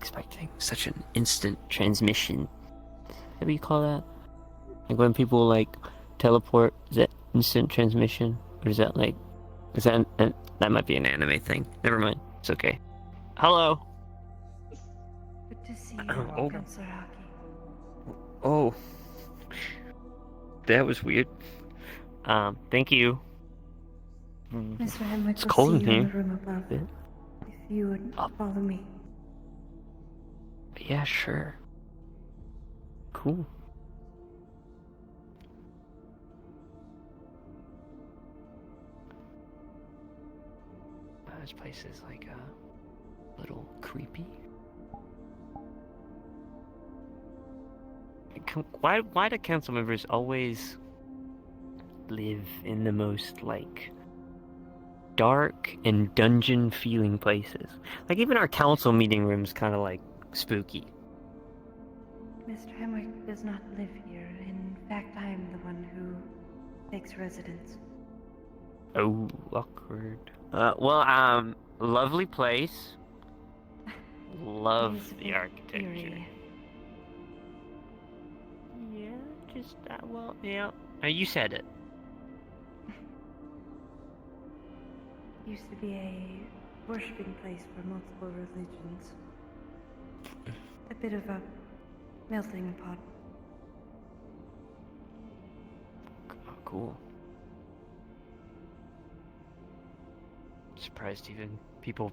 expecting such an instant transmission. What do you call that? Like when people like teleport, is that instant transmission? Or is that like, is that that might be an anime thing. Never mind. It's okay. Hello. Good to see you, Oh. Counselor Hockey. Oh. That was weird. Thank you. Mr. Hemwick It's will cold see in you in here. the room above. Yeah. If you would follow me. Yeah, sure. Cool. This place is like a little creepy. Why do council members always live in the most like dark and dungeon feeling places? Like even our council meeting room's kind of like spooky. Mr. Hemwick does not live here. In fact, I am the one who takes residence. Oh, awkward. Lovely place. Love the architecture. Eerie. Yeah, just well, yeah. You said it. Used to be a worshipping place for multiple religions. A bit of a melting pot. Oh, cool. Surprised even people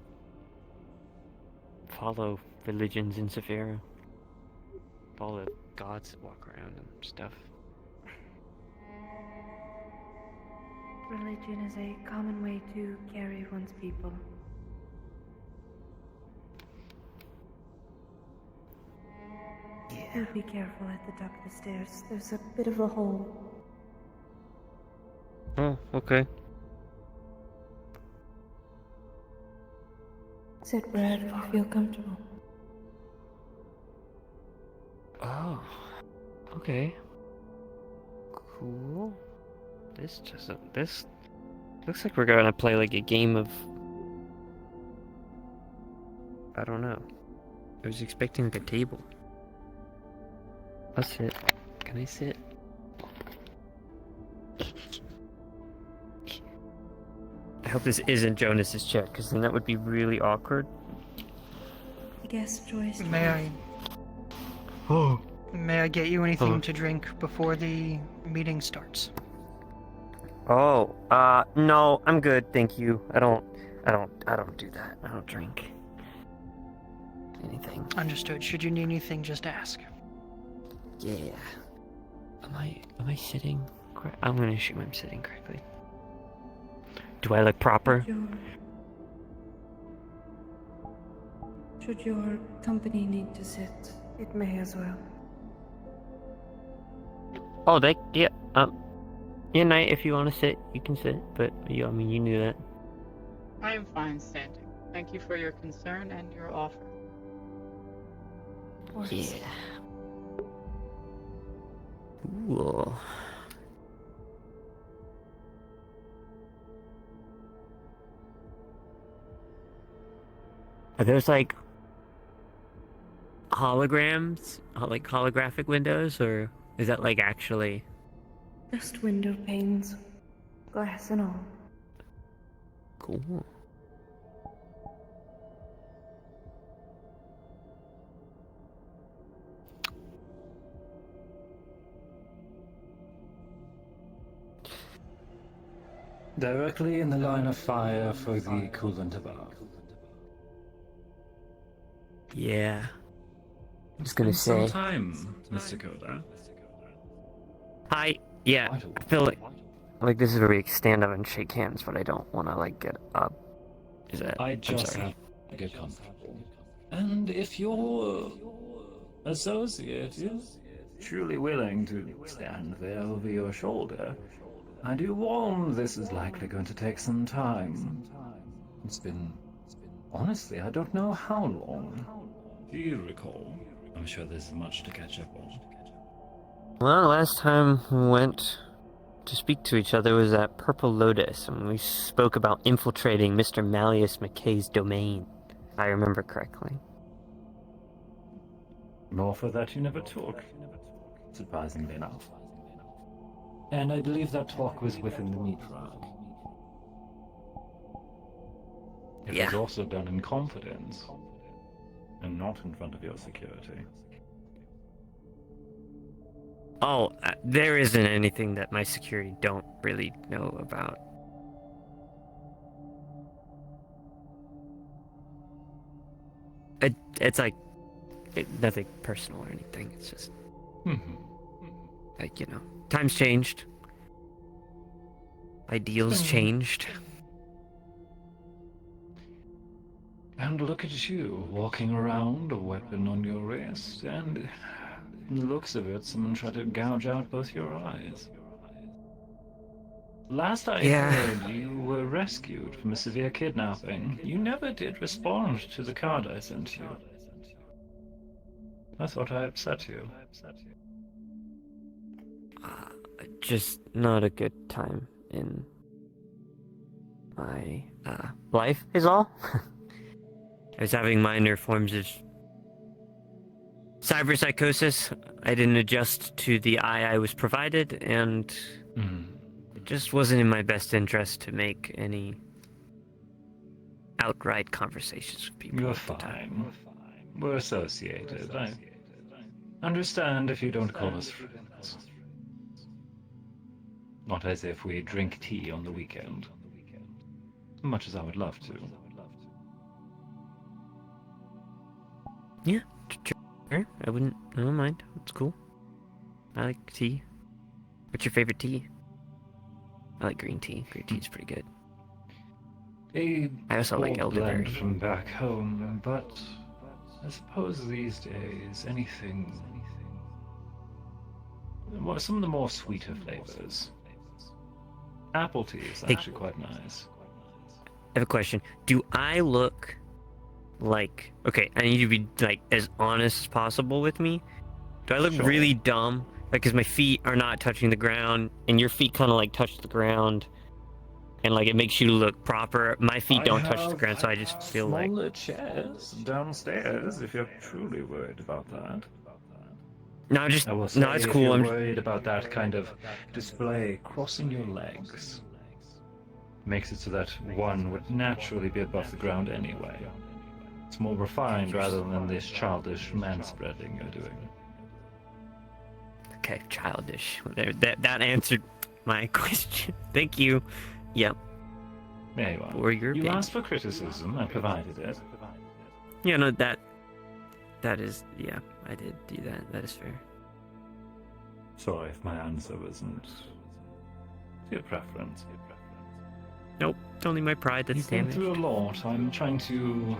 follow religions in Saphira. All the gods that walk around and stuff. Religion is a common way to carry one's people. Yeah. Do be careful at the top of the stairs. There's a bit of a hole. Oh, okay. Sit wherever you feel comfortable. Oh, okay. Cool. This looks like we're gonna play like a game of, I don't know. I was expecting like a table. I'll sit. Can I sit? I hope this isn't Jonas's chair, because then that would be really awkward. I guess choice. Oh. May I get you anything to drink before the meeting starts? Oh, no, I'm good, thank you. I don't do that. I don't drink anything. Understood. Should you need anything, just ask. Yeah. Am I sitting correct? I'm gonna assume I'm sitting correctly. Do I look proper? Should your company need to sit, it may as well. Oh, yeah, Knight, if you want to sit, you can sit, but, I mean, you knew that. I am fine standing. Thank you for your concern and your offer. Yeah. Ooh. Are those like holograms, like holographic windows, or is that like actually? Just window panes, glass and all. Cool. Directly in the line of fire for the coolant above. Yeah. I'm just gonna say. Some time, Mr. Koda. Hi. Yeah. I feel like this is where we stand up and shake hands, but I don't want to like get up. Is that? I just have to get comfortable. And if your associate is truly willing to stand there over your shoulder, I do warn this is likely going to take some time. It's been, honestly, I don't know how long. Do you recall? I'm sure there's much to catch up on. Well, last time we went to speak to each other was at Purple Lotus, and we spoke about infiltrating Mr. Malleus McKay's domain, if I remember correctly. An offer that you never took, surprisingly enough. And I believe that talk was within the meat rack. It Yeah. was also done in confidence, and not in front of your security. Oh, there isn't anything that my security don't really know about. It's like nothing personal or anything. It's just like, times changed. Ideals changed. And look at you, walking around, a weapon on your wrist, and from the looks of it, someone tried to gouge out both your eyes. Last I Yeah. heard, you were rescued from a severe kidnapping. You never did respond to the card I sent you. I thought I upset you. Just not a good time in my life is all. I was having minor forms of cyberpsychosis. I didn't adjust to the eye I was provided, and it just wasn't in my best interest to make any outright conversations with people. You're at the time. fine. We're associated. I understand if you don't call us friends. Not as if we drink tea on the weekend. Much as I would love to. Yeah, sure. I don't mind. It's cool. I like tea. What's your favorite tea? I like green tea. Green tea is pretty good. I also like bold blend elderberry. from back home, but I suppose these days well, some of the more sweeter flavors. Apple tea is Hey. actually quite nice. I have a question. Do I look like... Okay, I need you to be, like, as honest as possible with me. Do I look Sure. really dumb? Like, because my feet are not touching the ground, and your feet kind of, like, touch the ground, and, like, it makes you look proper. My feet don't touch the ground, so I just feel like... smaller chairs downstairs if you're truly worried about that. No, just... I will say, No, it's if cool. you're I'm... worried about that kind of display crossing your legs, makes it so that one would naturally be above the ground anyway. It's more refined rather than this childish manspreading you're doing. Okay, childish. That answered my question. Thank you. Yep. There you are. For your You opinion. asked for criticism, I provided it. Yeah, no, that is... Yeah, I did do that. That is fair. Sorry if my answer wasn't your preference. Nope, it's only my pride that's You've been damaged. through a lot. I'm trying to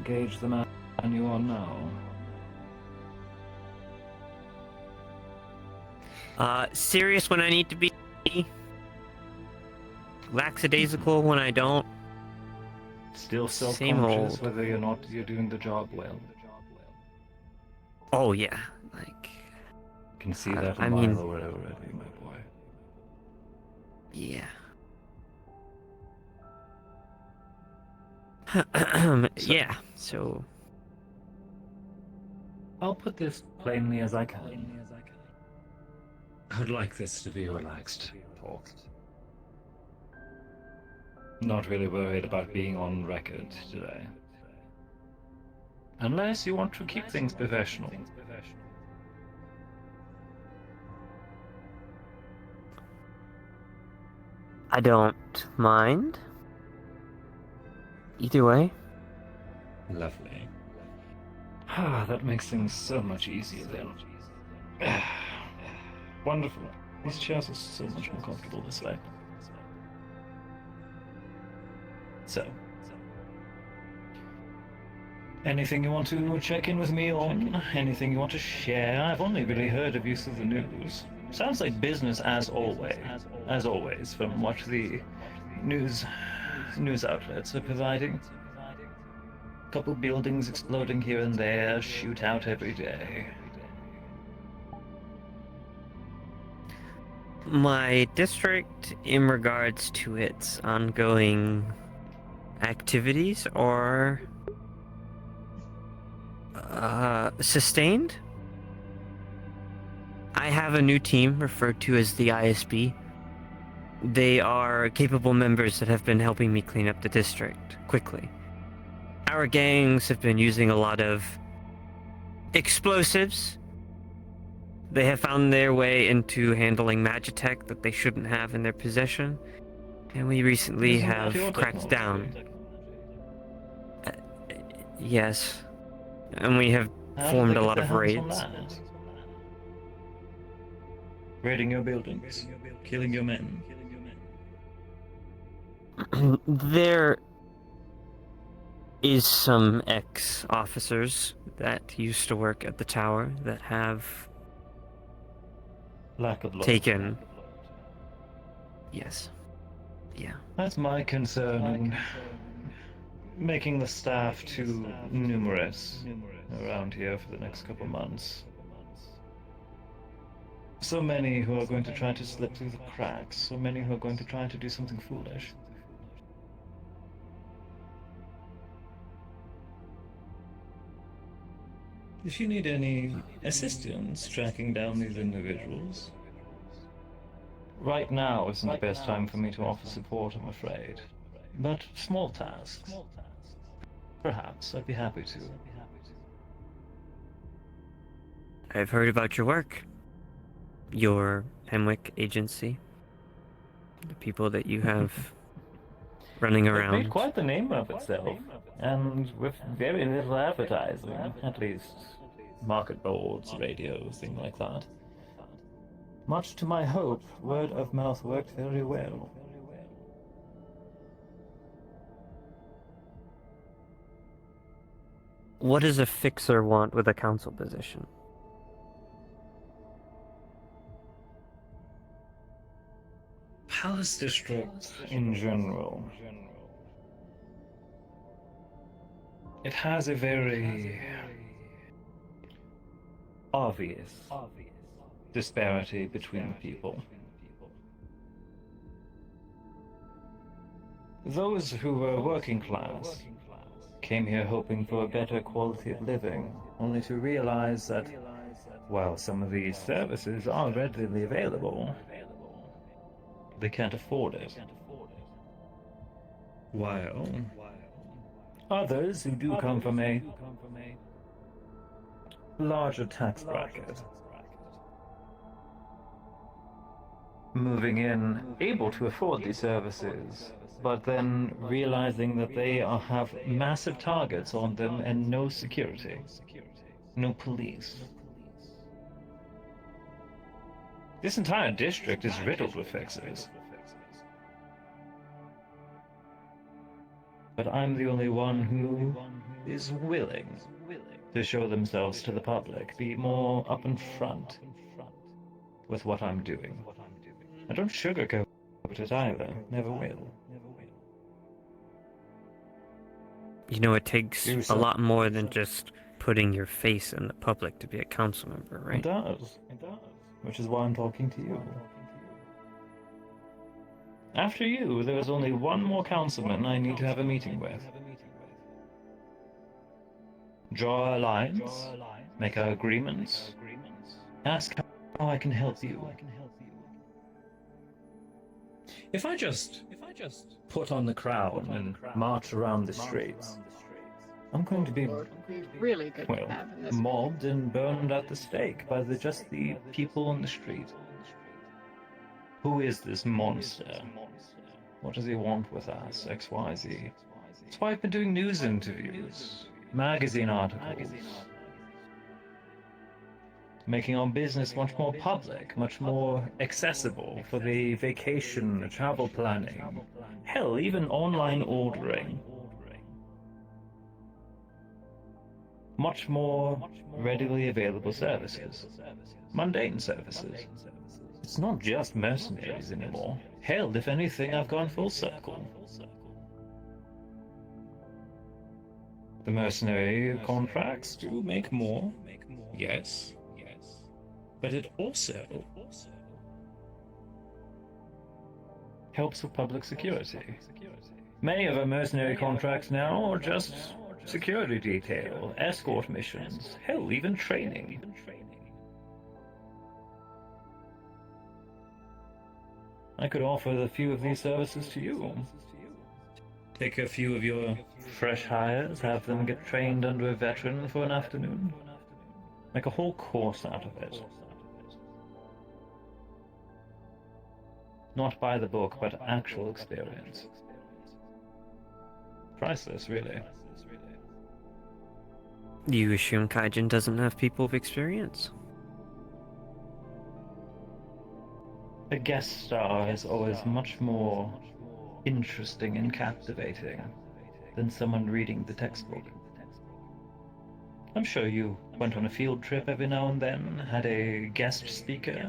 gauge the man you are now. Serious when I need to be. Lackadaisical when I don't. Still Same self-conscious old. whether you're doing the job well. Oh yeah, like Can see that a I mile mean- away already, my boy. yeah. Yeah. So I'll put this plainly as I can. I'd like this to be a relaxed talk. Not really worried about being on record today. Unless you want to keep things professional. I don't mind. Either way. Lovely. Ah, that makes things so much easier then. Wonderful. These chairs are so much more comfortable this way. So, anything you want to check in with me on? Anything you want to share? I've only really heard of you through the news. Sounds like business as always. As always, from what the news outlets are providing. Couple buildings exploding here and there, shootout every day. My district, in regards to its ongoing activities, or Sustained? I have a new team referred to as the ISB. They are capable members that have been helping me clean up the district quickly. Our gangs have been using a lot of explosives. They have found their way into handling magitech that they shouldn't have in their possession, and we recently Isn't that have your cracked down. technology? Yes, and we have How did formed they a get lot their of hands on raids. that? Raiding your buildings, killing your men. There is some ex-officers that used to work at the tower that have Lack of loyalty. taken. Yes. Yeah. That's my concern. Making the staff too numerous around here for the next couple months. So many who are going to try to slip through the cracks. So many who are going to try to do something foolish. If you need any assistance tracking down these individuals, right now isn't the best time for me to offer support, I'm afraid. But small tasks. Perhaps I'd be happy to. I've heard about your work. Your Hemwick agency. The people that you have running It made around. quite the name of itself, and with very little advertising, at least market boards, radio, things like that. Much to my hope, word of mouth worked very well. What does a fixer want with a council position? Palace District in general. It has a very obvious disparity between people. Those who were working class came here hoping for a better quality of living, only to realize that while some of these services are readily available, they can't afford it. While others who do come from a larger tax bracket, moving in able to afford these services, but then realizing that they have massive targets on them and no security, no police. This entire district is riddled with fixers. But I'm the only one who is willing to show themselves to the public, be more up in front with what I'm doing. I don't sugarcoat it either, never will. You know, it takes Do a so. lot more than just putting your face in the public to be a council member, It right? does. Which is why I'm talking to you. After you, there is only one more councilman I need to have a meeting with. Draw a alliance, make our agreements, ask how I can help you. If I just put on the crown and march around the streets, I'm going to be, Really good well, to have in this. mobbed and burned at the stake by just the people on the street. Who is this monster? What does he want with us, XYZ? That's why I've been doing news interviews, magazine articles, making our business much more public, much more accessible for the vacation, travel planning, hell, even online ordering. Much more readily available services, mundane services. It's not just mercenaries anymore. Hell, if anything, I've gone full circle. The mercenary contracts do make more, yes, but it also helps with public security. Many of our mercenary contracts now are just security detail, escort missions, hell, even training. I could offer a few of these services to you. Take a few of your fresh hires, have them get trained under a veteran for an afternoon. Make a whole course out of it. Not by the book, but actual experience. Priceless, really. You assume Kaijin doesn't have people of experience? A guest star is always much more interesting and captivating than someone reading the textbook. I'm sure you went on a field trip every now and then, had a guest speaker.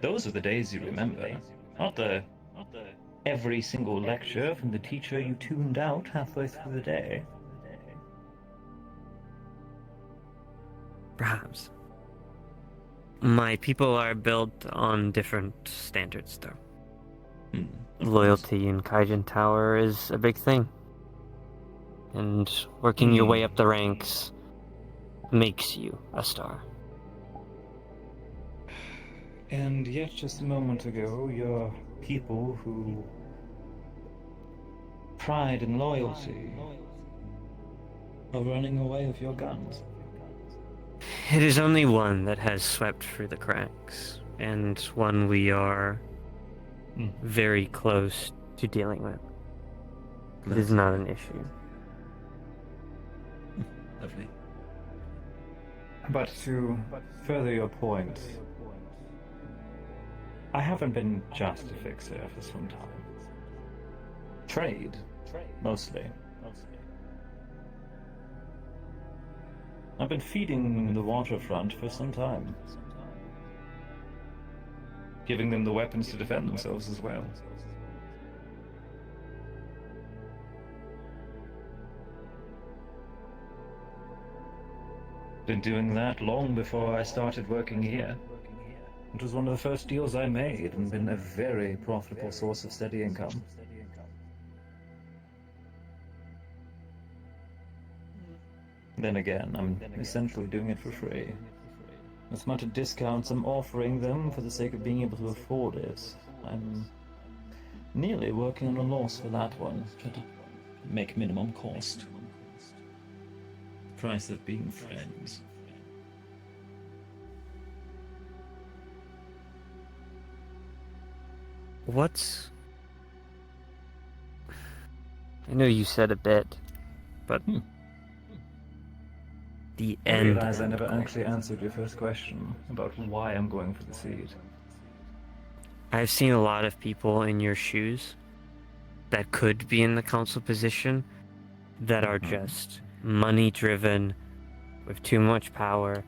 Those are the days you remember, not the every single lecture from the teacher you tuned out halfway through the day. Perhaps. My people are built on different standards, though. Loyalty in Kaijin Tower is a big thing. And working your way up the ranks makes you a star. And yet, just a moment ago, your people who pride and loyalty are running away with your guns. It is only one that has swept through the cracks, and one we are very close to dealing with. It is not an issue. Lovely. But to further your point, I haven't been just a fixer for some time. Trade, mostly. I've been feeding the waterfront for some time. Giving them the weapons to defend themselves as well. Been doing that long before I started working here. It was one of the first deals I made and been a very profitable source of steady income. Then again, I'm essentially doing it for free. As much discounts I'm offering them for the sake of being able to afford it, I'm nearly working on a loss for that one. Try to make minimum cost. Price of being friends. What's... I know you said a bit, but... The I end... realize I never actually answered your first question about why I'm going for the seat. I've seen a lot of people in your shoes that could be in the council position that are just money-driven, with too much power,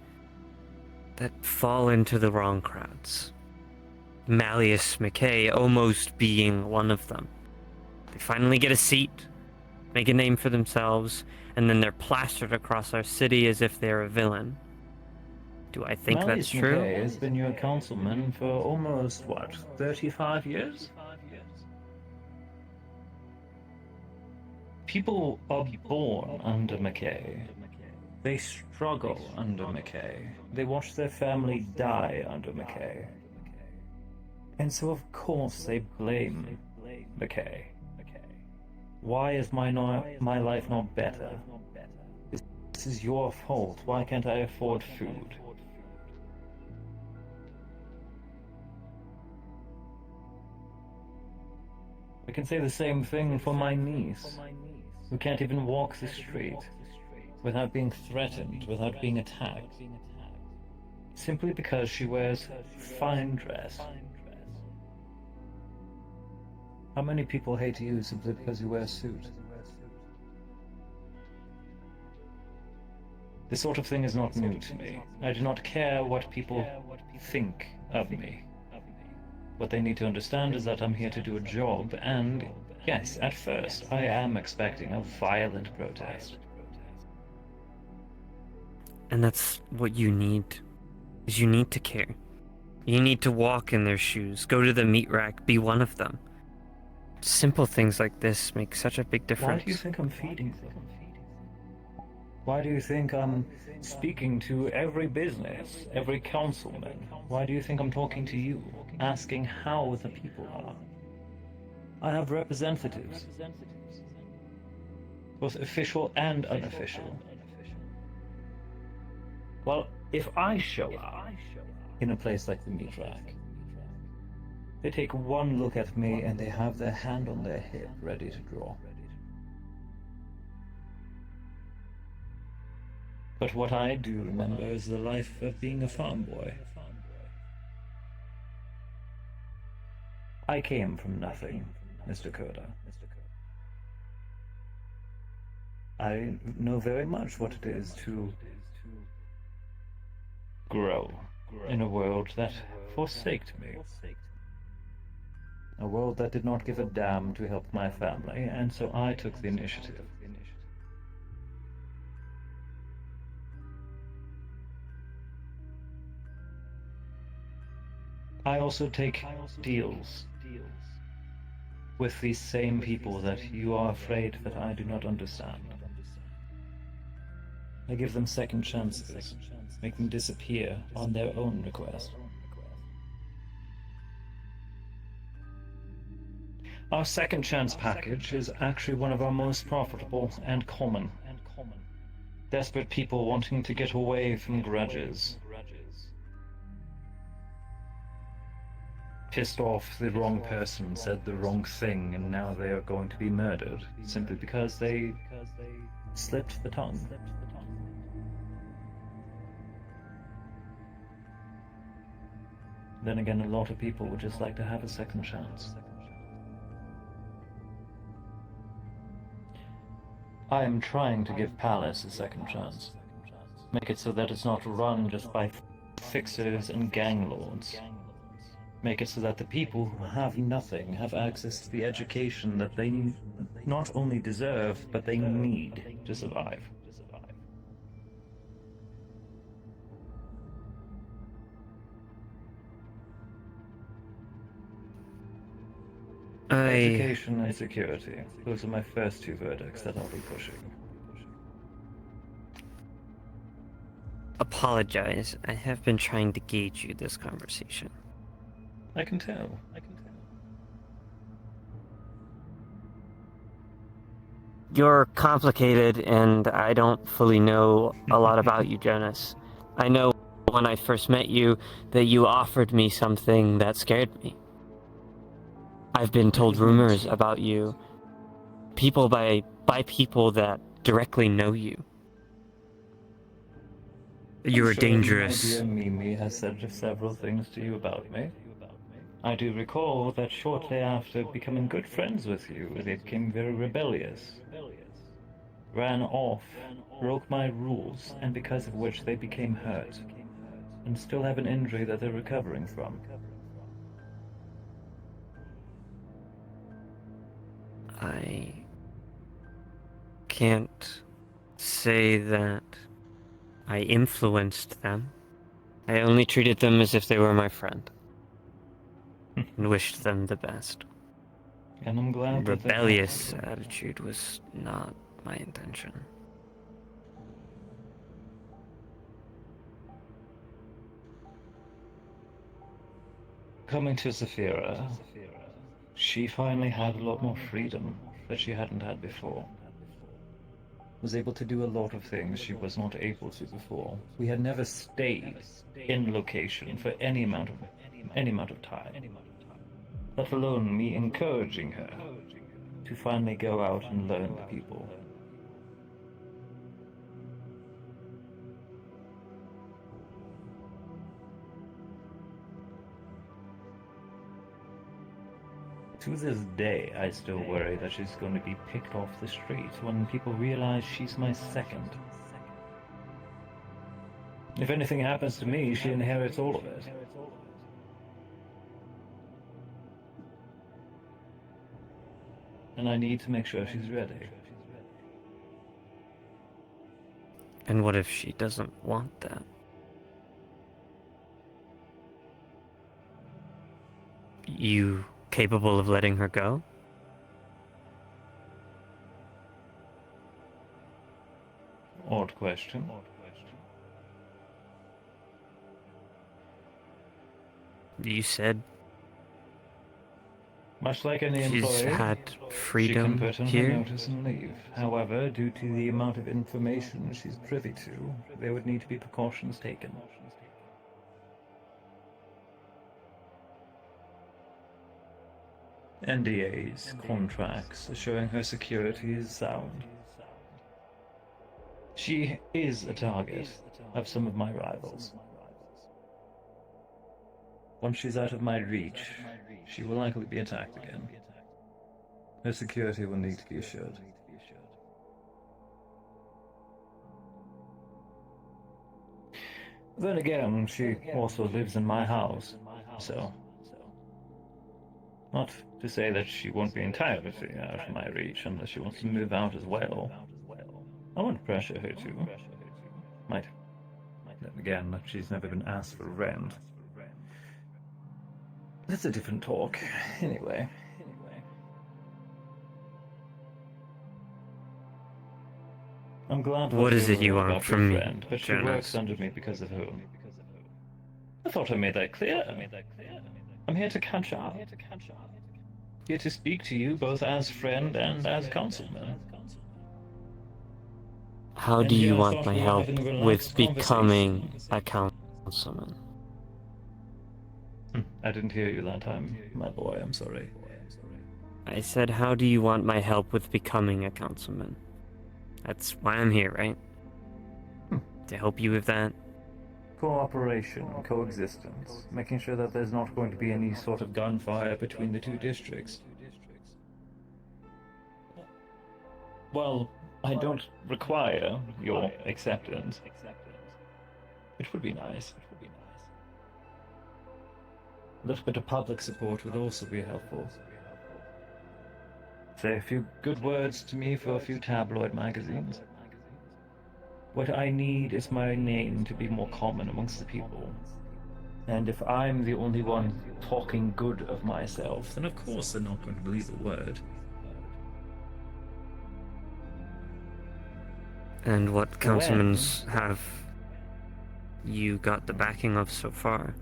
that fall into the wrong crowds. Malleus McKay almost being one of them. They finally get a seat, make a name for themselves, and then they're plastered across our city as if they're a villain. Do I think Malleus that's true? McKay has been your councilman for almost, 35 years? People are born under McKay. They struggle under McKay. They watch their family die under McKay. And so of course they blame McKay. Why is my life not better? This is your fault. Why can't I afford food? I can say the same thing for my niece, who can't even walk the street without being threatened, without being attacked, simply because she wears fine dress. How many people hate you simply because you wear a suit? This sort of thing is not new to me. I do not care what people think of me. What they need to understand is that I'm here to do a job, and yes, at first, I am expecting a violent protest. And that's what you need, is you need to care. You need to walk in their shoes, go to the meat rack, be one of them. Simple things like this make such a big difference. Why do you think I'm feeding them? Why do you think I'm speaking to every business, every councilman? Why do you think I'm talking to you, asking how the people are? I have representatives, both official and unofficial. Well, if I show up in a place like the meat rack, they take one look at me and they have their hand on their hip ready to draw. But what I do remember is the life of being a farm boy. I came from nothing, Mr. Coda. I know very much what it is to grow in a world that forsaked me. A world that did not give a damn to help my family, and so I took the initiative. I also take deals with these same people that you are afraid that I do not understand. I give them second chances, make them disappear on their own request. Our second chance package is actually one of our most profitable and common. Desperate people wanting to get away from grudges. Pissed off the wrong person, said the wrong thing, and now they are going to be murdered simply because they slipped the tongue. Then again, a lot of people would just like to have a second chance. I am trying to give Palace a second chance. Make it so that it's not run just by fixers and gang lords. Make it so that the people who have nothing have access to the education that they not only deserve, but they need to survive. Education and security. Those are my first two verdicts that I'll be pushing. Apologize. I have been trying to gauge you this conversation. I can tell. You're complicated, and I don't fully know a lot about you, Jonas. I know when I first met you that you offered me something that scared me. I've been told rumors about you, people by people that directly know you. You're dangerous. My dear Mimi has said several things to you about me. I do recall that shortly after becoming good friends with you, they became very rebellious. Ran off, broke my rules, and because of which they became hurt, and still have an injury that they're recovering from. I can't say that I influenced them. I only treated them as if they were my friend. And wished them the best. And I'm glad that Rebellious attitude was not my intention. Coming to Saphira, she finally had a lot more freedom that she hadn't had before. Was able to do a lot of things she was not able to before. We had never stayed in location for any amount of time. Let alone me encouraging her to finally go out and learn the people. To this day, I still worry that she's going to be picked off the street when people realize she's my second. If anything happens to me, she inherits all of it. And I need to make sure she's ready. And what if she doesn't want that? You capable of letting her go? odd question. You said Much like any she's employee, had she can freedom put in her here? notice and leave. However, due to the amount of information she's privy to, there would need to be precautions taken. NDAs, contracts, assuring her security is sound. She is a target of some of my rivals. Once she's out of my reach, she will likely be attacked again. Her security will need to be assured. Then again, she also lives in my house, so... Not to say that she won't be entirely out of my reach unless she wants to move out as well. I won't pressure her to. Might. Then again, she's never been asked for rent. That's a different talk, anyway. I'm glad What is it you you were want about from your me, friend, but she Jonas? works under me because of whom? I thought I made that clear. I'm here to catch up. Here to speak to you both as friend and as councilman. How And do you here I want thought my we were help having a with relaxed becoming conversation. a councilman? I didn't hear you that time, my boy, I'm sorry. I said, how do you want my help with becoming a councilman? That's why I'm here, right? To help you with that? Cooperation, coexistence, making sure that there's not going to be any sort of gunfire between the two districts. Well, I don't require your acceptance. It would be nice. A little bit of public support would also be helpful. Say a few good words to me for a few tabloid magazines. What I need is my name to be more common amongst the people. And if I'm the only one talking good of myself, then of course they're not going to believe a word. And what When? councilmans have you got the backing of so far?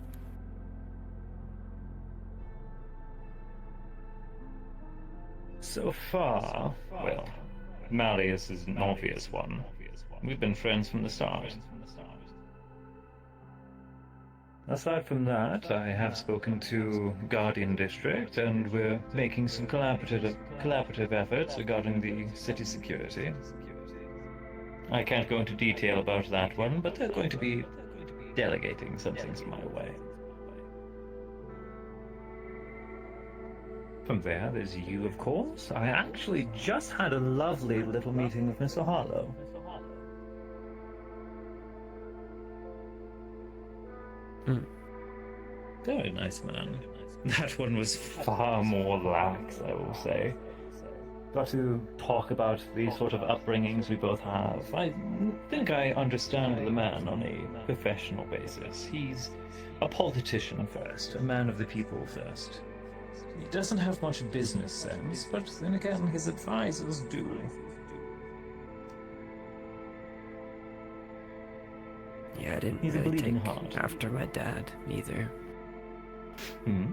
So far, well, Malleus is an obvious one. We've been friends from the start. Aside from that, I have spoken to Guardian District, and we're making some collaborative efforts regarding the city security. I can't go into detail about that one, but they're going to be delegating some things my way. From there, there's you, of course. I actually just had a lovely little meeting with Mr. Harlow. Very nice man. That one was far more lax, I will say. Got to talk about the sort of upbringings we both have. I think I understand the man on a professional basis. He's a politician first, a man of the people first. He doesn't have much business sense, but then again, his advisors do. Yeah, I didn't He's a really bleeding take heart. after my dad, either. Hmm?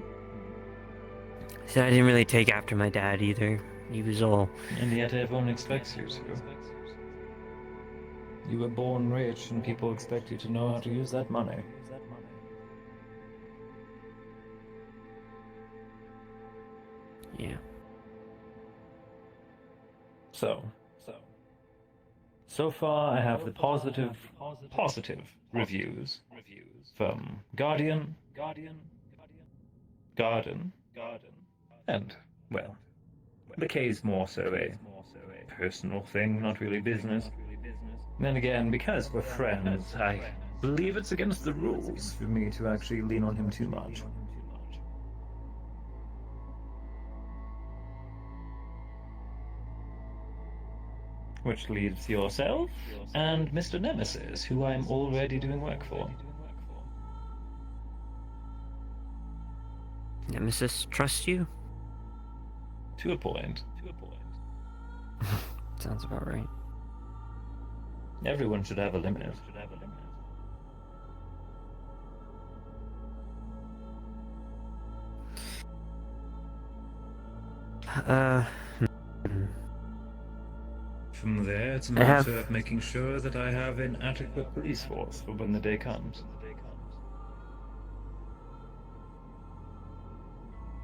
So I didn't really take after my dad, either. He was all... And yet everyone expects you to. You were born rich, and people expect you to know how to use that money. Yeah. So far I have the positive reviews from Garden, and, well, the K's more so a personal thing, not really business. Then again, because we're friends, I believe it's against the rules for me to actually lean on him too much. Which leaves yourself and Mr. Nemesis, who I'm already doing work for. Nemesis trust you? To a point. Sounds about right. Everyone should have a limit. Uh, From there, it's a I have- matter of making sure that I have an adequate police force for when the day comes.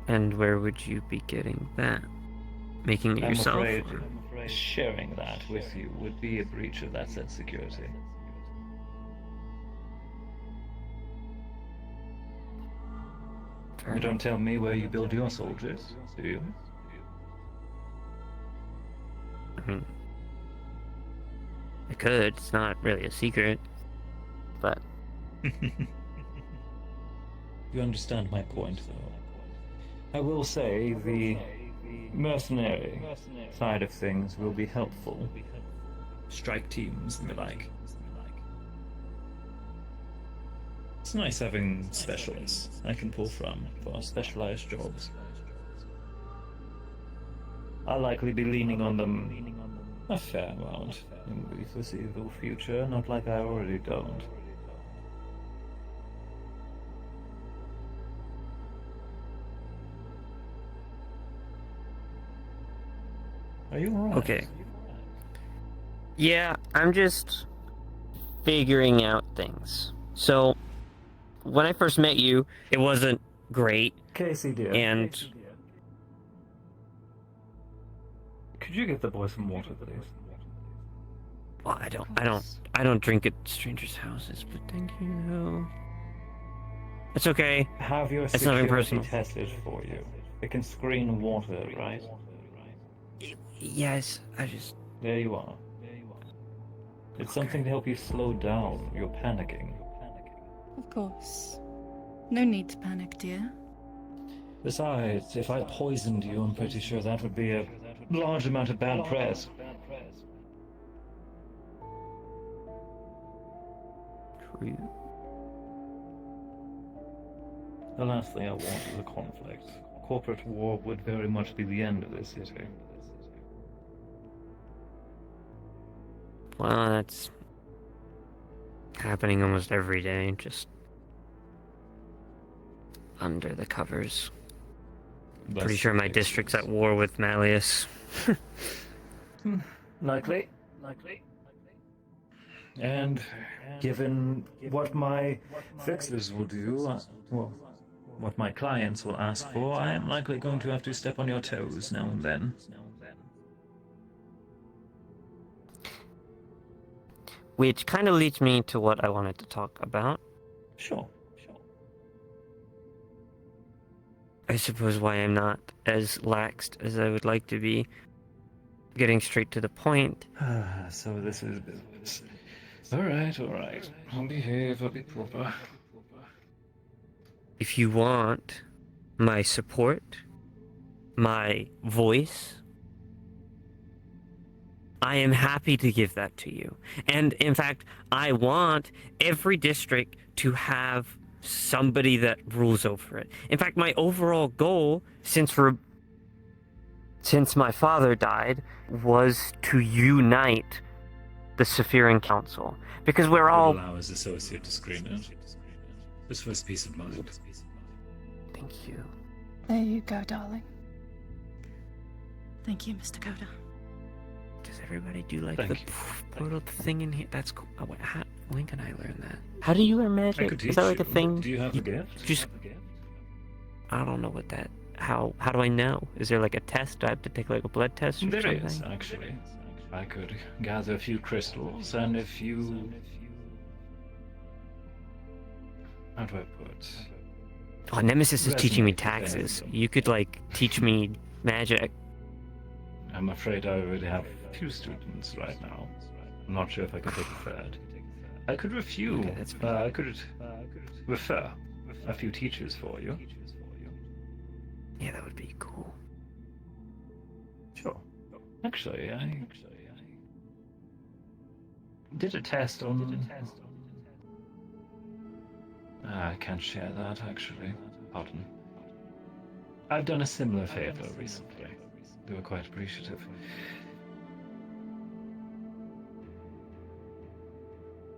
and where would you be getting that? Making it I'm yourself? afraid or- sharing that with you would be a breach of that said security. Fair You don't enough. tell me where you build your soldiers, do you? I mean, I could. It's not really a secret, but You understand my point, though. I will say the mercenary side of things will be helpful. Strike teams and the like. It's nice having specialists I can pull from for specialized jobs. I'll likely be leaning on them a fair amount in the foreseeable future, not like I already don't. Are you alright? okay. Yeah, I'm just figuring out things. So, when I first met you, it wasn't great, Casey, dear. and Could you get the boy some water, please? well, I don't drink at strangers' houses. But thank you. No. It's okay. Have your It's nothing security personal. tested for you. It can screen water, right? Yes, I just There you are. It's something to help you slow down. You're panicking. Of course. No need to panic, dear. Besides, if I poisoned you, I'm pretty sure that would be a large amount of bad press. true. The last thing I want is a conflict. Corporate war would very much be the end of this city. Well, that's happening almost every day, just under the covers. Pretty sure my district's at war with Malleus. Likely. And given what my fixers will do, well, what my clients will ask for, I am likely going to have to step on your toes now and then. Which kind of leads me to what I wanted to talk about. Sure. I suppose why I'm not as laxed as I would like to be. Getting straight to the point. So this is business. Alright. I'll behave, I'll be proper. If you want my support, my voice, I am happy to give that to you. And in fact, I want every district to have somebody that rules over it. In fact, my overall goal since my father died was to unite the Sephiran Council. Because we're all... Allow his associate to screen it. Just for his peace of mind. Thank you. There you go, darling. Thank you, Mr. Coda. Does everybody do like Thank the you. portal thing in here? That's cool. Oh, wait, when can I learn that? How do you learn I magic? could Is teach that like a you. thing? Do you have a gift? Just... I don't know what that... How do I know? Is there like a test? Do I have to take like a blood test or There something? is, actually. I could gather a few crystals, and if you... How do I put... Oh, Nemesis is teaching me Resonate with taxes. them. You could like teach me magic. I'm afraid I already have a few students right now. I'm not sure if I can take a third. I could Okay, that's fine. I could refer a few teachers for you. Yeah, that would be cool. Sure. Actually, I did a test on... I can't share that, actually. Pardon. I've done a similar favor recently. They were quite appreciative.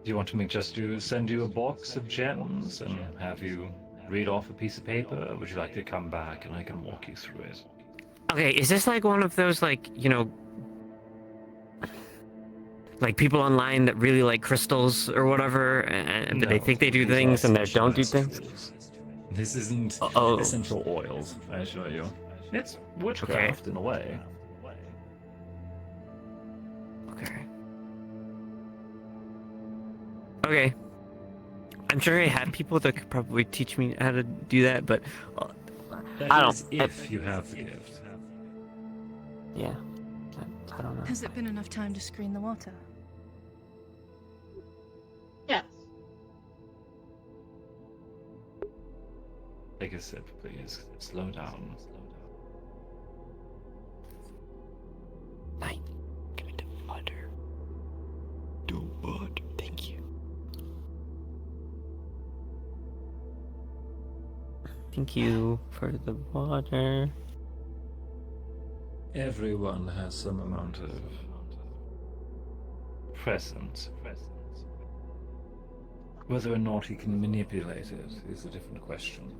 Do you want me just to send you a box of gems and have you read off a piece of paper? Or would you like to come back and I can walk you through it? Okay, is this like one of those, like, you know, like people online that really like crystals or whatever, but they think they do these things are and they don't do specialized things? tools. This isn't Oh, essential oils, I assure you. It's witchcraft in a way. okay. Okay. I'm sure I have people that could probably teach me how to do that, but That I is don't. if you have the gift. Yeah. I don't know. Has it been enough time to screen the water? Yes. Take a sip, please. Slow down. Nine. Give me the water. The water. Thank you. Thank you for the water. Everyone has some amount of presence. Whether or not he can manipulate it is a different question.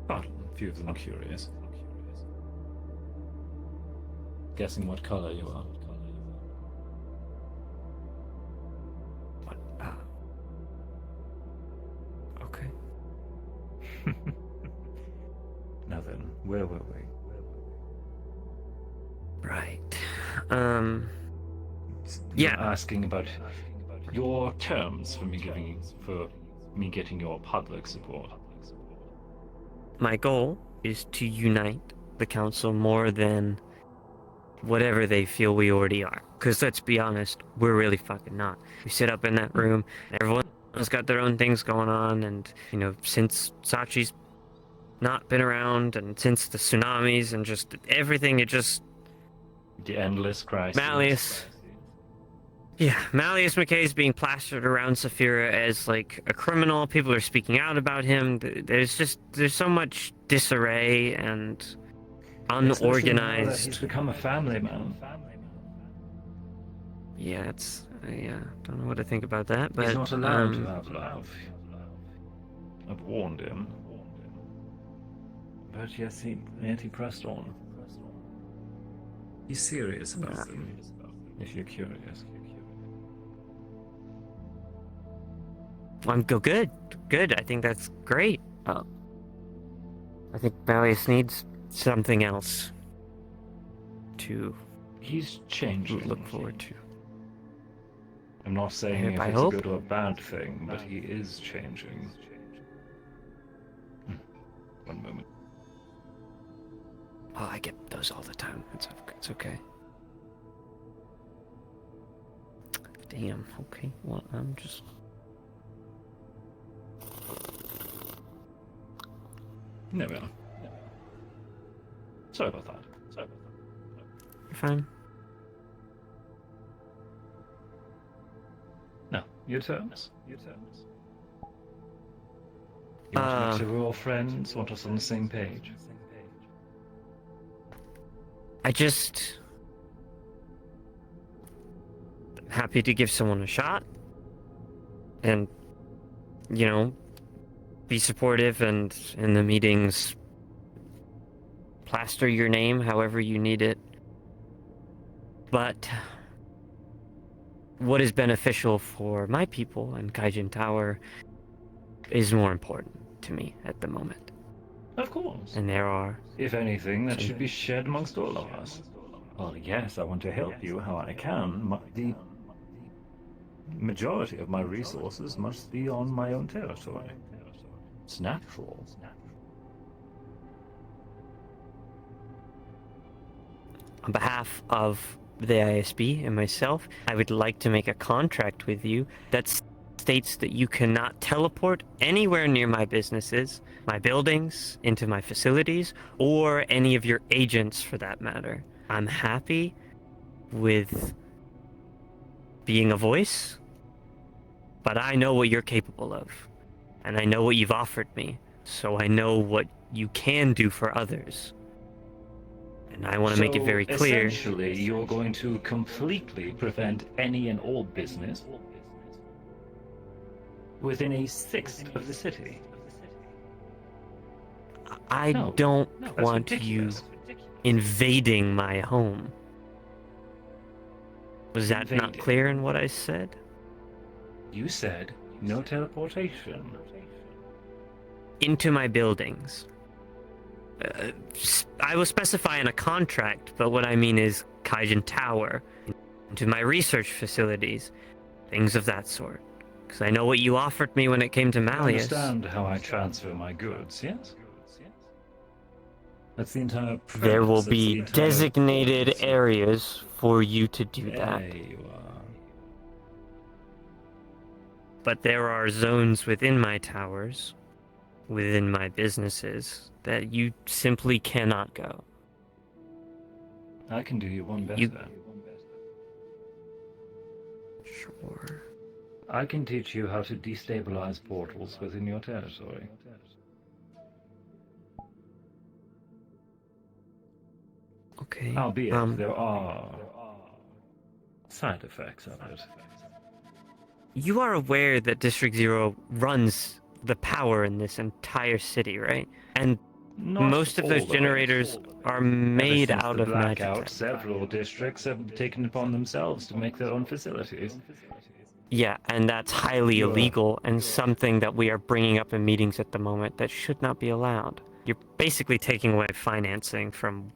But a few of them are curious. Guessing what color you are. What? Okay. Now then, where were we? Right. You're Yeah. asking about your terms for me getting your public support. My goal is to unite the council more than whatever they feel we already are. Because let's be honest, we're really fucking not. We sit up in that room, and everyone's got their own things going on, and, you know, since Sachi's not been around, and since the tsunamis, and just everything, it just... The endless crisis. Malleus McKay's being plastered around Saphira as, like, a criminal. People are speaking out about him. There's so much disarray and Especially now that unorganized. he's become a family man. Yeah, don't know what to think about that, but He's not allowed to have love. I've warned him. But yet he pressed on. He's serious about them, if you're curious. I'm good. I think that's great. I think Malleus needs something else to He's changing. look forward to. I'm not saying if I it's hope. a good or a bad thing, but he is changing. One moment. Oh, I get those all the time. It's okay. Damn. Okay. Well, I'm just. There we are. Sorry about that. You're fine. No, your terms. You want to make sure we're all friends? Want us on the same page? I just. Happy to give someone a shot. And, you know, be supportive and in the meetings plaster your name however you need it. But what is beneficial for my people and Kaijin Tower is more important to me at the moment. Of course. And there are... If anything, that should be shared amongst all of us. Well, yes, I want to help you how I can. The majority of my resources must be on my own territory. It's natural. On behalf of the ISB and myself, I would like to make a contract with you that states that you cannot teleport anywhere near my businesses, my buildings, into my facilities, or any of your agents for that matter. I'm happy with being a voice, but I know what you're capable of, and I know what you've offered me, so I know what you can do for others. And I want to make it very clear. Essentially, you're going to completely prevent any and all business within a sixth of the city. I No, don't that's want ridiculous. you invading my home. Was that not Invading. clear in what I said? You said no teleportation. Into my buildings. I will specify in a contract, but what I mean is Kaijin Tower, into my research facilities, things of that sort. Because I know what you offered me when it came to You Malleus. understand how I transfer my goods, yes? That's the entire premise. There will That's the be entire designated purpose of- areas for you to do There that. you are. But there are zones within my towers, within my businesses, that you simply cannot go. I can do you one better. You- Sure. I can teach you how to destabilize portals within your territory. Okay. Albeit there are side effects of it. You are aware that District Zero runs the power in this entire city, right? And Not most of all those it. generators are Ever made since out the of blackout, magic. several districts have taken upon themselves to make their own facilities. Yeah, and that's highly You're- illegal and something that we are bringing up in meetings at the moment that should not be allowed. You're basically taking away financing from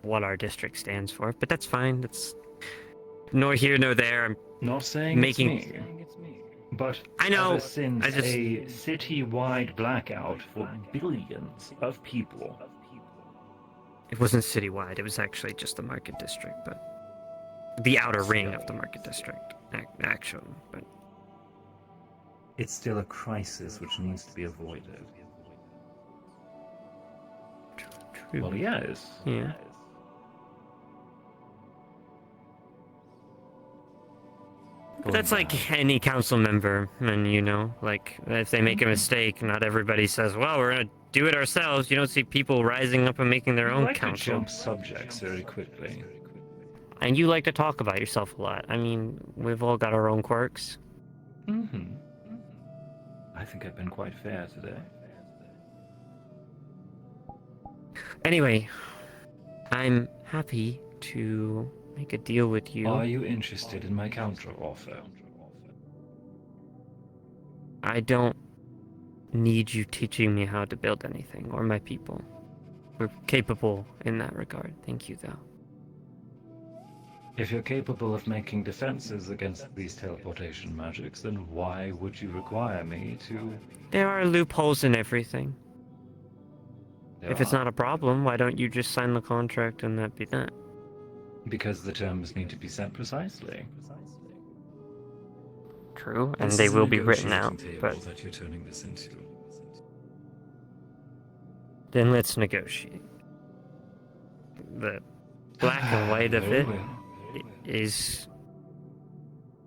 what our district stands for, but that's fine. That's nor here nor there. I'm Not saying making- it's me, but I know, ever since I just- a city-wide blackout for billions of people, It wasn't citywide. It was actually just the market district, but the outer ring of the market district, actually. But it's still a crisis which needs to be avoided. true. Well, yes. Yeah. But that's like any council member, and you know, like if they make a mistake, not everybody says, "Well, we're gonna do it ourselves." You don't see people rising up and making their You own like to council. jump subjects very quickly. And you like to talk about yourself a lot. I mean, we've all got our own quirks. Mm-hmm. I think I've been quite fair today. Anyway, I'm happy to make a deal with you. Are you interested in my counter offer? I don't need you teaching me how to build anything, or my people. We're capable in that regard. Thank you, though. If you're capable of making defenses against these teleportation magics, then why would you require me to... There are loopholes in everything. If it's not a problem, why don't you just sign the contract and that be that? Because the terms need to be set precisely. True, and they will be written out, but that you're turning this into. then let's negotiate. The black and white of Very it well. is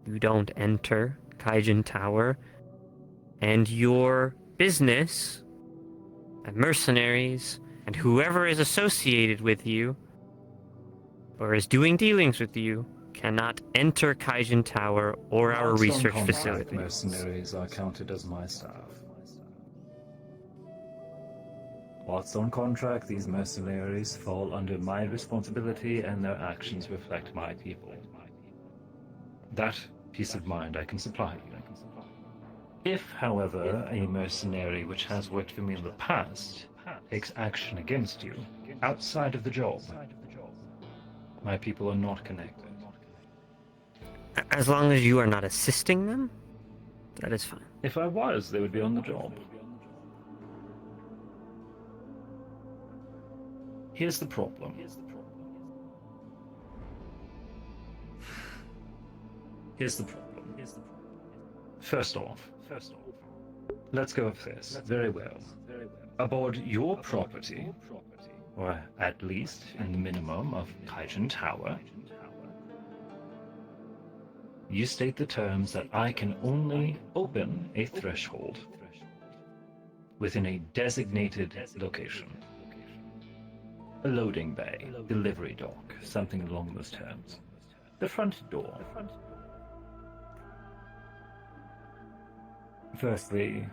you don't enter Kaijin Tower, and your business and mercenaries and whoever is associated with you or is doing dealings with you cannot enter Kaijin Tower or our Marks on research contract facility. mercenaries are counted as my staff. Whilst on contract, these mercenaries fall under my responsibility and their actions reflect my people. That peace of mind I can supply you. If, however, a mercenary which has worked for me in the past takes action against you outside of the job, my people are not connected. As long as you are not assisting them, that is fine. If I was, they would be on the job. Here's the problem. First off, let's go with this. Very well. Aboard your property, or at least in the minimum of Kaijin Tower, you state the terms that I can only open a threshold within a designated location. A loading bay, delivery dock, something along those terms. The front door. Firstly,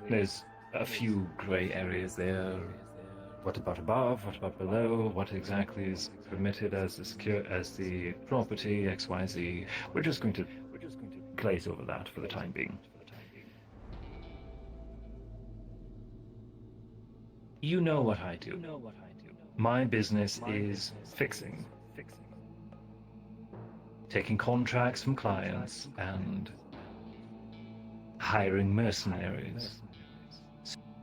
there's a few grey areas there. What about above? What about below? What exactly is permitted as the property XYZ? We're just going to glaze over that for the time being. You know what I do. My business is fixing. Taking contracts from clients and hiring mercenaries,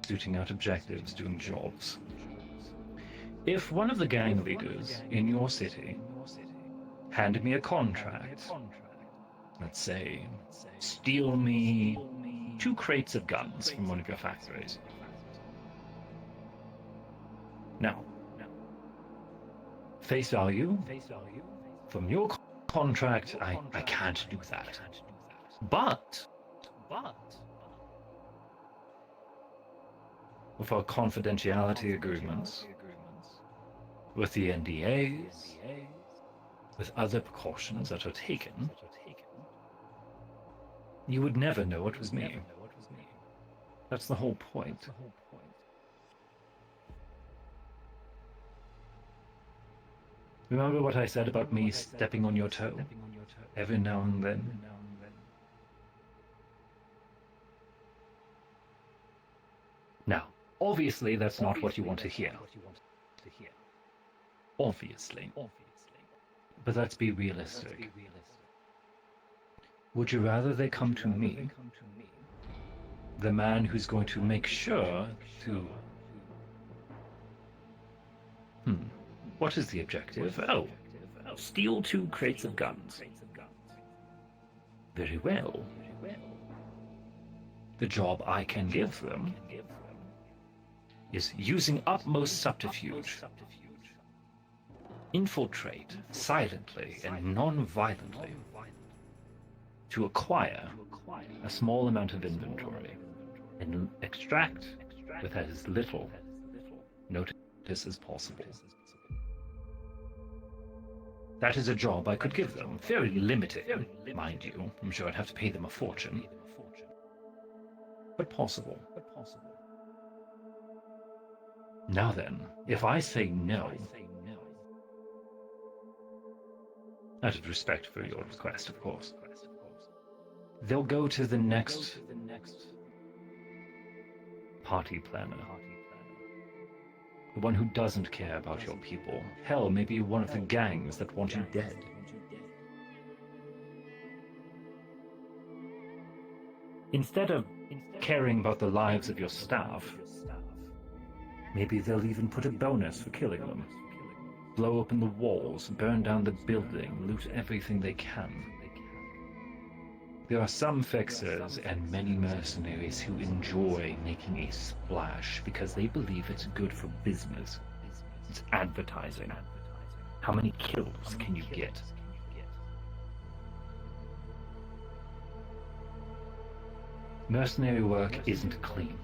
suiting out objectives, doing jobs. If one of the gang leaders in your city handed me a contract, let's say, steal me 2 crates of guns from one of your factories. Now, face value, from your contract, I can't do that. But with our confidentiality agreements, with the NDAs, with other precautions that are taken, you would never know it was me. That's the whole point. Remember what I said about me stepping on your toe every now and then? Now, obviously that's not what you want to hear. Obviously. But let's be realistic. Would you rather they come to me, the man who's going to make sure to... What is the objective? Oh, steal 2 crates of guns. Very well. The job I can give them is using utmost subterfuge. Infiltrate silently and non-violently to acquire a small amount of inventory and extract with as little notice as possible. That is a job I could give them. Very limited, mind you. I'm sure I'd have to pay them a fortune. But possible. Now then, if I say no, out of respect for your request, of course, they'll go to the next party planner. The one who doesn't care about your people. Hell, maybe one of the gangs that want you dead. Instead of caring about the lives of your staff, maybe they'll even put a bonus for killing them. Blow open the walls, burn down the building, loot everything they can. There are some fixers and many mercenaries who enjoy making a splash because they believe it's good for business. It's advertising. How many kills can you get? Mercenary work isn't clean.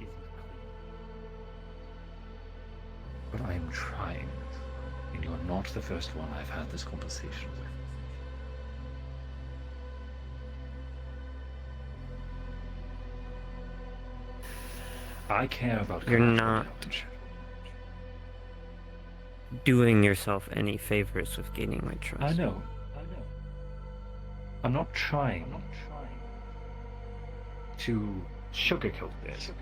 But I am trying, and you're not the first one I've had this conversation with. I care about You're collateral not damage. doing yourself any favors with gaining my trust. I know. I'm not trying to sugarcoat this.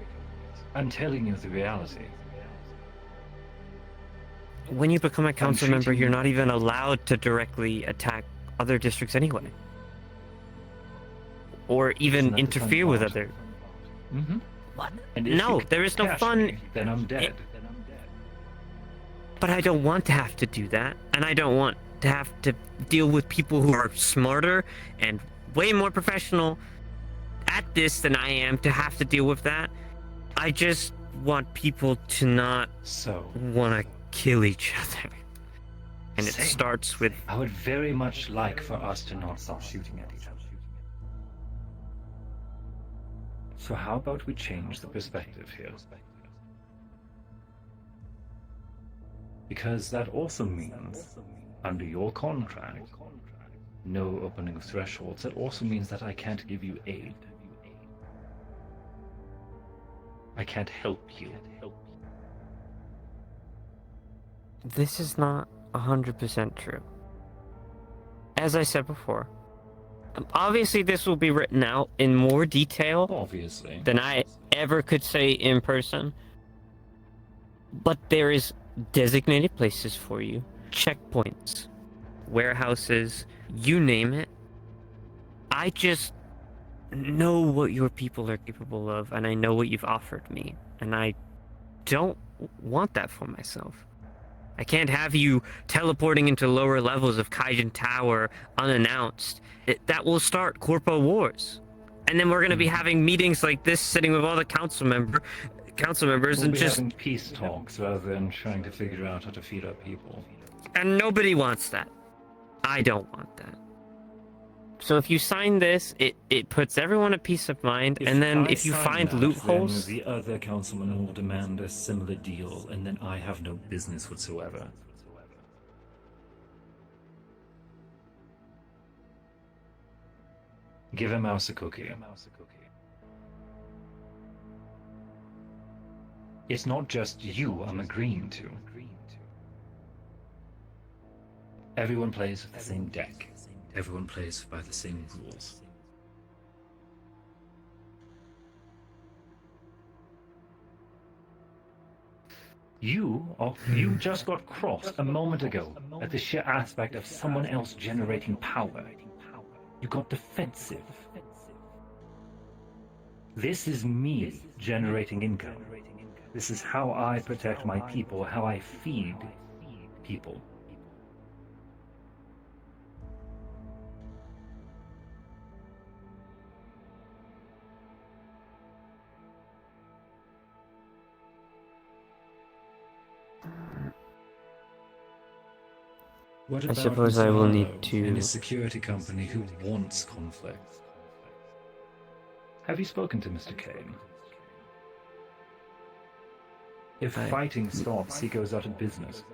I'm telling you the reality. When you become a council member, treating you're you- not even allowed to directly attack other districts anyway. Or even Isn't that the fun interfere with part? other... Mm-hmm. What? And if No, you there is no catch fun... me, then I'm dead. But I don't want to have to do that, and I don't want to have to deal with people who are smarter and way more professional at this than I am to have to deal with that. I just want people to not So, want to kill each other. And it Same. starts with... I would very much like for us to not stop shooting at each other. So how about we change the perspective here? Because that also means, under your contract, no opening of thresholds. That also means that I can't give you aid. I can't help you. This is not 100% true. As I said before, obviously this will be written out in more detail Obviously. than I ever could say in person. But there is designated places for you, checkpoints, warehouses, you name it. I just know what your people are capable of, and I know what you've offered me, and I don't want that for myself. I can't have you teleporting into lower levels of Kaijin Tower unannounced. That will start corpo wars. And then we're going to be having meetings like this, sitting with all the council members, We'll and be just... having peace talks rather than trying to figure out how to feed our people. And nobody wants that. I don't want that. So if you sign this, it puts everyone at peace of mind, and then if you find loopholes... Then the other councilman will demand a similar deal, and then I have no business whatsoever. Give a mouse a cookie. It's not just you I'm agreeing to. Everyone plays the same deck. Everyone plays by the same rules. You just got crossed a moment ago at the sheer aspect of someone else generating power. You got defensive. This is me generating income. This is how I protect my people, how I feed people. What I about suppose I will need to... in a security company who wants conflict? Have you spoken to Mr. Kane? If fighting stops, he goes out of business.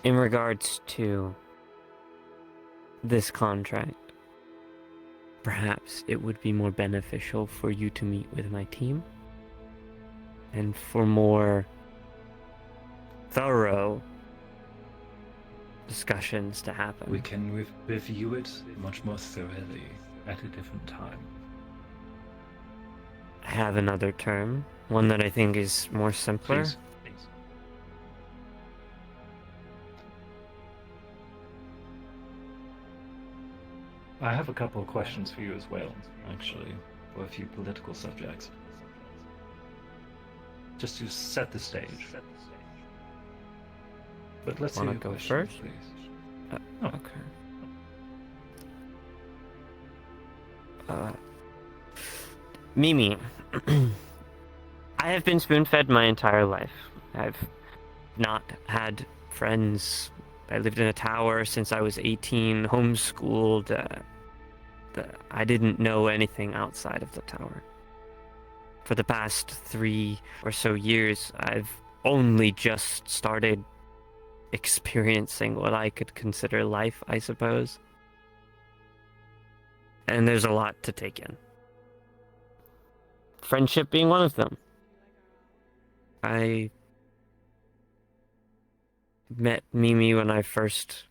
In regards to this contract, perhaps it would be more beneficial for you to meet with my team and for more thorough discussions to happen. We can review it much more thoroughly at a different time. I have another term, one that I think is more simpler. Please. I have a couple of questions for you as well, actually, for a few political subjects. Just to set the stage. But let's Wanna hear your go questions, first? please. Okay. Mimi, I have been spoon-fed my entire life. I've not had friends. I lived in a tower since I was 18, homeschooled. I didn't know anything outside of the tower. For the past 3 or so years, I've only just started experiencing what I could consider life, I suppose. And there's a lot to take in. Friendship being one of them. I met Mimi when I first,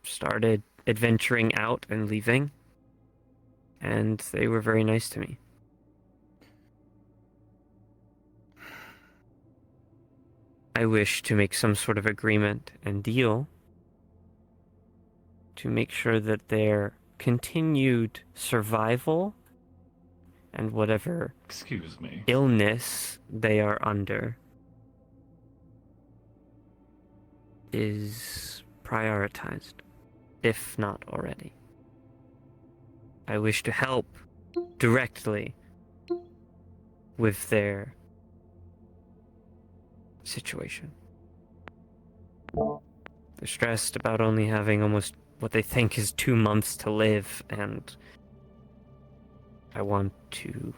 started adventuring out and leaving. And they were very nice to me. I wish to make some sort of agreement and deal to make sure that their continued survival and whatever Excuse me. illness they are under is prioritized, if not already. I wish to help directly with their situation. They're stressed about only having almost what they think is 2 months to live, and I want to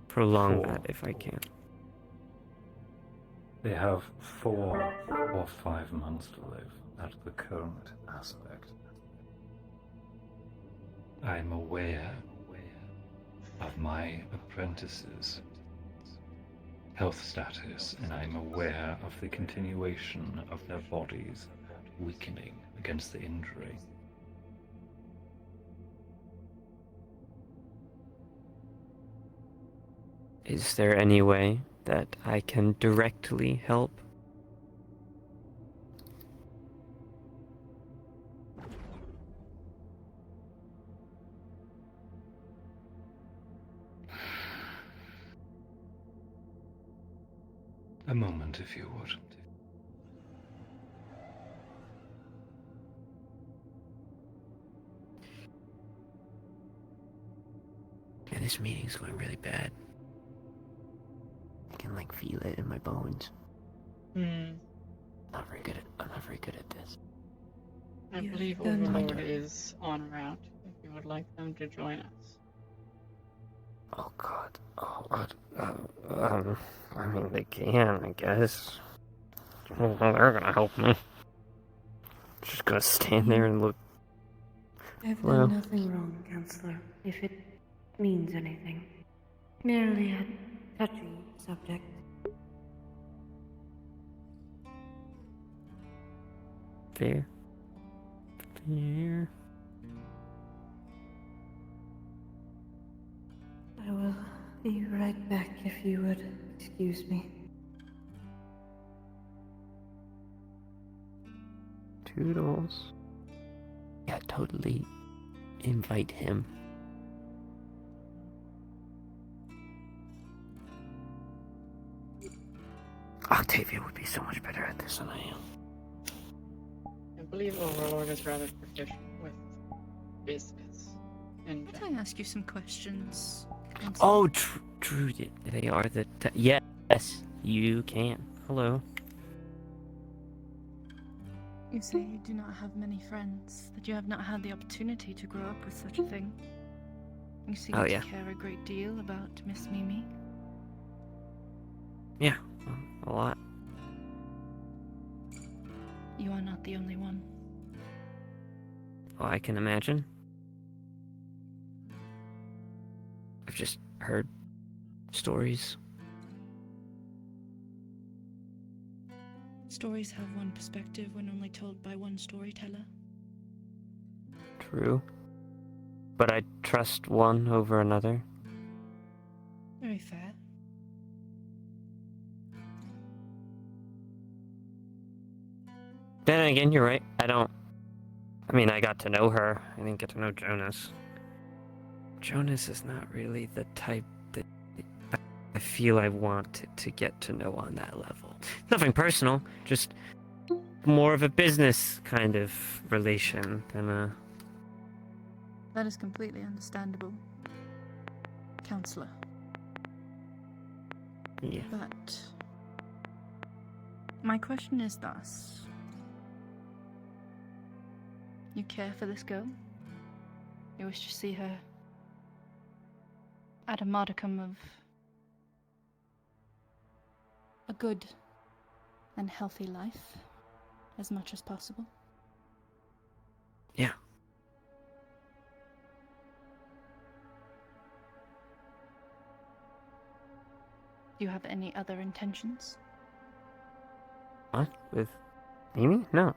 prolong 4. that if I can. They have 4 or 5 months to live at the current aspect. I'm aware of my apprentices' health status, and I'm aware of the continuation of their bodies weakening against the injury. Is there any way that I can directly help? A moment, if you would. Yeah, this meeting's going really bad. I can like feel it in my bones. Hmm. I'm not very good at this. I You've believe done- Overlord is en route, if you would like them to join us. Oh god. Oh, what? I mean, they can, I guess. Well, they're gonna help me. Just gonna stand there and look. I've Well. done nothing wrong, Counselor, if it means anything. Merely a touchy subject. Fair. Fair. I will be right back if you would excuse me. Toodles. Yeah, totally invite him. Octavia would be so much better at this than I am. I believe Overlord is rather proficient with business. And Can I ask you some questions? Oh, true. They are the. Yes, you can. Hello. You say you do not have many friends, that you have not had the opportunity to grow up with such a thing. You seem Oh, to yeah. care a great deal about Miss Mimi. Yeah, a lot. You are not the only one. Oh, I can imagine. I've just heard stories. Stories have one perspective when only told by one storyteller. True. But I trust one over another. Very fair. Then again, you're right. I mean, I got to know her. I didn't get to know Jonas. Jonas is not really the type that I feel I want to get to know on that level. Nothing personal, just more of a business kind of relation than a... That is completely understandable, Counselor. Yeah. But my question is thus. You care for this girl? You wish to see her at a modicum of a good and healthy life as much as possible? Yeah. Do you have any other intentions? What? With Amy? No.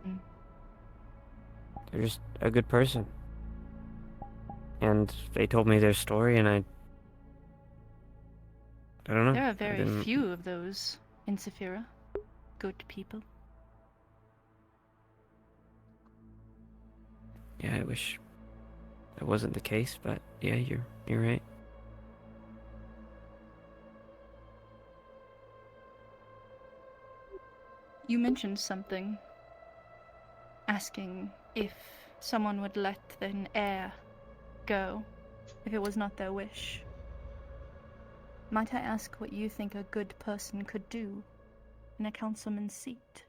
Mm. They're just a good person. And they told me their story, and I don't know. There are I very didn't- few of those in Saphira. Good people. Yeah, I wish that wasn't the case, but yeah, you're right. You mentioned something, asking if someone would let an heir go if it was not their wish. Might I ask what you think a good person could do in a councilman's seat?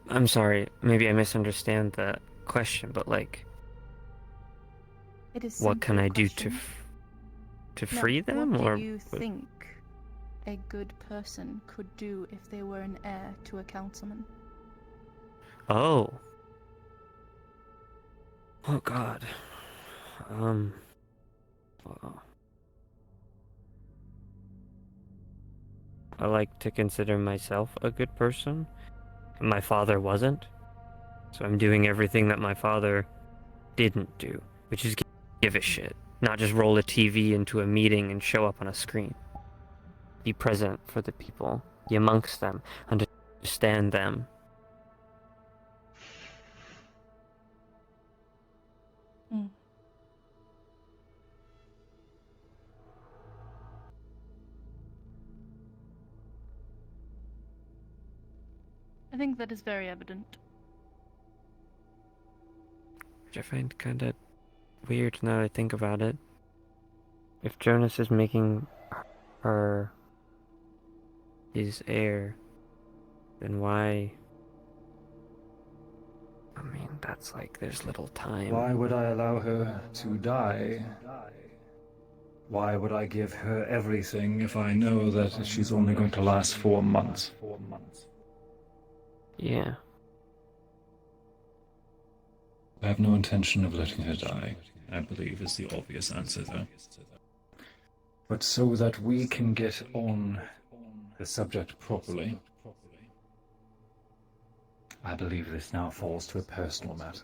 I'm sorry, maybe I misunderstand the question, but like, It is what can simply a I do question. to No, free them, what or do you think a good person could do if they were an heir to a councilman? Oh. Oh God. Um. Well, I like to consider myself a good person. My father wasn't, so I'm doing everything that my father didn't do, which is give a shit, not just roll a TV into a meeting and show up on a screen. Be present for the people, be amongst them, understand them. Hmm. I think that is very evident. Which I find kind of weird now that I think about it. If Jonas is making her his heir, then why? I mean, that's like, there's little time. Why would I allow her to die? Why would I give her everything if I know that she's only going to last 4 months? Yeah. I have no intention of letting her die, I believe is the obvious answer, though. But so that we can get on the subject properly, I believe this now falls to a personal matter.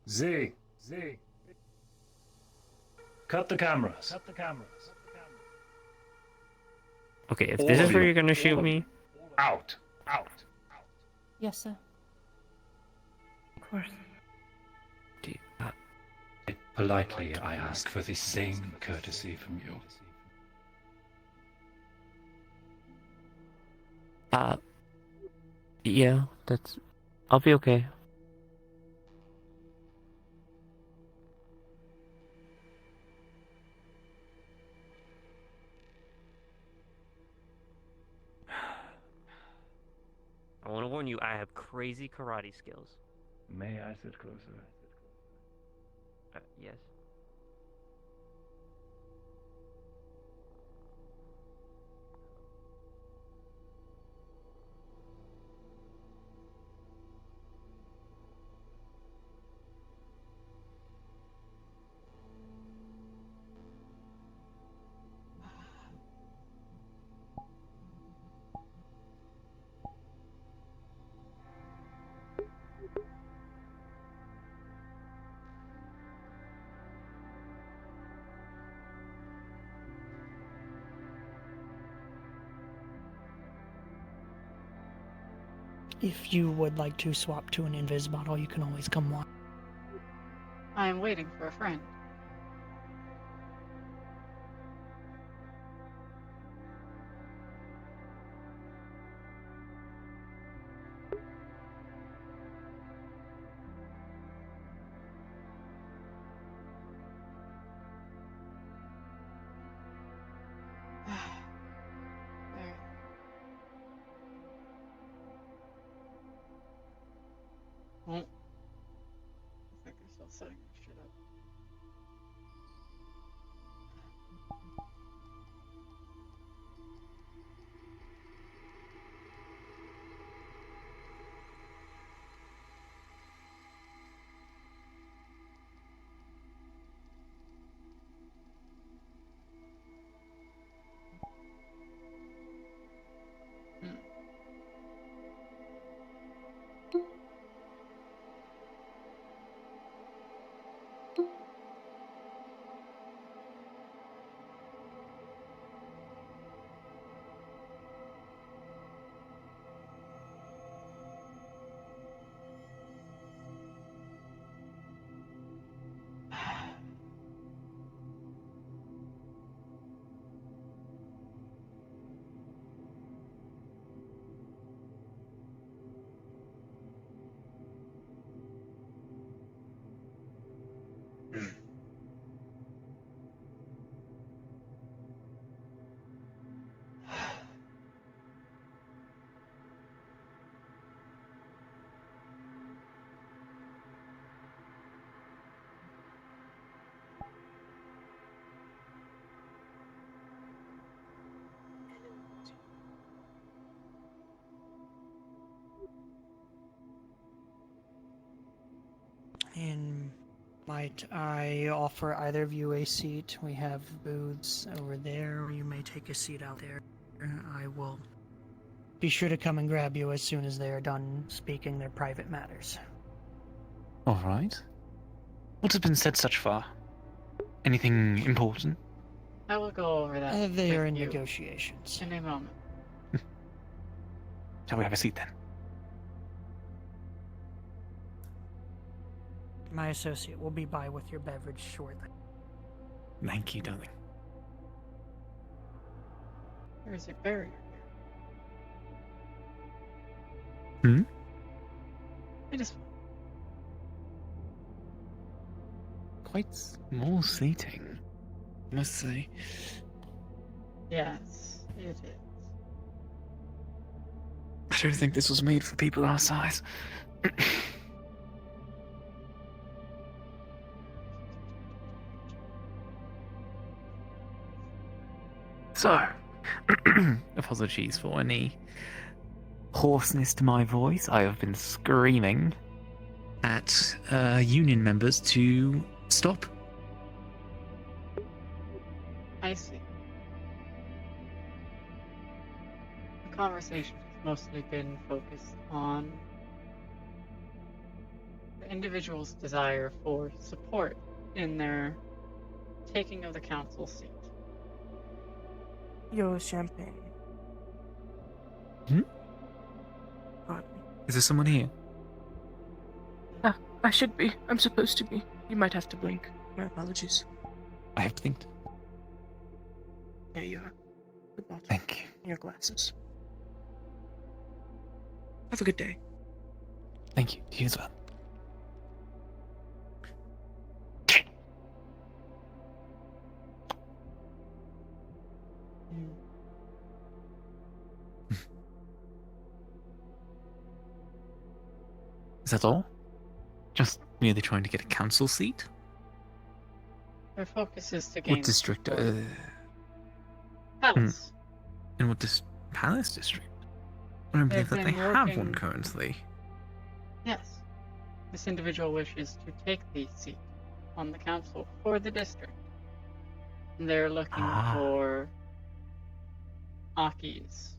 Z! Cut the cameras. Okay, if All this of is where you. you're gonna shoot me, Out! Yes, sir. Of course. Politely, I ask for the same courtesy from you. yeah, I'll be okay. I want to warn you, I have crazy karate skills. May I sit closer? Yes. If you would like to swap to an invis bottle, you can always come on. I am waiting for a friend. There. Oh. I think they're still setting this shit up. Hmm. Might I offer either of you a seat? We have booths over there, or you may take a seat out there. I will be sure to come and grab you as soon as they are done speaking their private matters. All right. What has been said such far? Anything important? I will go over that. They are with in you negotiations. in a moment. Shall we have a seat then? My associate will be by with your beverage shortly. Thank you, darling. There is a barrier Hmm? here. It is. Quite small seating, I must say. Yes, it is. I don't think this was made for people our size. So, apologies for any hoarseness to my voice. I have been screaming at union members to stop. I see. The conversation has mostly been focused on the individual's desire for support in their taking of the council seat. Yo, champagne. Hmm? Pardon me. Is there someone here? I should be. I'm supposed to be. You might have to blink. My apologies. I have blinked. There you are. The bottle. Thank you. Your glasses. Have a good day. Thank you. You as well. Is that all? Just merely trying to get a council seat? Their focus is to gain What district? support. Palace. In what Palace district? I don't believe They've that they been have working- one currently. Yes. This individual wishes to take the seat on the council for the district. And they're looking for Aki's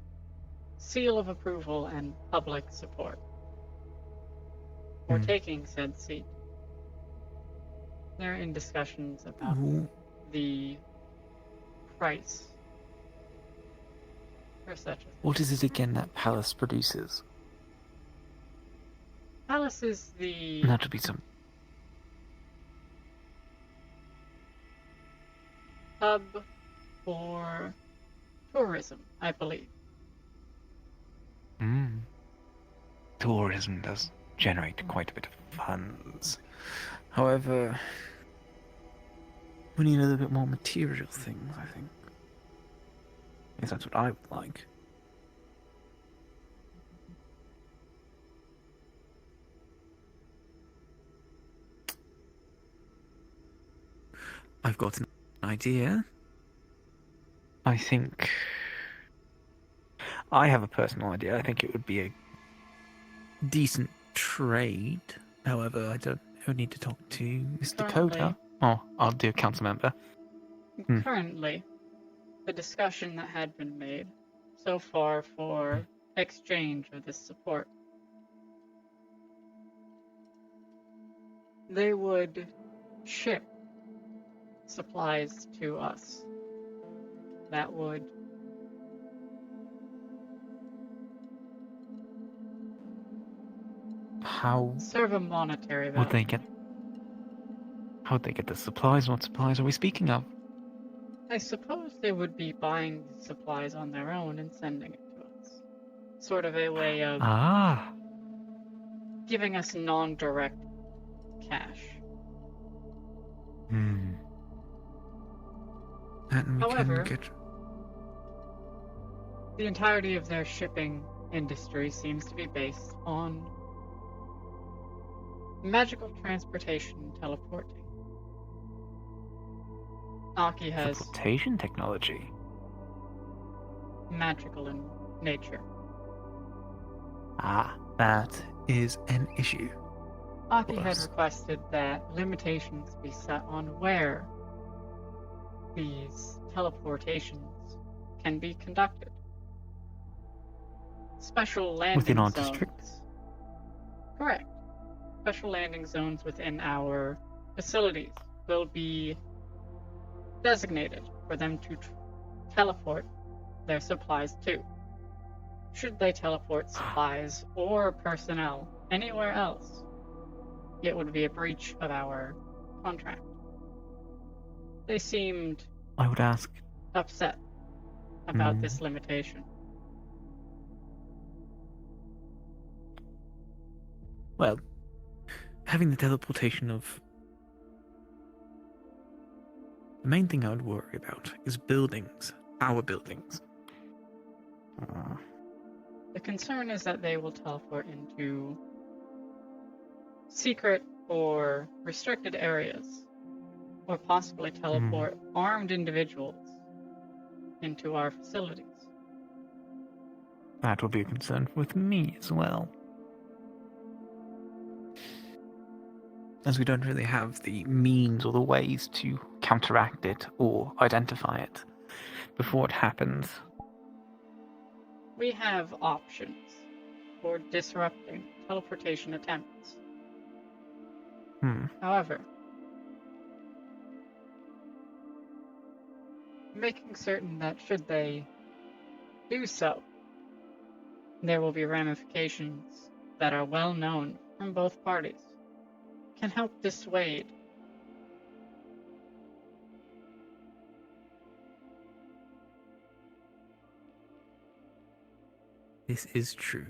seal of approval and public support for taking said seat. They're in discussions about Ooh. the price for such a thing. What is it again that Palace produces? Palace is the That would be some. hub for tourism, I believe. Tourism does generate quite a bit of funds. However, we need a little bit more material things, I think. Yes, that's what I would like. I've got an idea. I think I have a personal idea. I think it would be a decent trade. However, I would need to talk to Mr. Currently- Coda. Oh, I'll do a council member. Currently, the discussion that had been made so far for exchange of this support, they would ship supplies to us that would How serve a monetary would value. they get? How would they get the supplies? What supplies are we speaking of? I suppose they would be buying supplies on their own and sending it to us. Sort of a way of Ah, giving us non-direct cash. and we However- can get. The entirety of their shipping industry seems to be based on magical transportation and teleporting. Aki has Teleportation technology. magical in nature. Ah, that is an issue. Aki had course. requested that limitations be set on where these teleportations can be conducted. Special landing Within our zones. district? Correct. Special landing zones within our facilities will be designated for them to teleport their supplies to. Should they teleport supplies or personnel anywhere else, it would be a breach of our contract. They seemed I would ask. upset about this limitation. Well, having the teleportation of. The main thing I would worry about is buildings. Our buildings. The concern is that they will teleport into secret or restricted areas, or possibly teleport armed individuals into our facilities. That will be a concern with me as well. As we don't really have the means or the ways to counteract it or identify it before it happens. We have options for disrupting teleportation attempts. However, making certain that should they do so, there will be ramifications that are well known from both parties, can help dissuade. This is true.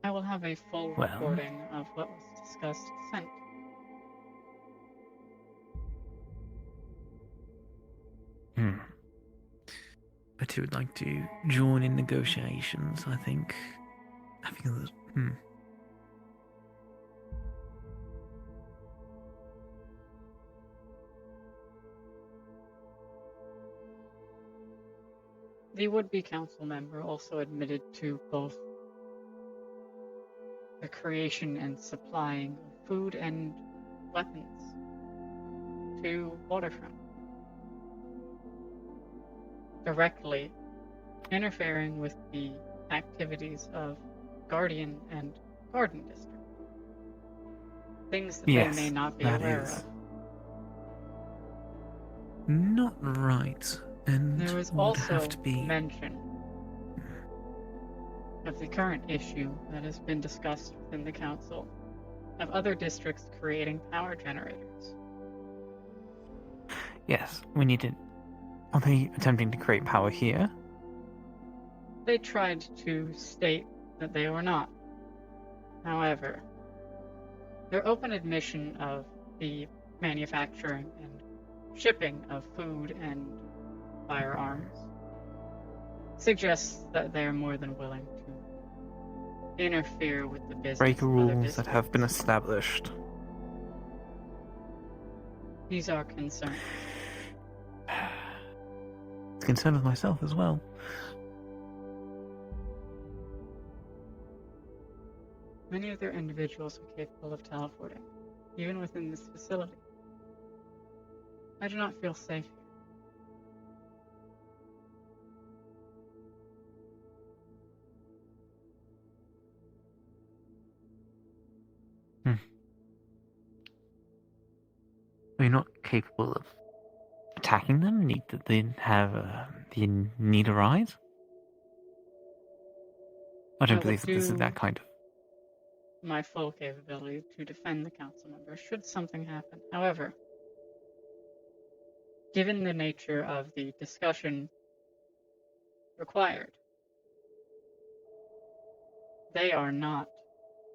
I will have a full recording of what was discussed sent. I too would like to join in negotiations, I think. I feel that. The would-be council member also admitted to both the creation and supplying of food and weapons to Waterfront, directly interfering with the activities of Guardian and Garden District. Things that they may not be aware of. Not right. And there was would also have to be mention of the current issue that has been discussed within the council of other districts creating power generators. Yes, we need to. Are they attempting to create power here? They tried to state that they were not. However, their open admission of the manufacturing and shipping of food and firearms suggests that they are more than willing to interfere with the business Break of other rules that have been districts. established. These are concerns. It's a concern of myself as well. Many of their individuals are capable of teleporting, even within this facility. I do not feel safe here. Are you not capable of attacking them? Need to then have the need arise? I don't believe that this is that kind of. My full capability to defend the council member should something happen. However, given the nature of the discussion required, they are not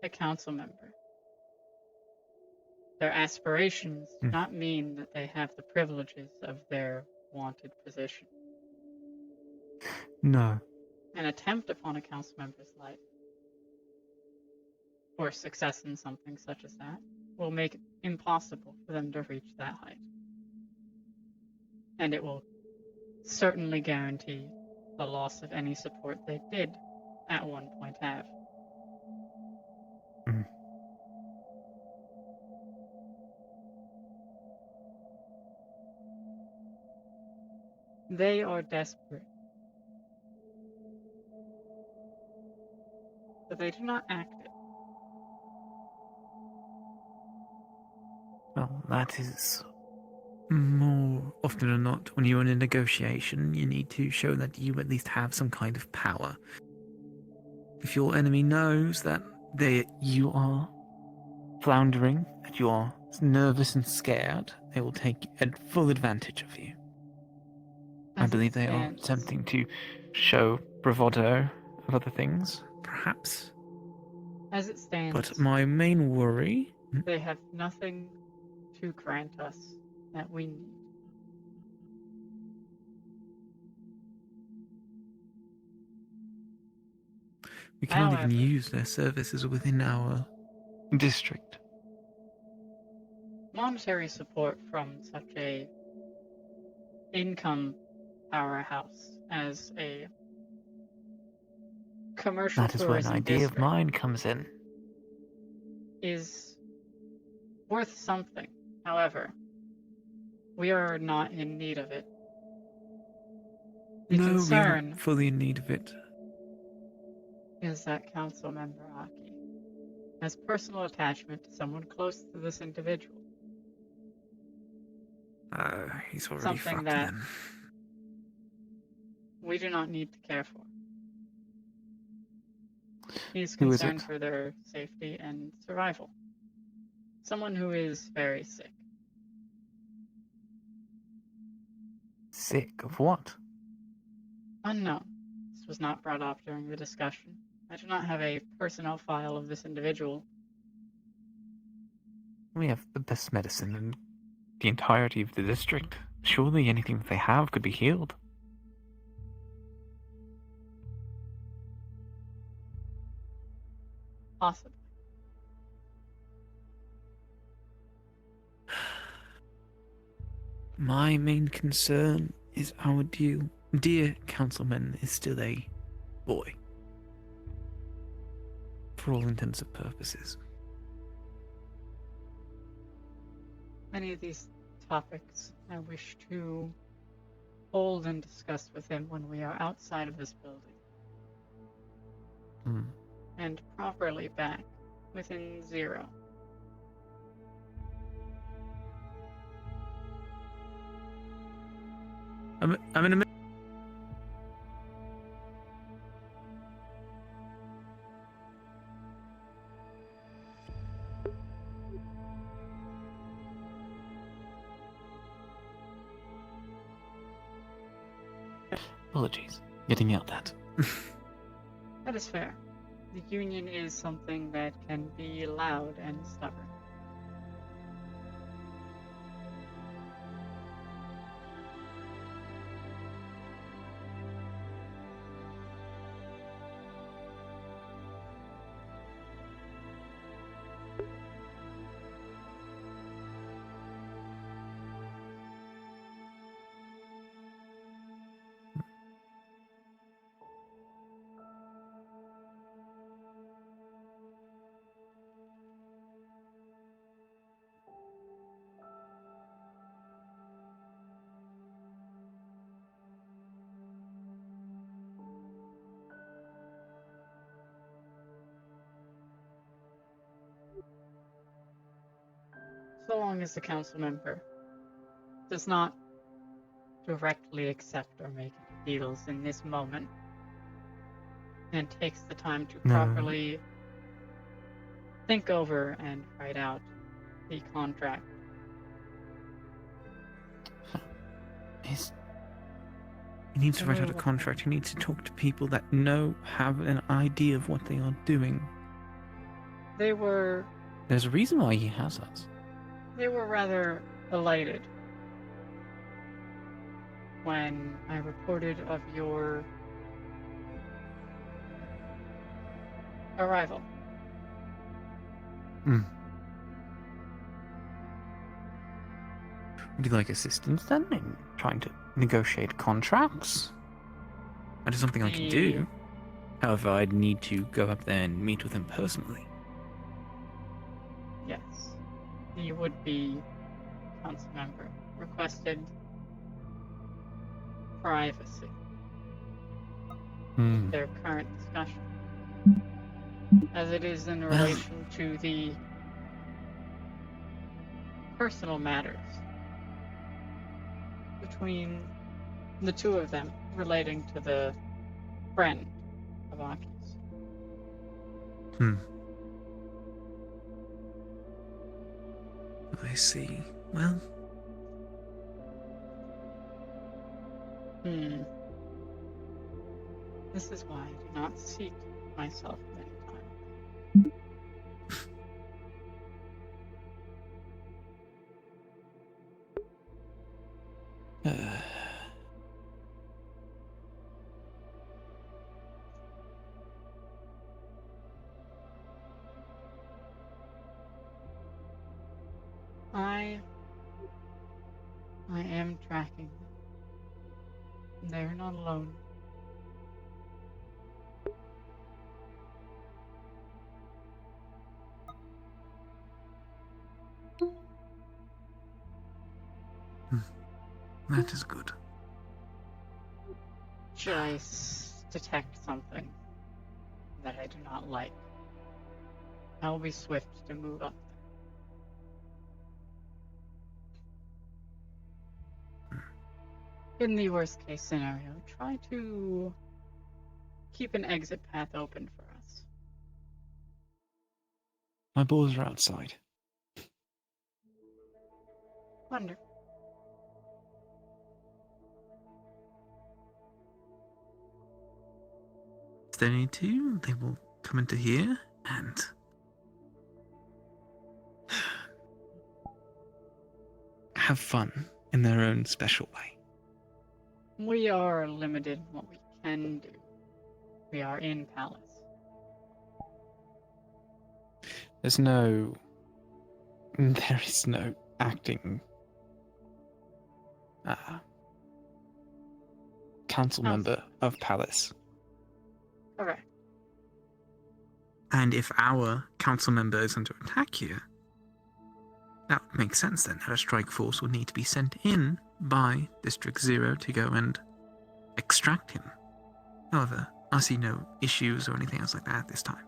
a council member. Their aspirations do not mean that they have the privileges of their wanted position. No. An attempt upon a council member's life, or success in something such as that, will make it impossible for them to reach that height. And it will certainly guarantee the loss of any support they did at one point have. Mm. They are desperate. But they do not act it. Well, that is more often than not, when you're in a negotiation, you need to show that you at least have some kind of power. If your enemy knows that you are floundering, that you are nervous and scared, they will take full advantage of you. I As it believe they are stands, attempting to show bravado of other things, perhaps. As it stands, But my main worry... they have nothing to grant us that we need. We cannot However, even use their services within our district. monetary support from such a income powerhouse as a commercial That is where an tourism idea of district mine comes in. is worth something. However, we are not in need of it. The No, we are concern not fully in need of it. is that Council Member Aki has personal attachment to someone close to this individual. He's already Something fucked that then. we do not need to care for. He's Who is concerned it? for their safety and survival. Someone who is very sick. Sick of what? Unknown. This was not brought up during the discussion. I do not have a personnel file of this individual. We have the best medicine in the entirety of the district. Surely anything that they have could be healed. Possibly. My main concern is our dear councilman is still a boy. For all intents and purposes. Many of these topics I wish to hold and discuss with him when we are outside of this building. And properly back within 0. I'm in a... Apologies. Getting out that. That is fair. The Union is something that can be loud and stubborn. So long as the council member does not directly accept or make any deals in this moment and takes the time to properly think over and write out the contract. He needs to write out a contract. He needs to talk to people that have an idea of what they are doing. There's a reason why he has us. They were rather elated when I reported of your arrival. Would you like assistance then in trying to negotiate contracts? That is something I can do. However, I'd need to go up there and meet with him personally. Yes. He would be council member. Requested privacy. Their current discussion. As it is in relation to the personal matters between the two of them relating to the friend of Aki's. I see. Well, This is why I do not seat myself many times. I am tracking them. They're not alone. that is good. Should I detect something that I do not like, I will be swift to move up there. In the worst case scenario, try to keep an exit path open for us. My balls are outside. Wonderful. If they need to, they will come into here and have fun in their own special way. We are limited in what we can do. We are in Palace. There is no acting council member of Palace. Correct. And if our council member is under attack here, that would make sense then that a strike force would need to be sent in by District 0 to go and extract him. However, I see no issues or anything else like that at this time.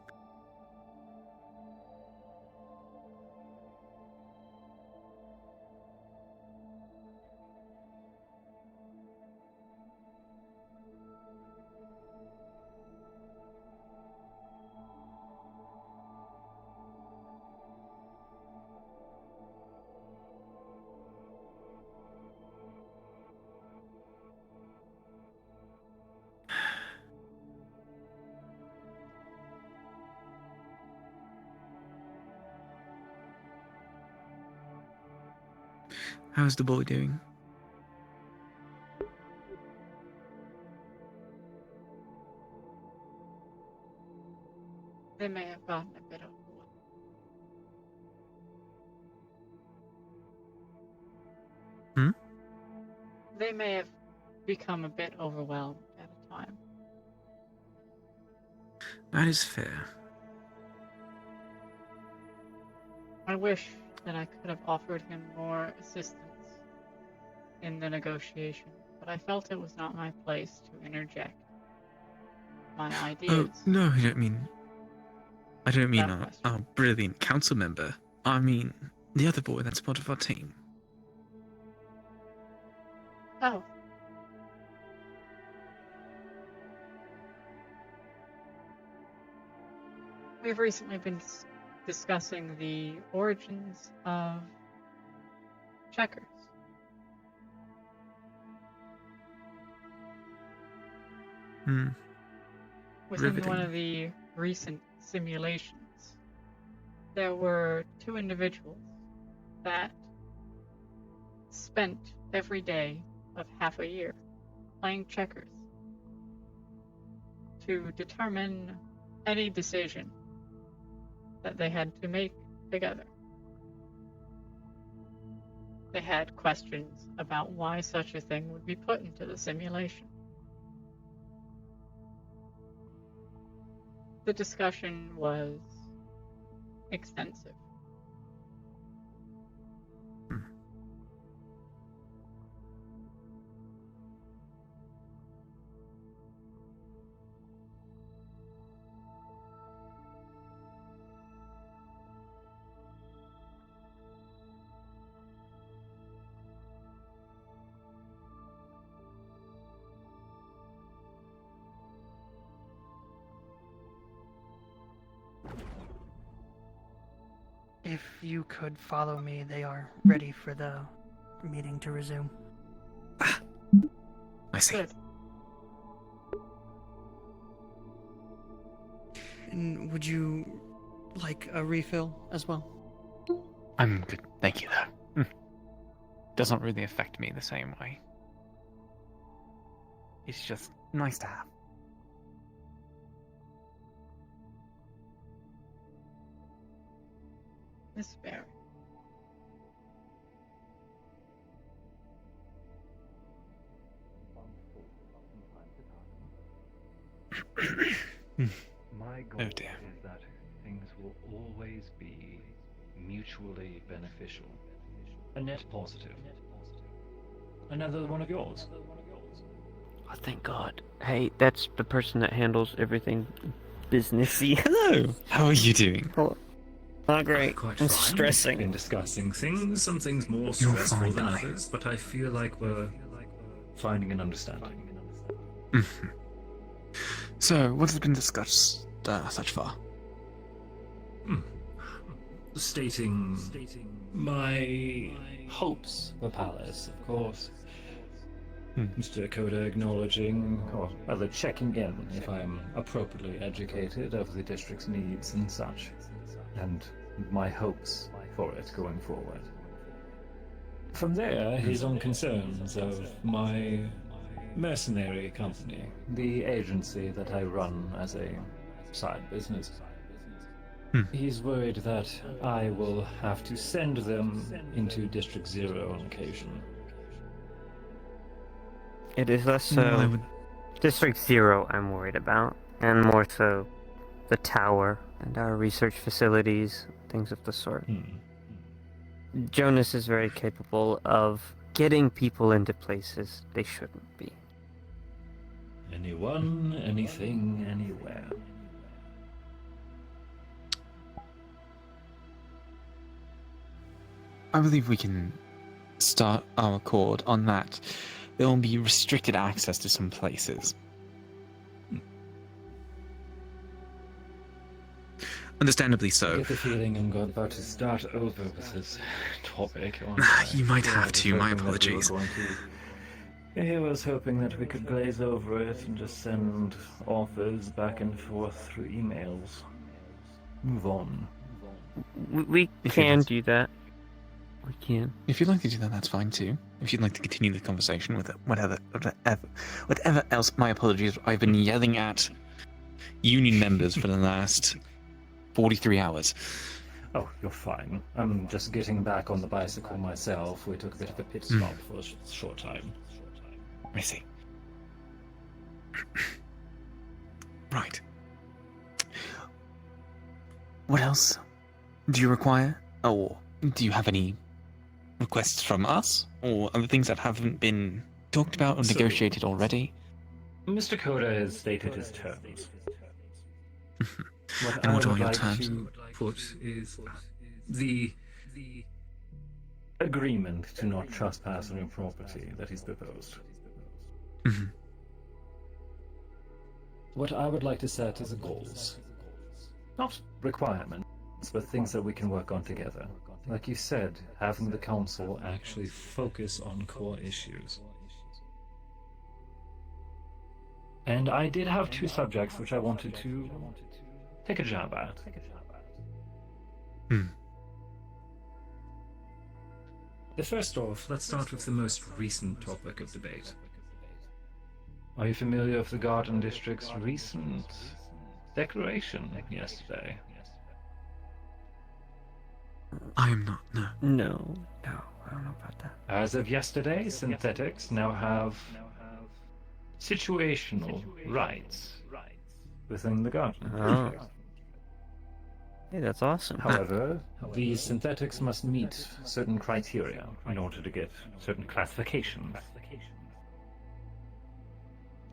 How's the boy doing? They may have gotten a bit of They may have become a bit overwhelmed at a time. That is fair. I wish that I could have offered him more assistance in the negotiation, but I felt it was not my place to interject my ideas. Oh, no, I don't mean our brilliant council member. I mean the other boy that's part of our team. Oh. We've recently been discussing the origins of checkers. Within Riveting. one of the recent simulations, there were two individuals that spent every day of half a year playing checkers to determine any decision that they had to make together. They had questions about why such a thing would be put into the simulation. the discussion was extensive. If you could follow me, they are ready for the meeting to resume. I see. Good. And would you like a refill as well? I'm good, thank you, though. Doesn't really affect me the same way. It's just nice to have. Miss Barry. My goal Oh dear. is that things will always be mutually beneficial. A net positive. Another one of yours. Oh, thank God. Hey, that's the person that handles everything businessy. Hello. How are you doing? Oh, great. Quite I'm fine. stressing. Been discussing things, some things more You're stressful fine, than darling. others, but I feel like we're finding an understanding. Mhm. So, what has been discussed such far? Stating my hopes for Palace, of course. Mr. Coda acknowledging, or rather checking in if I'm appropriately educated of the district's needs and such, and my hopes for it going forward. From there, his own concerns of my mercenary company, the agency that I run as a side business. He's worried that I will have to send them into District Zero on occasion. It is less Well, I so would... District Zero I'm worried about, and more so the tower and our research facilities, things of the sort. Jonas is very capable of getting people into places they shouldn't be. Anyone, anything, anywhere. I believe we can start our accord on that. There will be restricted access to some places. Understandably I so. get the feeling I'm about to start over with this topic. You might have to, my apologies. I was hoping that we could glaze over it and just send offers back and forth through emails. Move on. We If can it- do that. We can. If you'd like to do that, that's fine too. If you'd like to continue the conversation with it, whatever else, my apologies, I've been yelling at union members for the last 43 hours. Oh, you're fine. I'm just getting back on the bicycle myself. We took a bit of a pit stop for a short time. I see. Right. What else do you require? Or do you have any requests from us? Or other things that haven't been talked about or So- negotiated already? Mr. Coda has stated his terms. And what I are would your like terms? to put is the agreement to not trespass on your property that he's proposed. Mhm. What I would like to set as goals. Not requirements, but things that we can work on together. Like you said, having the council actually focus on core issues. And I did have two subjects which I wanted to take a jab at. The first off, let's start with the most recent topic of debate. Are you familiar with the Garden District's recent declaration yesterday? I am not, no. No, I don't know about that. As of yesterday, synthetics now have situational rights. within the garden. Oh. Hey, that's awesome. However, these synthetics must meet certain criteria in order to get certain classifications.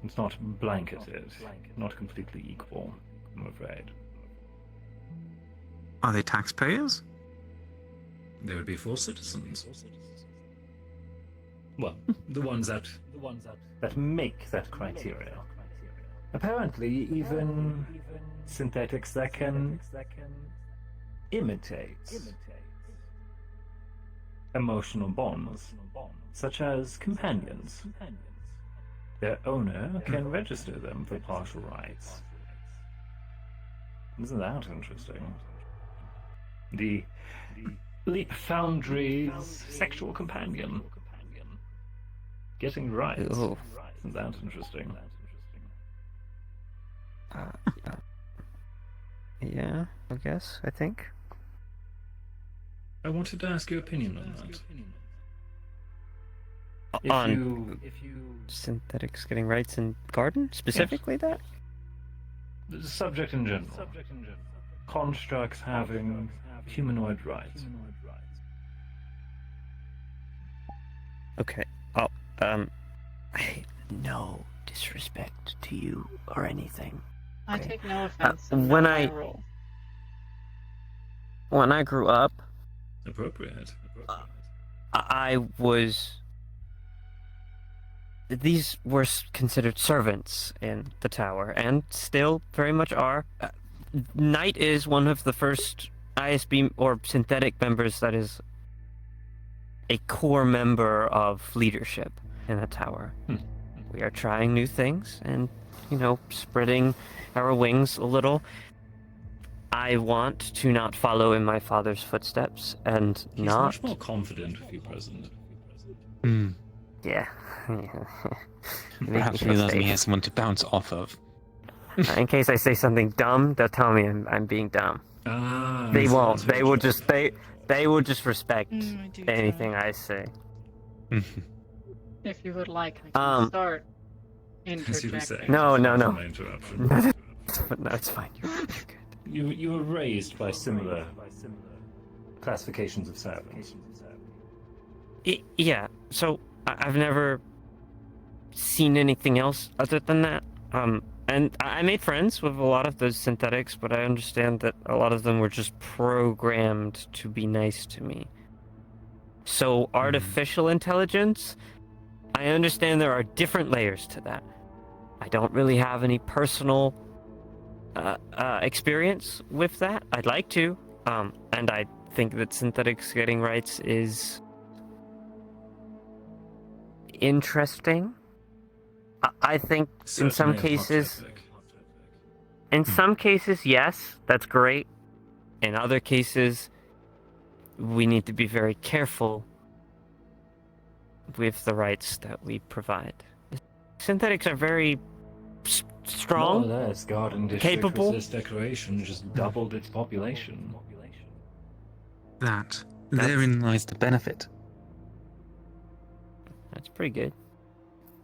It's not blanketed, not completely equal, I'm afraid. Are they taxpayers? They would be full citizens. Well, the ones that Make that criteria. Apparently, even synthetics that can imitate emotional bonds, such as companions. Their owner can register them for partial rights. Isn't that interesting? The Leap Foundry's sexual companion. Getting rights. Ooh. Isn't that interesting? Yeah, I guess, I think. I wanted to ask your opinion on that. If you Synthetics getting rights in garden? Specifically that? the subject in general. Constructs having humanoid rights. Okay. Oh, no disrespect to you or anything. I Okay. take no offense. when my I- role. When I grew up, Appropriate. I was. These were considered servants in the tower, and still very much are. Knight is one of the first ISB or synthetic members that is a core member of leadership in the tower. We are trying new things and, spreading our wings a little. I want to not follow in my father's footsteps and He's not. much more confident with you present. Yeah. Perhaps realizing he has someone to bounce off of. In case I say something dumb, they'll tell me I'm being dumb. They won't. They will just they will just respect I do anything I say. If you would like, I can start As you were saying. interjecting. No. My interruption. No, it's fine. You're good. You were raised by similar classifications of servants. Yeah. So I've never seen anything else other than that. And I made friends with a lot of those synthetics, but I understand that a lot of them were just programmed to be nice to me. So artificial intelligence, I understand there are different layers to that. I don't really have any personal experience with that. I'd like to, and I think that synthetics getting rights is interesting. I think in some cases, yes, that's great. In other cases, we need to be very careful with the rights that we provide. Synthetics are very strong, More or less, Garden District capable. with this declaration just doubled its population. Therein lies the benefit. That's pretty good.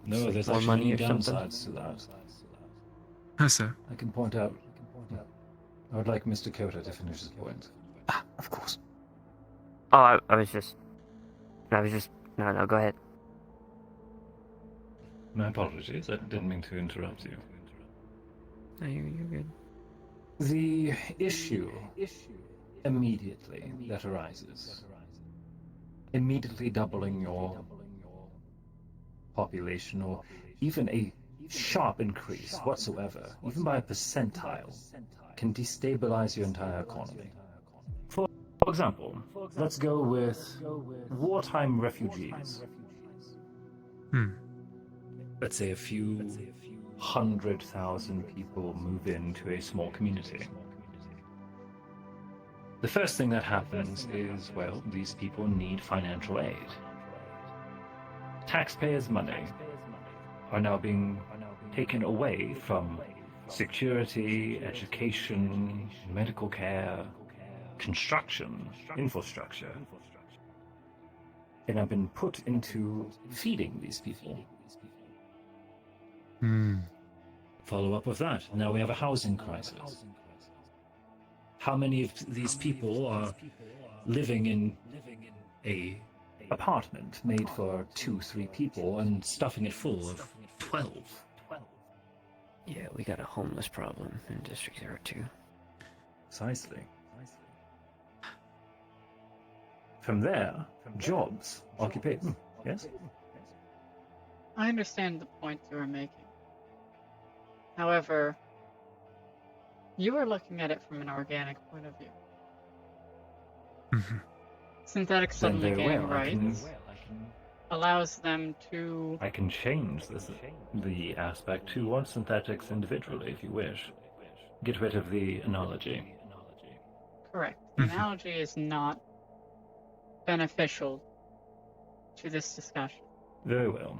No, there's more actually money many or something. downsides to that. How so? I can point out. I would like Mr. Kota to finish his point. Of course. Oh, I was just. No, go ahead. My apologies, I didn't mean to interrupt you. No, you're good. The issue immediately that arises, immediately doubling your population, or even a sharp increase whatsoever, even by a percentile, can destabilize your entire economy. For example, let's go with wartime refugees. Let's say a few 100,000 people move into a small community. The first thing that happens is, well, these people need financial aid. Taxpayers' money are now being taken away from security, education, medical care, construction, infrastructure, and have been put into feeding these people. follow up with that. Now we have a housing crisis. How many of these people are living in a apartment made for 2-3 people and stuffing it full of 12? Yeah, we got a homeless problem in District 02. Precisely. From there, jobs, occupation. Yes? I understand the point you are making. However, you are looking at it from an organic point of view. Synthetic Then suddenly very gaining well, rights allows them to... I can change the aspect towards synthetics individually if you wish. Get rid of the analogy. Correct. The analogy is not beneficial to this discussion. Very well.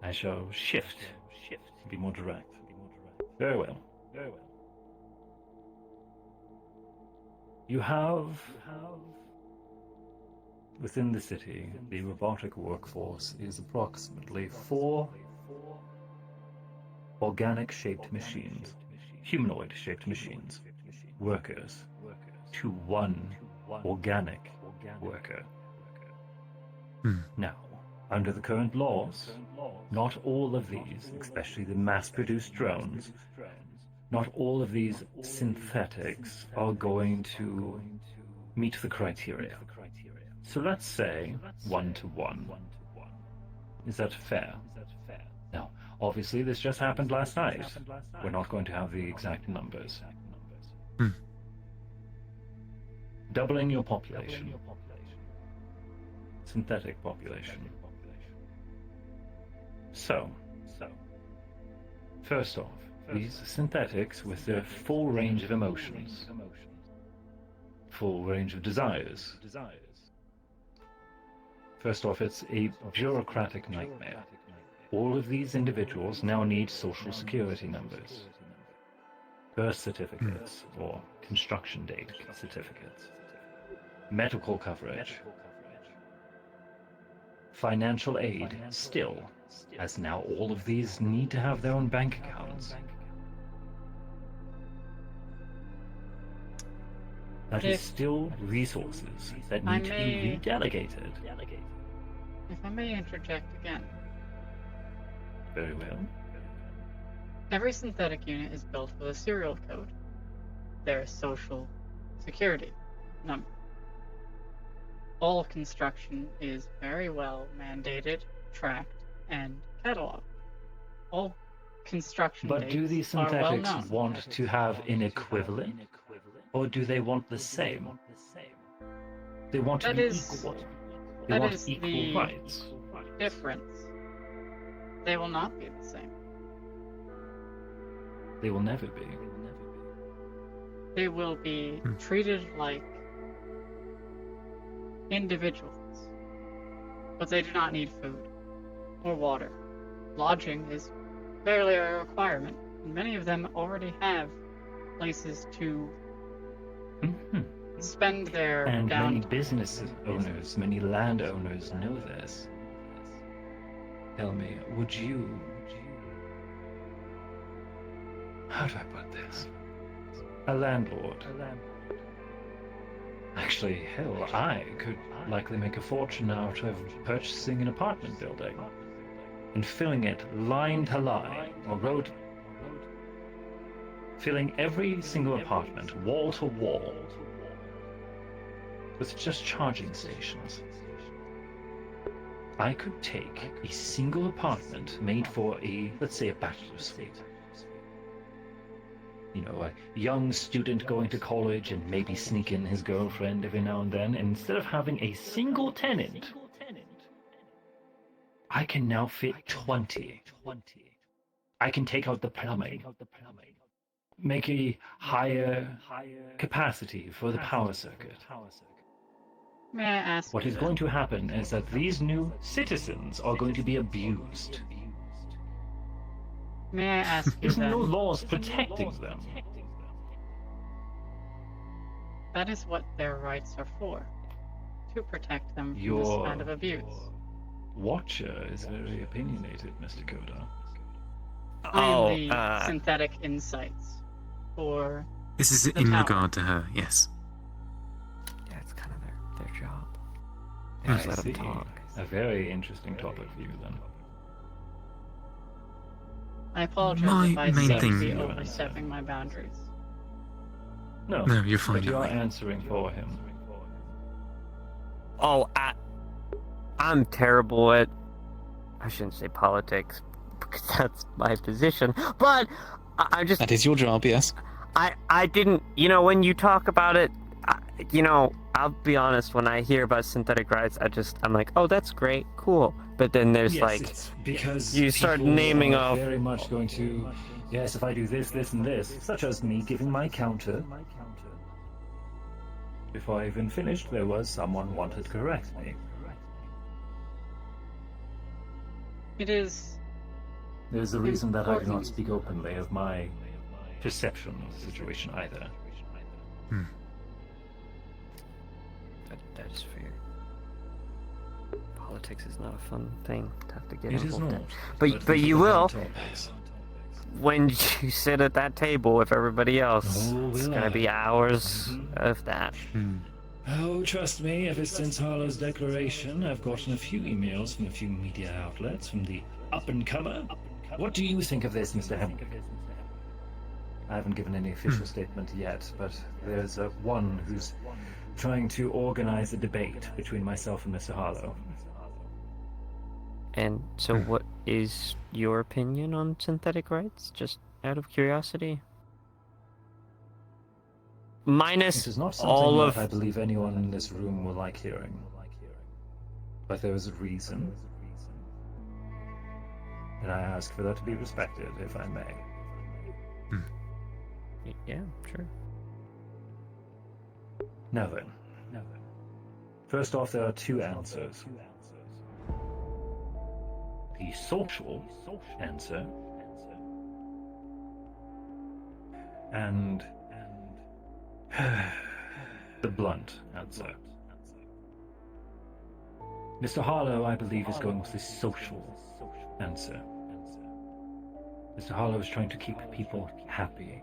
I shall shift. Be more direct. Very well. You have within the city, the robotic workforce is approximately 4 organic-shaped machines, humanoid-shaped machines, workers, to 1 organic worker. Now, under the current laws, not all of these, especially the mass-produced drones, not all of these synthetics are going to meet the criteria. So let's say 1-to-1. Is that fair? Now, obviously this just happened last night. We're not going to have the exact numbers. Doubling your population. Synthetic population. So, first off, these synthetics with their full range of emotions, full range of desires. First off, it's a bureaucratic nightmare. All of these individuals now need social security numbers, birth certificates, or construction date certificates, medical coverage, financial aid still, as now all of these need to have their own bank accounts. That is still resources that need to be redelegated. If I may interject again. Very well. Every synthetic unit is built with a serial code, their social security number. All construction is very well mandated, tracked, and cataloged. All construction But dates do these are well synthetics known. want to have an equivalent? Or do they want the same? They want to That be is- equal. They that want is equal the rights. difference. They will not be the same. They will never be. They will be treated like individuals, but they do not need food or water. Lodging is barely a requirement, and many of them already have places to spend their And many downtime. business owners, many landowners know this. Tell me, would you... How do I put this? A landlord. Actually, hell, I could likely make a fortune out of purchasing an apartment building and filling it line to line, or road, filling every single apartment, wall to wall, with just charging stations. I could take a single apartment made for let's say a bachelor's suite. You know, a young student going to college and maybe sneak in his girlfriend every now and then, and instead of having a single tenant, I can now fit 20. I can take out the plumbing, make a higher capacity for the power circuit. May I ask What you is then, going to happen is that these new citizens are going to be abused. May I ask you There's no then, laws protecting them. that is what their rights are for, to protect them from this Your kind of abuse. watcher is very opinionated, Mr. Koda. Mainly synthetic insights for This is the in tower. regard to her, yes. Yeah, it's kind of their job. I Just let see. them talk. A very interesting topic for you, then. I apologize My if I main seem to thing- be overstepping my boundaries. No, No, you're fine, but you are Ellie. answering for him. Oh, I'm terrible at. I shouldn't say politics because that's my position. But I'm just. That is your job, yes. I didn't. When you talk about it, I'll be honest. When I hear about synthetic rights, I'm like, oh, that's great, cool. But then there's Yes, like, it's because you start people naming are off. very much going to. Yes, if I do this, this, and this, such as me giving my counter. Before I even finished, there was someone wanted to correct me. It is There's a reason that I do not speak openly of my perception of the situation either. That is fair. Politics is not a fun thing to have to get It is involved not. in. But you we will have topics. when you sit at that table with everybody else. Oh, It's will gonna I? be hours of that. Oh, trust me, ever since Harlow's declaration, I've gotten a few emails from a few media outlets, from the up-and-comer. What do you think of this, Mr. Hemwick? I haven't given any official statement yet, but there's one who's trying to organize a debate between myself and Mr. Harlow. And so, what is your opinion on synthetic rights? Just out of curiosity. Minus It is not all something of. that I believe anyone in this room will like hearing. But there is a reason. And I ask for that to be respected, if I may. Yeah, sure. Now then. First off, there are two answers. The social answer and the blunt answer. Mr. Harlow, I believe, is going with the social answer. Mr. Harlow is trying to keep people happy.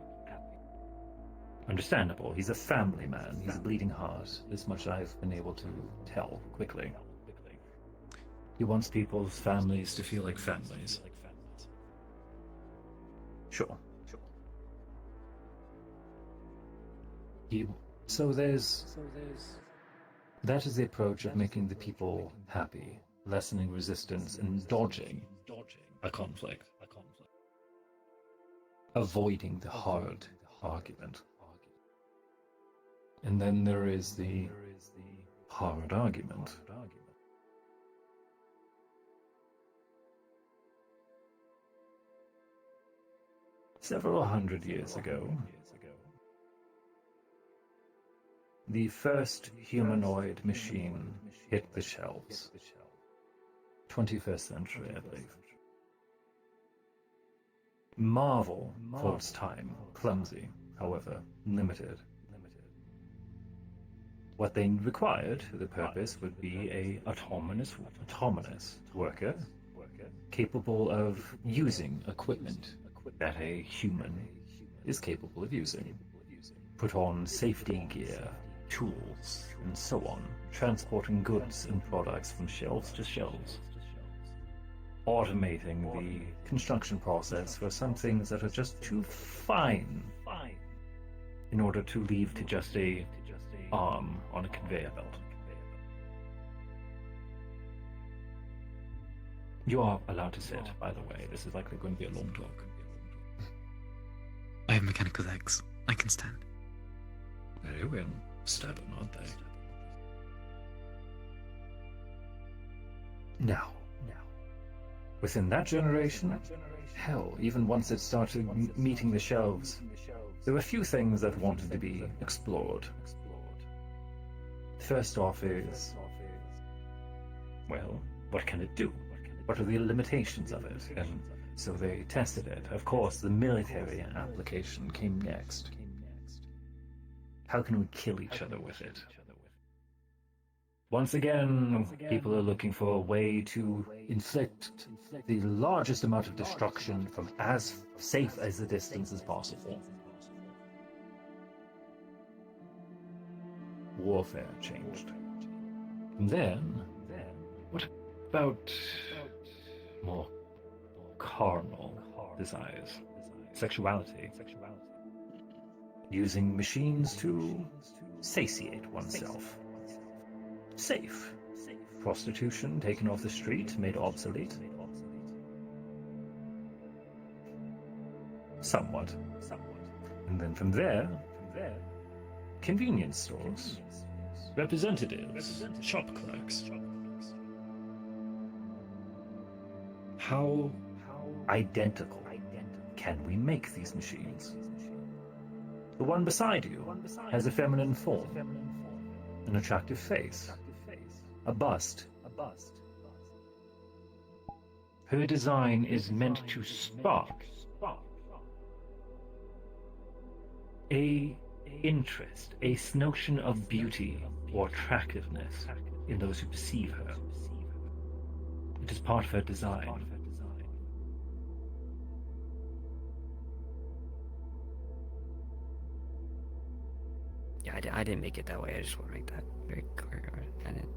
Understandable. He's a family man. He's a bleeding heart. This much I've been able to tell quickly. He wants people's families to feel like families. Sure. So there's that is the approach of making the people happy, lessening resistance, and dodging a conflict. Avoiding the hard argument. And then there is the hard argument. Several hundred years ago, the first humanoid machine hit the shelves. 21st century, I believe. Marvel for its time, clumsy, however, limited. What they required for the purpose would be a autonomous worker capable of using equipment that a human is capable of using. Put on safety gear, tools, and so on, transporting goods and products from shelves to shelves. Automating the construction process for some things that are just too fine in order to leave to just a arm on a conveyor belt. You are allowed to sit, by the way. This is likely going to be a long talk. I have mechanical legs. I can stand. Very well. Stubborn, aren't they? Now, within that generation, hell, even once it started meeting the shelves, there were a few things that wanted to be explored. First off is, well, what can it do? What are the limitations of it? And so they tested it. Of course, the military application came next. How can we kill each other with it? Once again, people are looking for a way to inflict the largest amount of destruction from as safe as a distance as possible. Warfare changed. And then, what about more carnal desires? Sexuality. Using machines to satiate oneself. Safe. Prostitution taken off the street, made obsolete. Somewhat. And then from there, convenience stores. Representatives, shop clerks. How identical can we make these machines? The one beside you has a feminine form, an attractive face, a bust. Her design is meant to spark a interest, a notion of beauty or attractiveness in those who perceive her. It is part of her design. Yeah, I didn't make it that way. I just want to make that very clear. I didn't.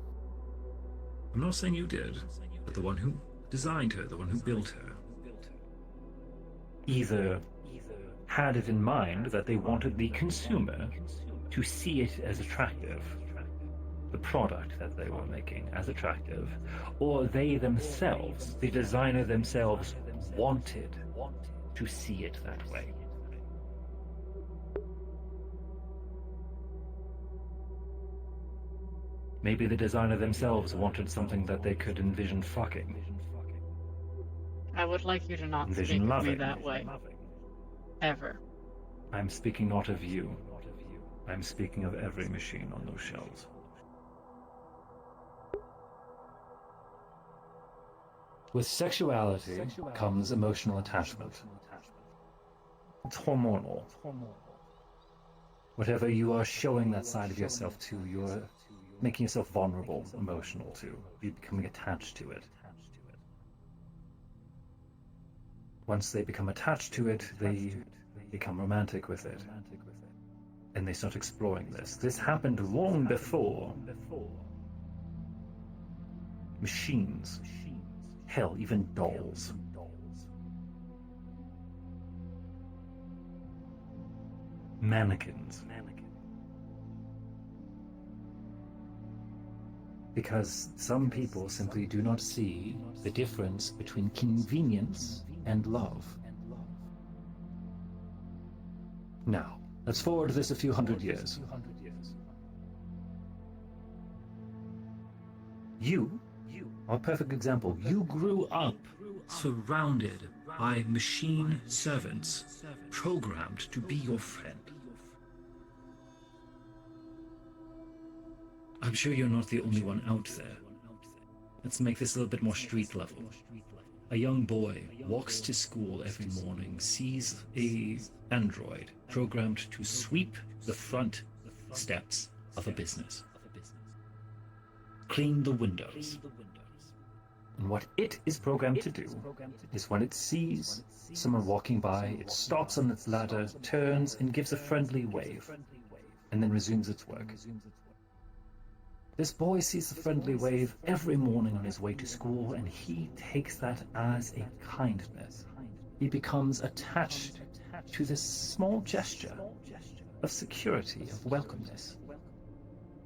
I'm not saying you did, but the one who designed her, the one who built her, either had it in mind that they wanted the consumer to see it as attractive, the product that they were making as attractive, or they themselves, the designer themselves, wanted to see it that way. Maybe the designer themselves wanted something that they could envision fucking. I would like you to not Envision speak of me loving. that way. Ever. I'm speaking not of you. I'm speaking of every machine on those shelves. With sexuality comes emotional attachment. It's hormonal. Whatever you are showing that side of yourself to, you're making yourself vulnerable, emotional to. You're becoming attached to it. Once they become attached to it, they become romantic with it. And they start exploring this. This happened long before machines. Hell, even dolls. Mannequins. Because some people simply do not see the difference between convenience and love. Now, let's forward this a few hundred years. You are a perfect example. You grew up surrounded by machine servants, programmed to be your friend. I'm sure you're not the only one out there. Let's make this a little bit more street level. A young boy walks to school every morning, sees a android programmed to sweep the front steps of a business, clean the windows. And what it is programmed to do is when it sees someone walking by, it stops on its ladder, turns and gives a friendly wave, and then resumes its work. This boy sees the friendly wave every morning on his way to school, and he takes that as a kindness. He becomes attached to this small gesture of security, of welcomeness.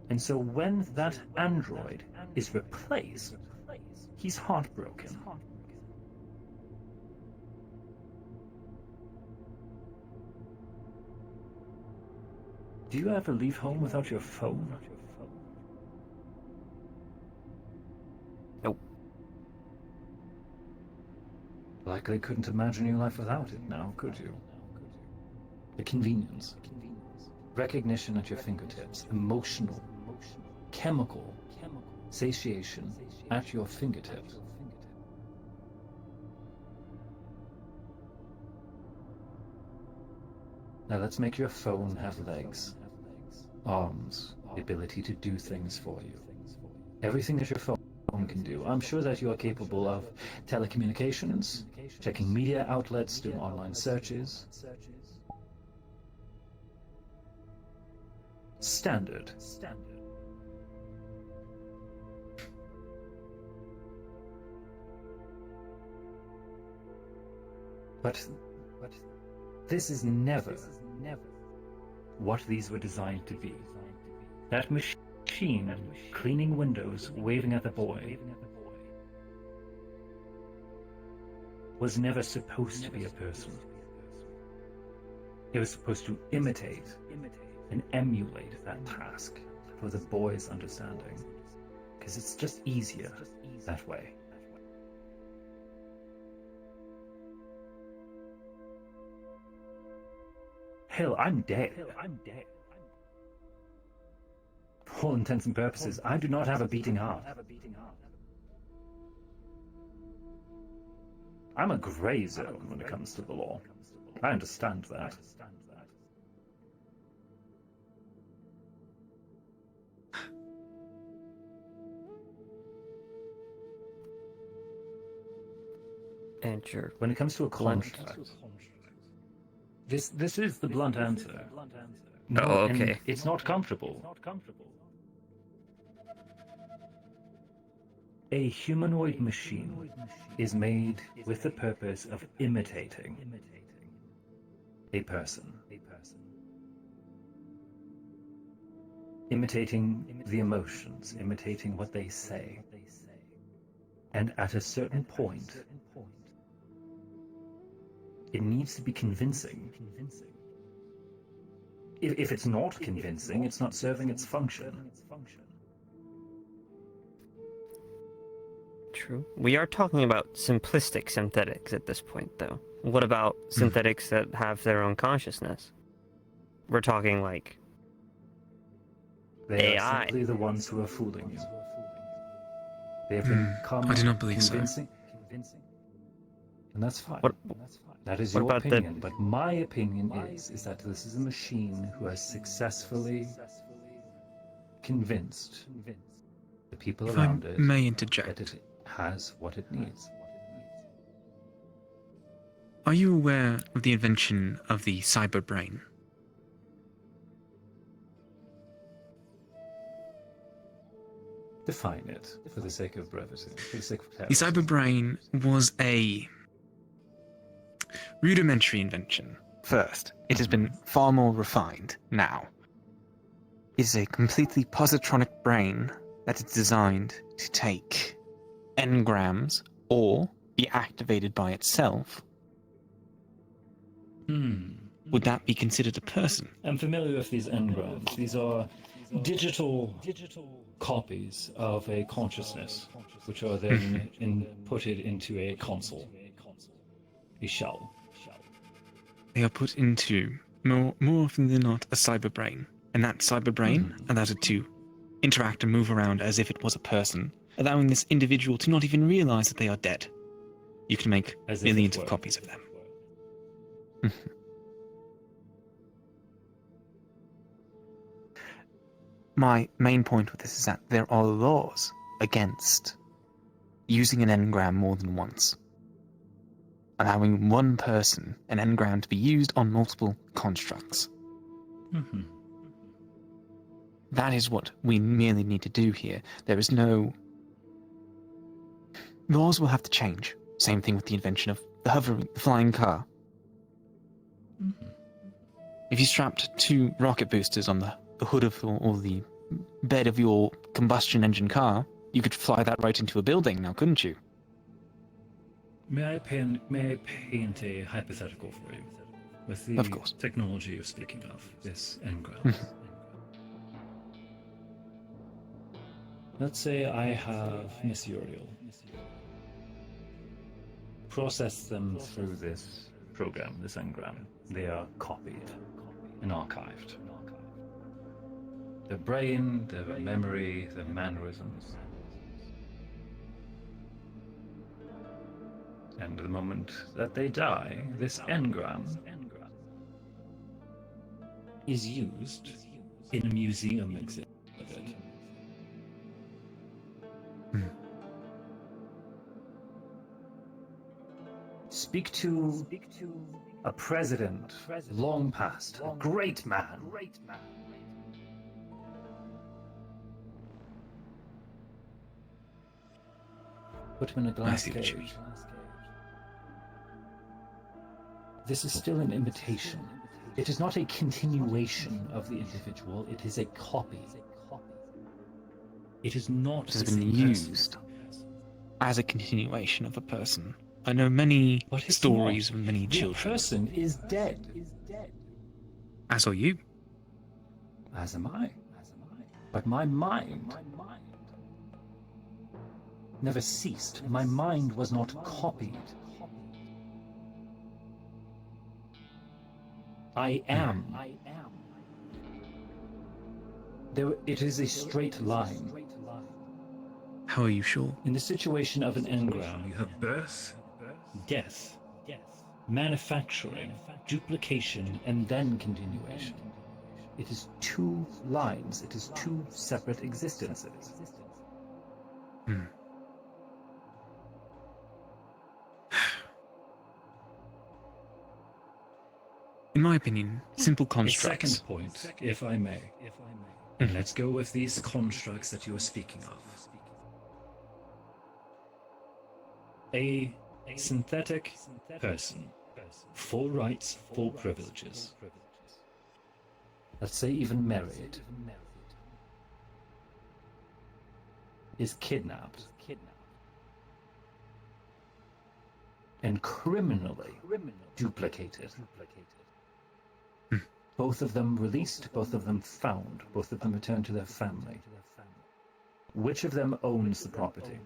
And so when that android is replaced, he's heartbroken. Do you ever leave home without your phone? Nope. Likely couldn't imagine your life without it now, could you? The convenience. Recognition at your fingertips. Emotional. Chemical. Satiation at your fingertips. Now let's make your phone have legs, arms, the ability to do things for you. Everything that your phone can do. I'm sure that you are capable of telecommunications, checking media outlets, doing online searches. Standard. But this is never what these were designed to be. That machine cleaning windows, waving at the boy, was never supposed to be a person. It was supposed to imitate and emulate that task for the boy's understanding, because it's just easier that way. Hell, I'm dead. For all intents and purposes, I do not have a beating heart. I'm a gray zone when it comes to the law. I understand that. And your When it comes to a blunt. contract, this is the blunt answer. Oh, and okay. it's not comfortable. A humanoid machine is made with the purpose of imitating a person. Imitating the emotions, imitating what they say. And at a certain point, it needs to be convincing. If it's not convincing, it's not serving its function. True. We are talking about simplistic synthetics at this point, though. What about synthetics that have their own consciousness? We're talking like They are AI. simply the ones who are fooling you. They have become I do not believe so. convincing. And that's fine. What- That is what your about the- opinion. But my opinion is that this is a machine who has successfully convinced the people If I around it may that interject, it has what it needs. are you aware of the invention of the cyber brain? Define it for the sake of brevity, for the sake of The clarity. cyber brain was a rudimentary invention. First, it has been far more refined now. It is a completely positronic brain that is designed to take engrams or be activated by itself. Would that be considered a person? I'm familiar with these engrams. These are digital copies of a consciousness, which are then inputted into a console, a shell. They are put into, more often than not, a cyber brain. And that cyber brain allows it to interact and move around as if it was a person, allowing this individual to not even realize that they are dead. You can make As if it millions of were. copies of them. My main point with this is that there are laws against using an engram more than once, allowing one person an engram to be used on multiple constructs. That is what we merely need to do here. There is no... Laws will have to change. Same thing with the invention of the flying car. If you strapped 2 rocket boosters on the hood of or the bed of your combustion engine car, you could fly that right into a building now, couldn't you? May I paint a hypothetical for you? With the Of course. technology you're speaking of, this engram. Let's say I have Miss Uriel. Process them through this program, this engram. They are copied and archived. Their brain, their memory, their mannerisms. And the moment that they die, this engram is used in a museum exhibit. Speak to a president, long past, a great man. Put him in a glass see what you cage. This is still an imitation. It is not a continuation of the individual, it is a copy. It is not has the been same used person. as a continuation of a person. I know many But it's stories not. of many The children. person is dead. As are you. As am I. But my mind never ceased. My mind was not copied. I am. It is a straight line. How are you sure? In the situation of an engram, you have birth, death, manufacturing, duplication, and then continuation. It is two lines. It is two separate existences. In my opinion, simple A constructs. second point, if I may. And let's go with these constructs that you are speaking of. A synthetic person, full rights, full privileges. Let's say even married, is kidnapped and criminally duplicated. Both of them released, both of them found, both of them returned to their family. Which of them owns the property?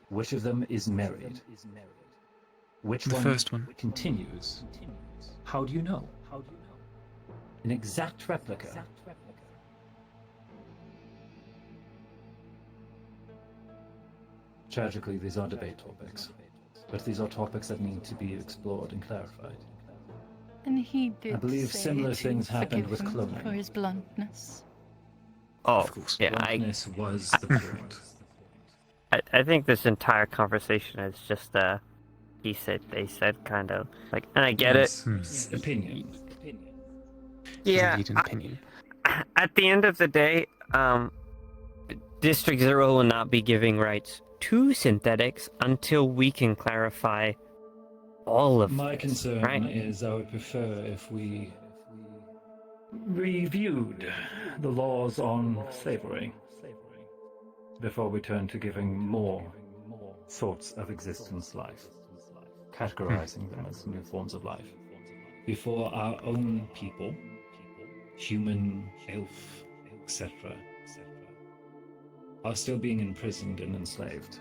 Which of them is married? Which The one first one. continues? How do you know? An exact replica. Tragically, these are debate topics, but these are topics that need to be explored and clarified. And he did I believe say similar to things happened with forgive him cloning. for his bluntness. Oh, Of course. yeah, Bluntness was the point. I think this entire conversation is just he said, they said kind of like, and I get it. Opinion. Yeah, Indeed, an opinion. at the end of the day, District Zero will not be giving rights to synthetics until we can clarify all of My this, concern right? is I would prefer if we reviewed the laws on slavery before we turn to giving more sorts of existence life, categorizing them as new forms of life. Before our own people, human, elf, etc., are still being imprisoned and enslaved.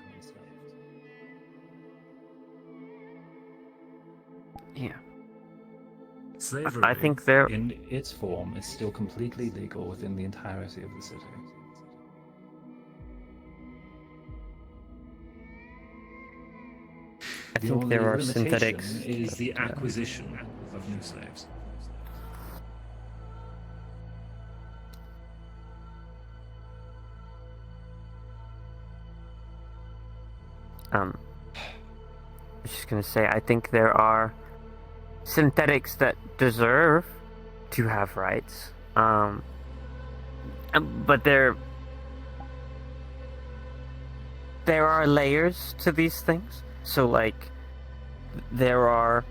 Yeah. Slavery, I think there- in its form, is still completely legal within the entirety of the city. I The think only there are limitation synthetics. is the acquisition of new slaves. I was just gonna say, I think there are synthetics that deserve to have rights. But there are layers to these things. So like, there are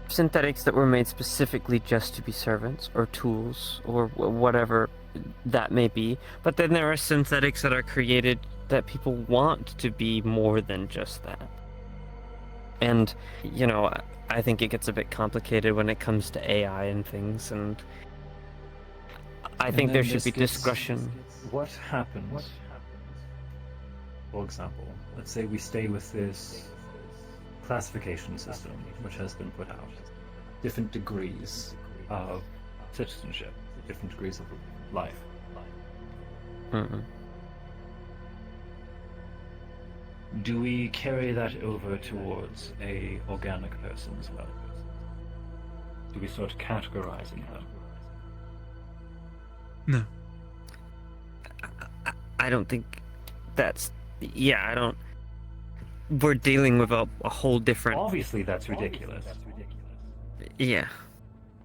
synthetics that were made specifically just to be servants or tools or whatever that may be. But then there are synthetics that are created that people want to be more than just that. And, you know, I think it gets a bit complicated when it comes to AI and things, and I think there should be discussion. What happens? For example, let's say we stay with this classification system which has been put out. Different degrees of citizenship, different degrees of life. Mm-mm. Do we carry that over towards a organic person as well? Do we start categorizing them? No. I don't think that's... Yeah, I don't... we're dealing with a whole different. Obviously, that's ridiculous. Yeah.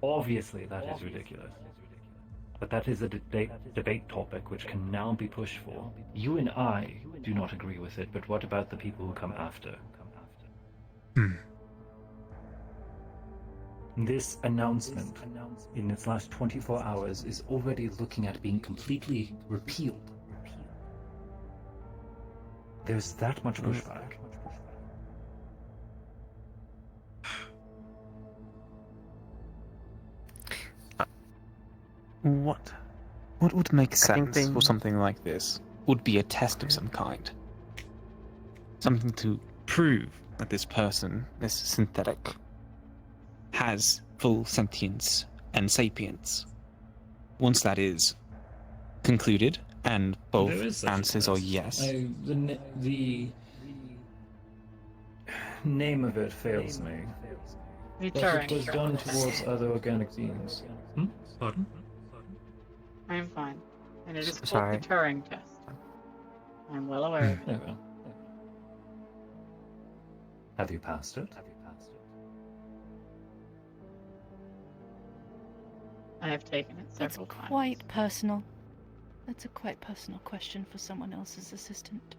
Obviously, that is ridiculous. But that is a debate topic which can now be pushed for. You and I do not agree with it, but what about the people who come after? This announcement, in its last 24 hours, is already looking at being completely repealed. There's that much pushback. What would make think sense for something like this would be a test of some kind. Something to prove that this person, this synthetic, has full sentience and sapience. Once that is concluded, and both There is such a answers are test. yes, The name of it fails me. But Deterring. it was done towards other organic beings. Pardon? I am fine. And it is called Sorry. the Turing test. I'm well aware of it. There we go. Have you passed it? I have taken it That's several times. quite personal. That's a quite personal question for someone else's assistant.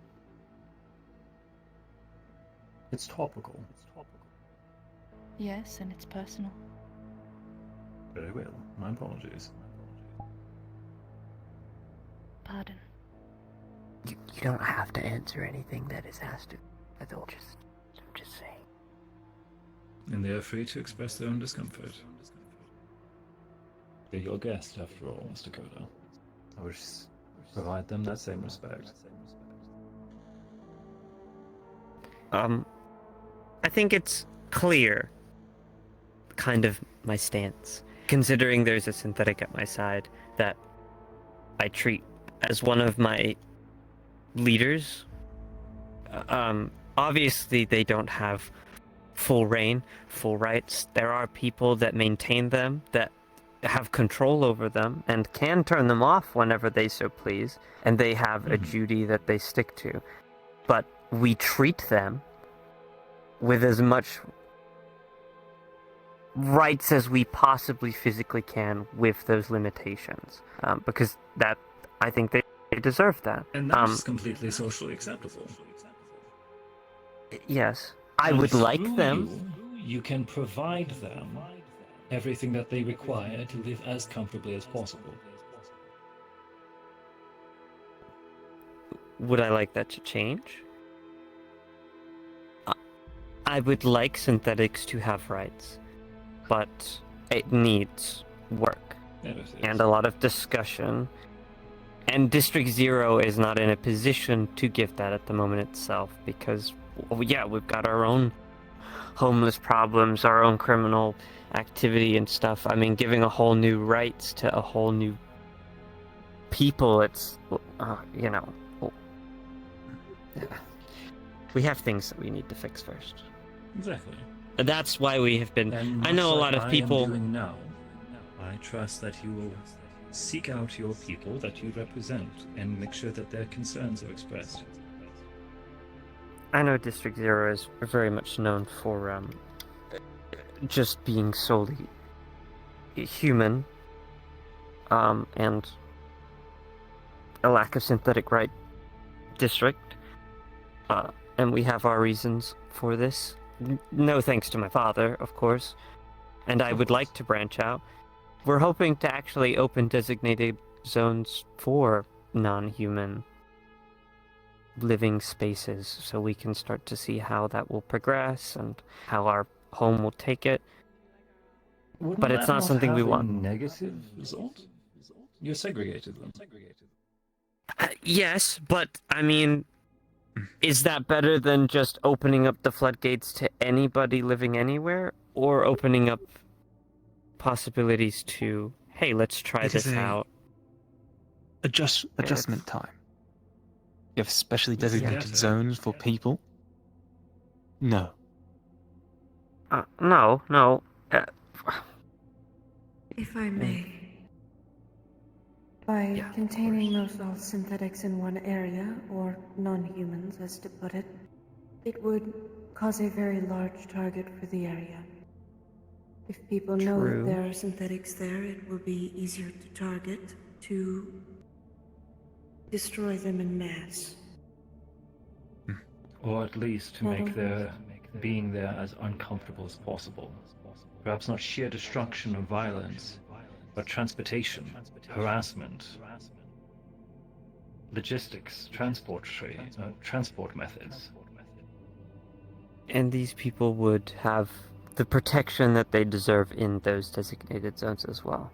It's topical. Yes, and it's personal. Very well. My apologies. Pardon. You don't have to answer anything that is asked of. I'm just saying. And they are free to express their own discomfort. They're your guest, after all, Mr. Koda. I wish provide them that same respect. I think it's clear, kind of my stance, considering there's a synthetic at my side that I treat as one of my leaders. Obviously they don't have full reign, full rights. There are people that maintain them, that have control over them, and can turn them off whenever they so please, and they have a duty that they stick to. But we treat them with as much rights as we possibly physically can with those limitations, because that, I think they deserve that. And that's completely socially acceptable. Yes, I And would like through them. You can provide them everything that they require to live as comfortably as possible. Would I like that to change? I would like synthetics to have rights, but it needs work and a lot of discussion. And District Zero is not in a position to give that at the moment itself, because, well, yeah, we've got our own homeless problems, our own criminal activity and stuff. I mean, giving a whole new rights to a whole new people, it's, you know, we have things that we need to fix first. Exactly. That's why we have been. And I know a much lot like of I people. am doing now, I trust that you will seek out your people that you represent and make sure that their concerns are expressed. I know District Zero is very much known for just being solely human, and a lack of synthetic right district, and we have our reasons for this. No thanks to my father, of course, and I would like to branch out. We're hoping to actually open designated zones for non-human living spaces, so we can start to see how that will progress and how our home will take it. Wouldn't But it's that not something we have a want. negative result? You segregated them. Yes, but I mean, is that better than just opening up the floodgates to anybody living anywhere, or opening up possibilities to, hey, let's try It is this a- out? Adjustment time. You have specially designated Yeah. zones for people? No. No. If I may. By Yeah, of containing most all synthetics in one area, or non-humans as to put it, It would cause a very large target for the area. If people know True. that there are synthetics there, it will be easier to target, to destroy them en masse. Or at least to make their being there as uncomfortable as possible. Perhaps not sheer destruction or violence, but transportation, harassment, logistics, transport methods. And these people would have the protection that they deserve in those designated zones as well.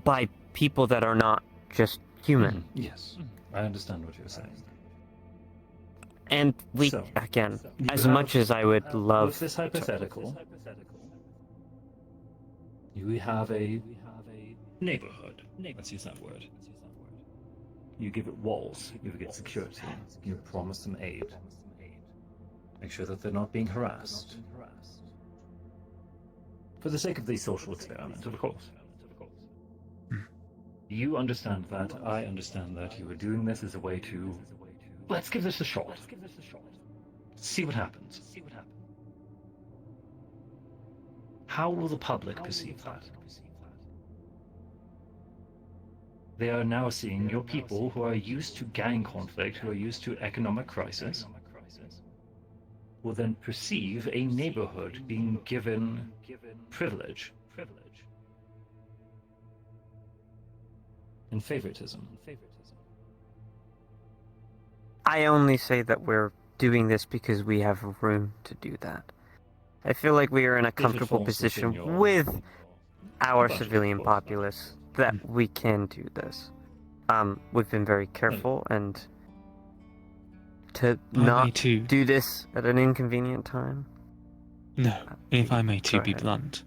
By people that are not just human. Yes, I understand what you're saying. And we, So, again, you as have- much as I would love... With this hypothetical, you have a Neighborhood. Let's use that word. You give it walls, you give it security, you promise them aid. Make sure that they're not being harassed. For the sake of the social experiment, of course. You understand that, I understand that, you are doing this as a way to... Let's give this a shot. See what happens. How will the public perceive that? They are now seeing your people who are used to gang conflict, who are used to economic crisis, will then perceive a neighborhood being given privilege and favoritism. I only say that we're doing this because we have room to do that. I feel like we are in a comfortable falls position within your with our budget, civilian of course. populace that we can do this. We've been very careful and to If I may not too. do this at an inconvenient time. No, if I may too Go be ahead. blunt,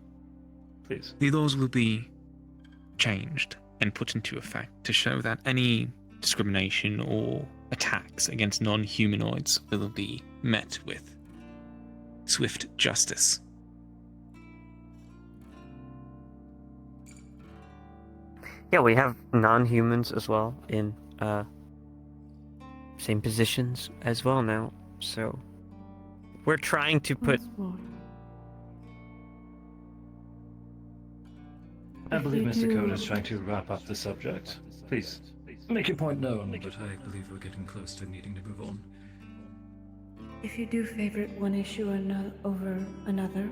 Please. the laws will be changed and put into effect to show that any discrimination or attacks against non-humanoids will be met with swift justice. Yeah, we have non-humans as well in same positions as well now. So we're trying to put Once more, I believe If you Mr. do- Code is trying to wrap up the subject. Please, make your point known. But I believe we're getting close to needing to move on. if you do favorite one issue over another,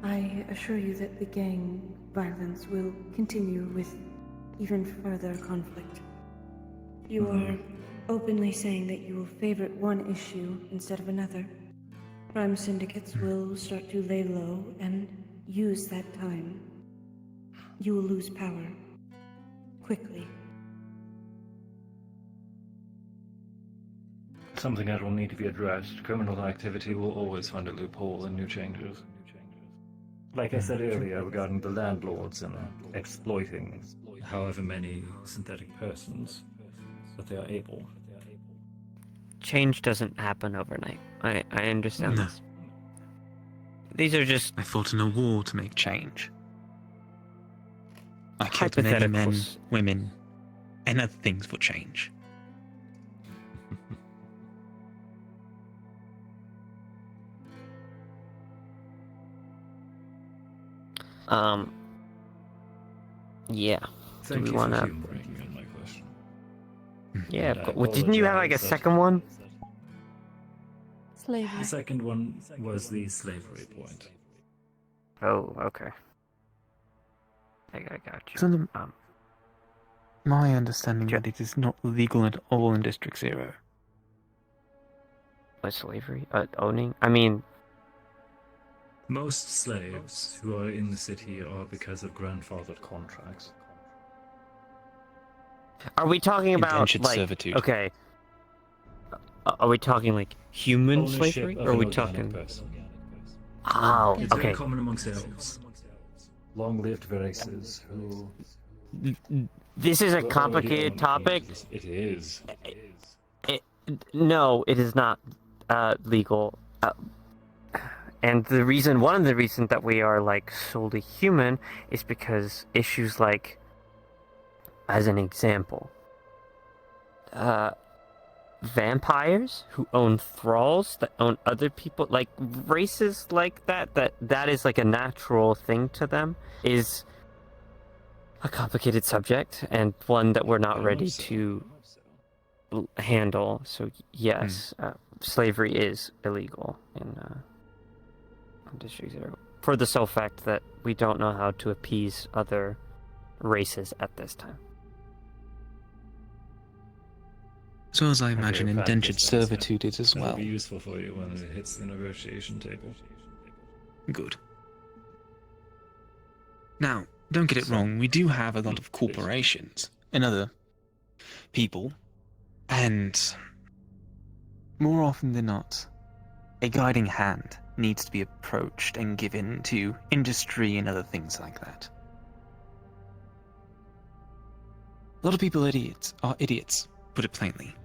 I assure you that the gang violence will continue with even further conflict. You are openly saying that you will favorite one issue instead of another. Crime syndicates will start to lay low and use that time. You will lose power quickly. Something that will need to be addressed. Criminal activity will always find a loophole in new changes. Like I said earlier regarding the landlords and exploiting However many synthetic persons that they are able. change doesn't happen overnight. I understand No. this. These are just I fought in a war to make change. I killed many men, hypotheticals. women, and other things for change. Yeah. Thank we you wanna- for humoring me on my question. Yeah, And I well, didn't you have like a apologize second one? The Slavery. second one was the slavery point. Oh, okay. I got you. So my understanding Ja- that it is not legal at all in District Zero. What, slavery? Owning? I mean, Most slaves who are in the city are because of Grandfathered contracts. are we talking about Indentured like servitude. okay? Are we talking like human Ownership slavery, of or are an we organic talking? person. Oh, It's okay. very common amongst elves. Long-lived races who This is a were already complicated owned topic. kings. It is. No, it is not legal. And one of the reasons that we are like solely human is because issues like, as an example, vampires who own thralls that own other people, like races like that is like a natural thing to them, is a complicated subject and one that we're not Very ready much so. to handle. So yes, slavery is illegal in District 0 for the sole fact that we don't know how to appease other races at this time. As well as I Have imagine your indentured practice then, sir. servitude is as That'll well. be useful for you when it hits the negotiation table. Good. Now, don't get it wrong, we do have a lot of corporations and other people, and more often than not, a guiding hand needs to be approached and given to industry and other things like that. A lot of people are idiots, put it plainly.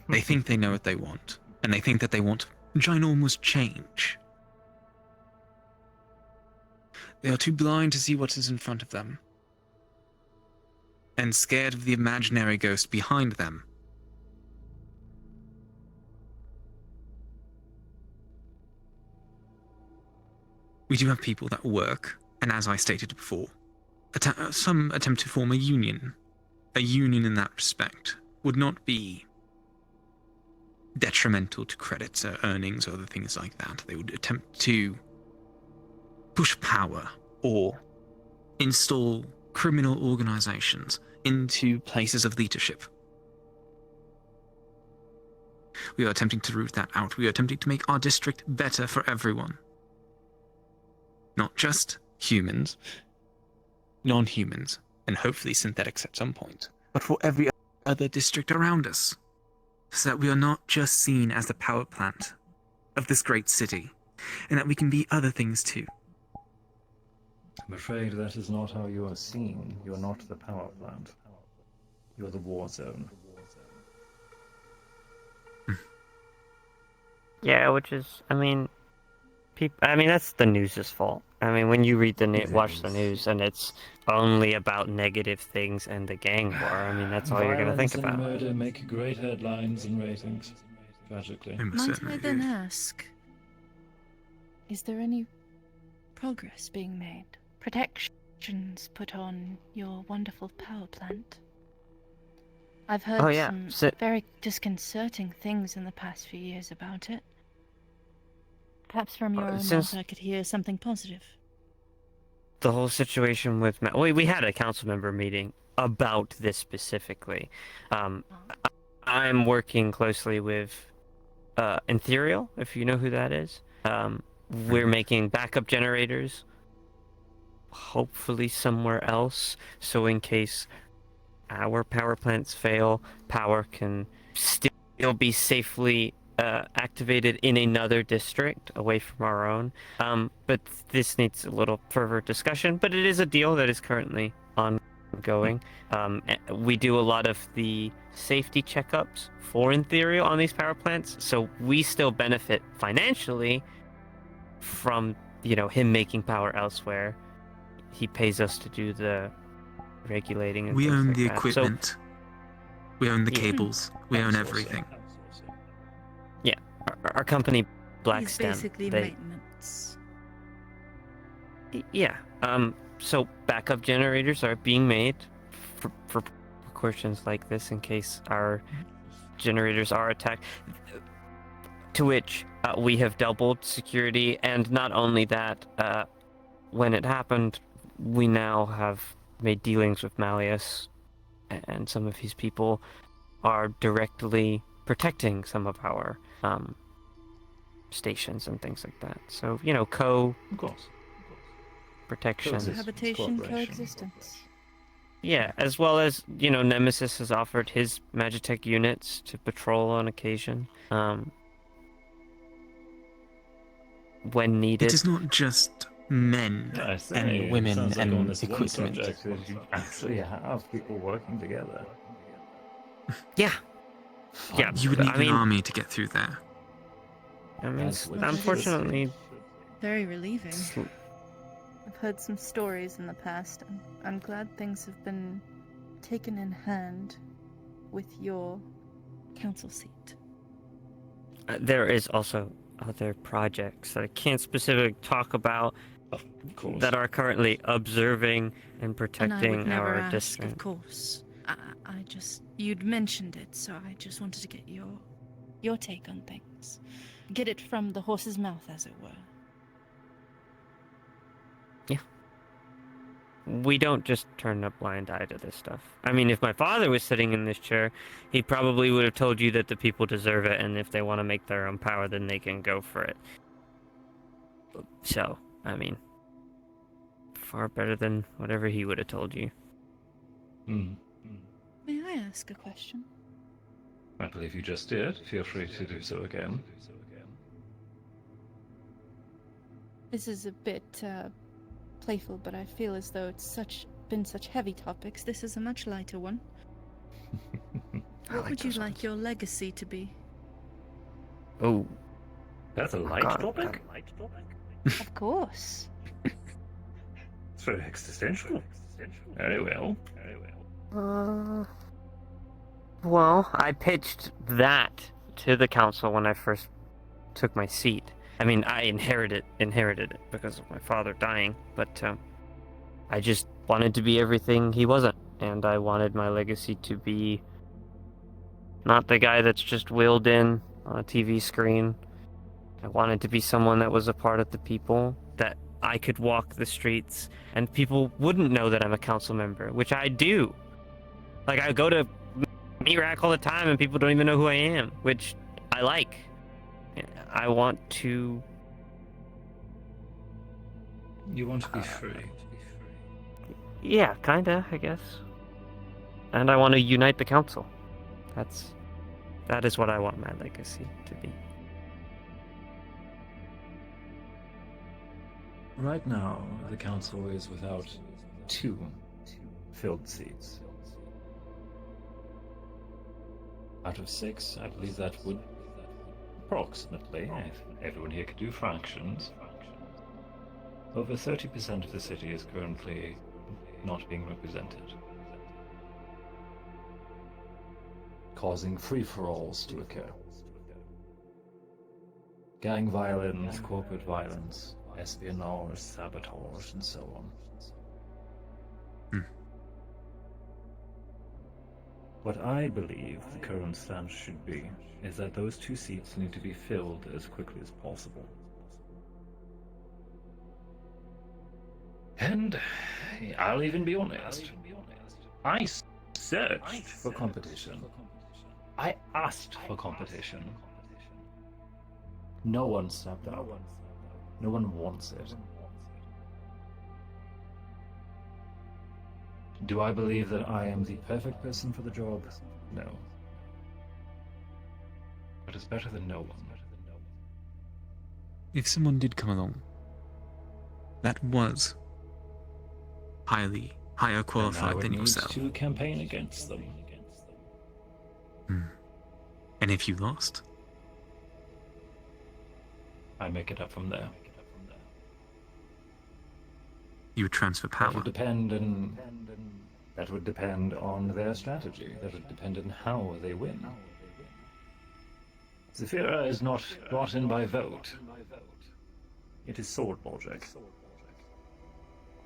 They think they know what they want, and they think that they want ginormous change. They are too blind to see what is in front of them, and scared of the imaginary ghost behind them. We do have people that work, and as I stated before, some attempt to form a union. A union in that respect would not be detrimental to credits or earnings or other things like that. They would attempt to push power or install criminal organizations into places of leadership. We are attempting to root that out. We are attempting to make our district better for everyone. Not just humans, non-humans, and hopefully synthetics at some point, but for every other district around us, so that we are not just seen as the power plant of this great city, and that we can be other things too. I'm afraid that is not how you are seen. You're not the power plant. You're the war zone. Yeah, which is, I mean, that's the news's fault. I mean, when you read watch the news, and it's only about negative things and the gang war, I mean, that's all you're gonna think Violence about. and murder make great headlines and ratings. Tragically. Might I then ask, is there any progress being made? Protections put on your wonderful power plant? I've heard Oh, yeah. some very disconcerting things in the past few years about it. Perhaps from your own mouth I could hear something positive. The whole situation with we had a council member meeting about this specifically. I'm working closely with Ethereal, if you know who that is. We're making backup generators, hopefully somewhere else, so in case our power plants fail, power can still be safely activated in another district away from our own. But this needs a little further discussion, but it is a deal that is currently ongoing. We do a lot of the safety checkups for Ethereal on these power plants, so we still benefit financially from him making power elsewhere. He pays us to do the regulating and we things own like the that. equipment. So, we own the cables. We own everything. Yeah, our company, It's Blackstem. basically maintenance. Yeah. So backup generators are being made for precautions like this in case our generators are attacked. To which we have doubled security, and not only that, when it happened, we now have made dealings with Malleus, and some of his people are directly protecting some of our stations and things like that. So, Of course. protection. Cohabitation, coexistence. Yeah, as well as, Nemesis has offered his Magitech units to patrol on occasion. When needed. It is not just men and women sounds like on and this one equipment. subject that you actually have people working together. Yeah. Yeah. You would need I mean, an army to get through there. Unfortunately, Very relieving. I've heard some stories in the past, and I'm glad things have been taken in hand with your council seat. There is also other projects that I can't specifically talk about Of course. that are currently observing and And I protecting would never our ask, district. of course. I just, you'd mentioned it, so I just wanted to get your take on things. Get it from the horse's mouth, as it were. We don't just turn a blind eye to this stuff. I mean, if my father was sitting in this chair, he probably would have told you that the people deserve it, and if they want to make their own power, then they can go for it. So, I mean, far better than whatever he would have told you. May I ask a question? I believe you just did. Feel free to do so again. This is a bit playful, but I feel as though it's been such heavy topics. This is a much lighter one. What would you like your legacy to be? Oh, That's a light God. topic? Of course. It's very existential. Very well. Well, I pitched that to the council when I first took my seat. I mean, I inherited it because of my father dying, but I just wanted to be everything he wasn't, and I wanted my legacy to be not the guy that's just wheeled in on a TV screen. I wanted to be someone that was a part of the people, that I could walk the streets, and people wouldn't know that I'm a council member, which I do. Like, I go to meet rack all the time, and people don't even know who I am, which I like. I want to... You want to be free. Yeah, kinda, I guess. And I want to unite the council. That is what I want my legacy to be. Right now, the council is without 2 filled seats. Out of 6, I believe that would approximately, if everyone here could do fractions, over 30% of the city is currently not being represented, causing free-for-alls to occur. Gang violence, corporate violence, espionage, sabotage, and so on. What I believe the current stance should be is that those 2 seats need to be filled as quickly as possible. And I'll even be honest. I searched for competition. I asked for competition. No one stepped up. No one wants it. Do I believe that I am the perfect person for the job? No. But it's better than no one. If someone did come along that was higher Then I qualified would than need yourself, to campaign against them. and if you lost, I make it up from there. you would transfer That power. would depend on their strategy. That would depend on how they win. Zephyra is not brought in by vote. It is sword logic.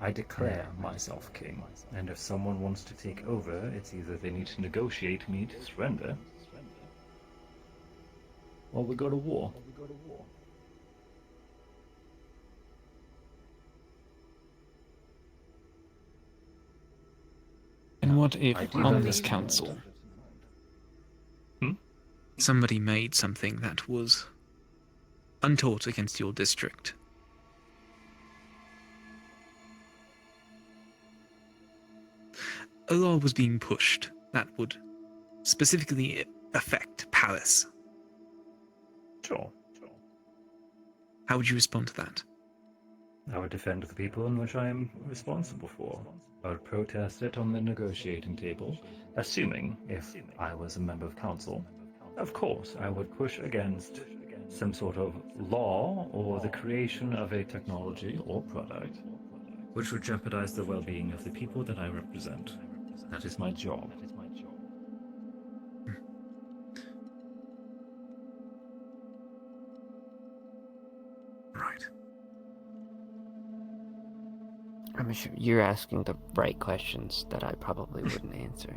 I declare myself king, and if someone wants to take over, it's either they need to negotiate me to surrender, or we go to war. And what if I do on have this this council Hmm? somebody made something that was untoward against your district? A law was being pushed that would specifically affect Palace. Sure. How would you respond to that? I would defend the people in which I am responsible for. I would protest it on the negotiating table, assuming if I was a member of council. Of course, I would push against some sort of law or the creation of a technology or product Which would jeopardize the well-being of the people that I represent. that is my job. Right. I'm sure you're asking the right questions that I probably wouldn't answer.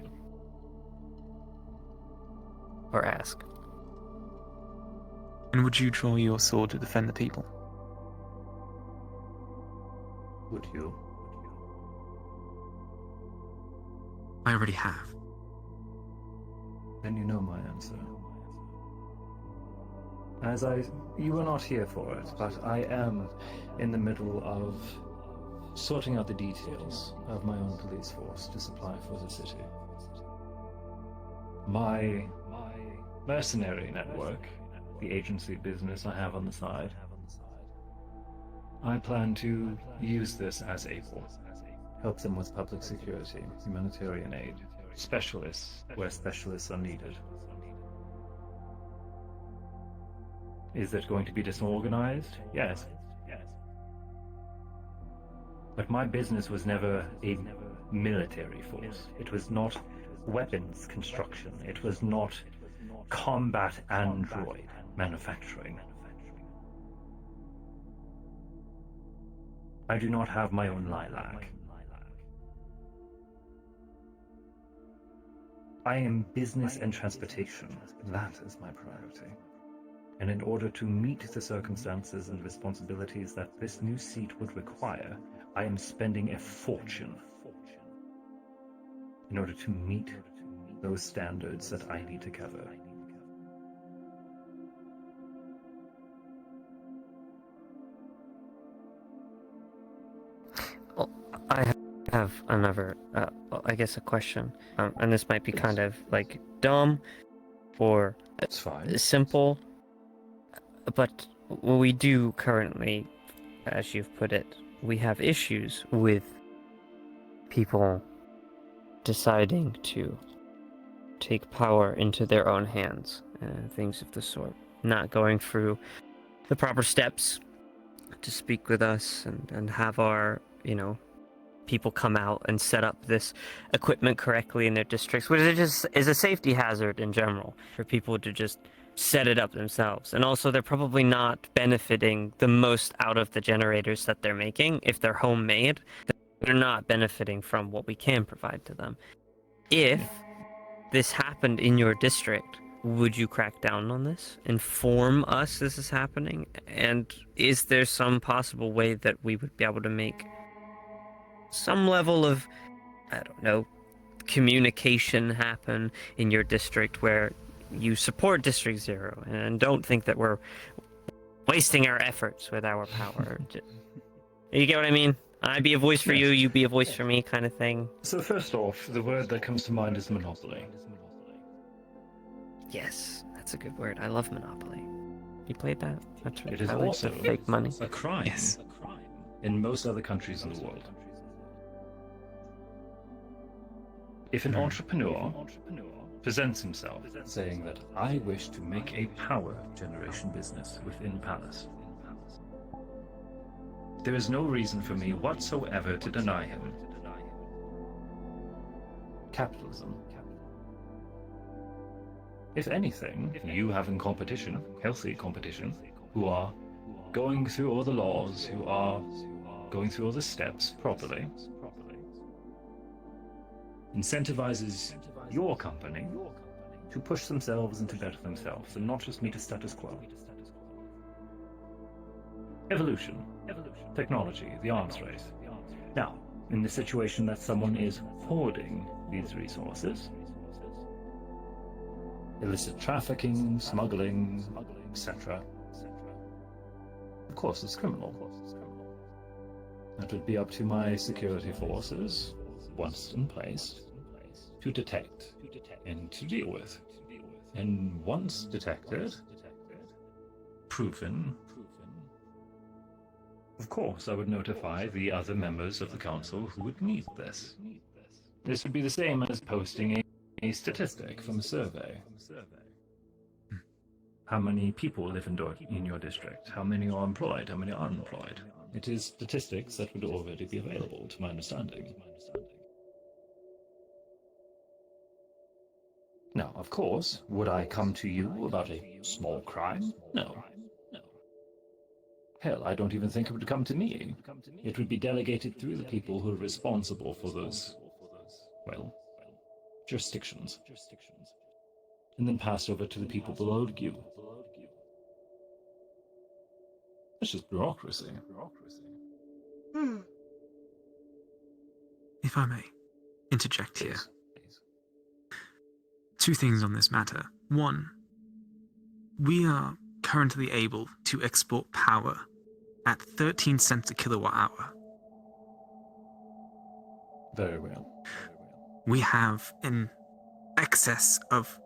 Or ask. And would you draw your sword to defend the people? Would you? I already have. Then you know my answer. You were not here for it, but I am in the middle of sorting out the details of my own police force to supply for the city. My mercenary network, the agency business I have on the side, I plan to use this as able. Help them with public security, humanitarian aid, specialists where specialists are needed. Is it going to be disorganized? Yes. But my business was never a military force. It was not weapons construction. It was not combat android manufacturing. I do not have my own lilac. I am business and transportation. That is my priority. And in order to meet the circumstances and responsibilities that this new seat would require, I am spending a fortune in order to meet those standards that I need to cover. Well, I have another, I guess, a question. And this might be kind of like dumb or It's fine. simple, but we do currently, as you've put it, we have issues with people deciding to take power into their own hands and things of the sort, not going through the proper steps to speak with us and have our, people come out and set up this equipment correctly in their districts, which is a safety hazard in general for people to just set it up themselves. And also, they're probably not benefiting the most out of the generators that they're making. If they're homemade, they're not benefiting from what we can provide to them. If this happened in your district, would you crack down on this? Inform us this is happening? And is there some possible way that we would be able to make some level of, I don't know, communication happen in your district where you support District Zero and don't think that we're wasting our efforts with our power? You get what I mean? I be a voice for you, you be a voice for me, kind of thing. So first off, the word that comes to mind is monopoly. Yes, that's a good word. I love Monopoly. You played that? That's right. It is I like also the fake money. a crime Yes. in most other countries in the world. If an entrepreneur presents himself saying that I wish to make a power generation business within Palace, there is no reason for me whatsoever to deny him. Capitalism. If anything, you having competition, healthy competition, who are going through all the laws, who are going through all the steps properly, incentivizes your company to push themselves and to better themselves, and not just meet a status quo. Evolution, technology, the arms race. Now, in the situation that someone is hoarding these resources, illicit trafficking, smuggling, etc., of course it's criminal. That would be up to my security forces, once in place, to detect and to deal with. And once detected, proven, of course I would notify the other members of the council who would need this. This would be the same as posting a statistic from a survey. How many people live in your district? How many are employed? How many are unemployed? It is statistics that would already be available, to my understanding. Now, of course, would I come to you about a small crime? No. Hell, I don't even think it would come to me. It would be delegated through the people who are responsible for those, well, jurisdictions. And then passed over to the people below you. It's just bureaucracy. If I may interject here. Please. Two things on this matter. One, we are currently able to export power at 13 cents a kilowatt hour. Very well. We have an excess of...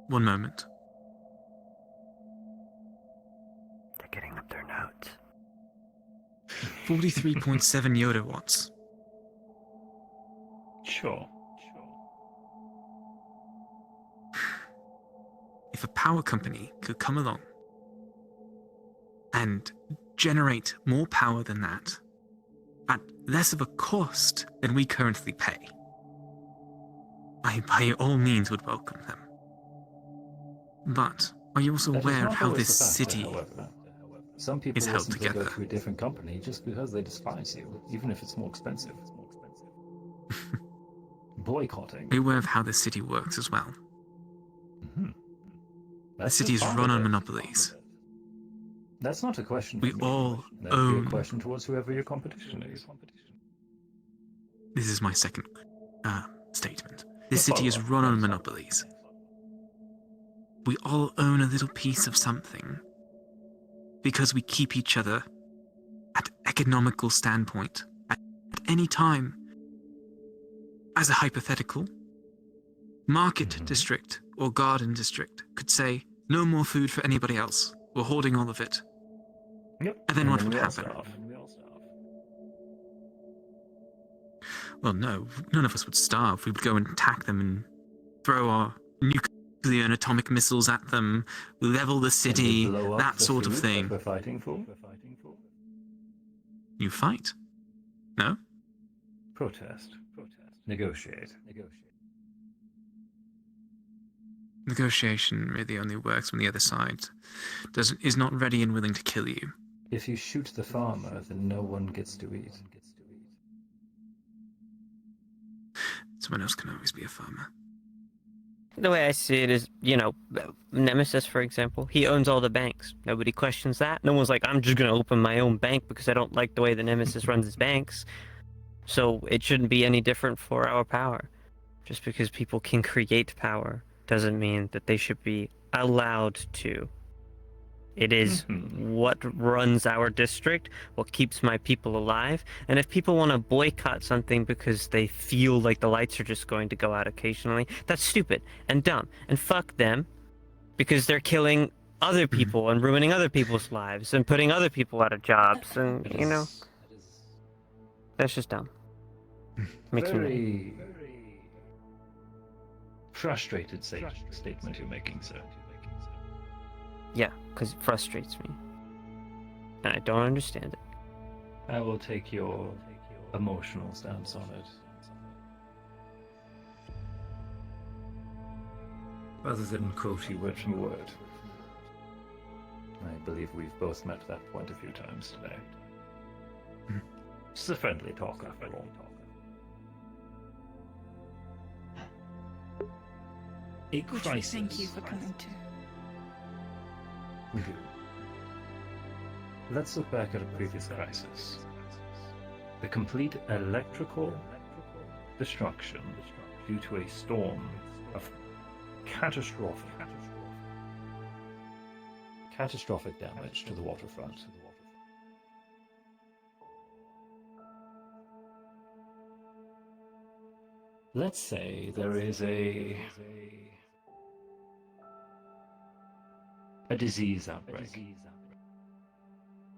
One moment. They're getting up their notes. 43.7 Yoda watts. Sure. If a power company could come along and generate more power than that at less of a cost than we currently pay, I by all means would welcome them. But are you also That is aware of not how always this the factor, city however. Some people is held will simply together? go to a different company just because they despise you, even if it's more expensive. Boycotting. Are you aware of how this city works as well? Mm-hmm. The city is run on monopolies. That's not a question for We me. all That would be own... a question towards whoever your competition is. This is my second statement. This Yeah, city is follow up. run on Yes. monopolies. We all own a little piece of something because we keep each other at economical standpoint at any time. As a hypothetical, market district or garden district could say, no more food for anybody else. We're hoarding all of it. Yep. And then what we would all happen? starve. Well, no, none of us would starve. We would go and attack them and throw our nuclear and atomic missiles at them, level the And city, we blow up that the sort of food thing. that we're fighting for? You fight? No? Protest. Negotiate. Negotiation really only works when the other side is not ready and willing to kill you. If you shoot the farmer, then no one gets to eat. Someone else can always be a farmer. The way I see it is, Nemesis, for example, he owns all the banks. Nobody questions that. No one's like, I'm just going to open my own bank because I don't like the way the Nemesis runs his banks. So it shouldn't be any different for our power. Just because people can create power doesn't mean that they should be allowed to. It is what runs our district, what keeps my people alive. And if people want to boycott something because they feel like the lights are just going to go out occasionally, that's stupid and dumb. And fuck them, because they're killing other people and ruining other people's lives and putting other people out of jobs. And, that's just dumb. Makes me mad. Very frustrated statement you're making, sir. Yeah, because it frustrates me. And I don't understand it. I will take your emotional stance on it. Rather than quote you word for word. I believe we've both met that point a few times today. It's a friendly talk, after all. A Which crisis. we thank you for coming to. Good. Let's look back at a previous crisis. The complete electrical destruction due to a storm of catastrophic damage to the waterfront. Let's say there is a disease outbreak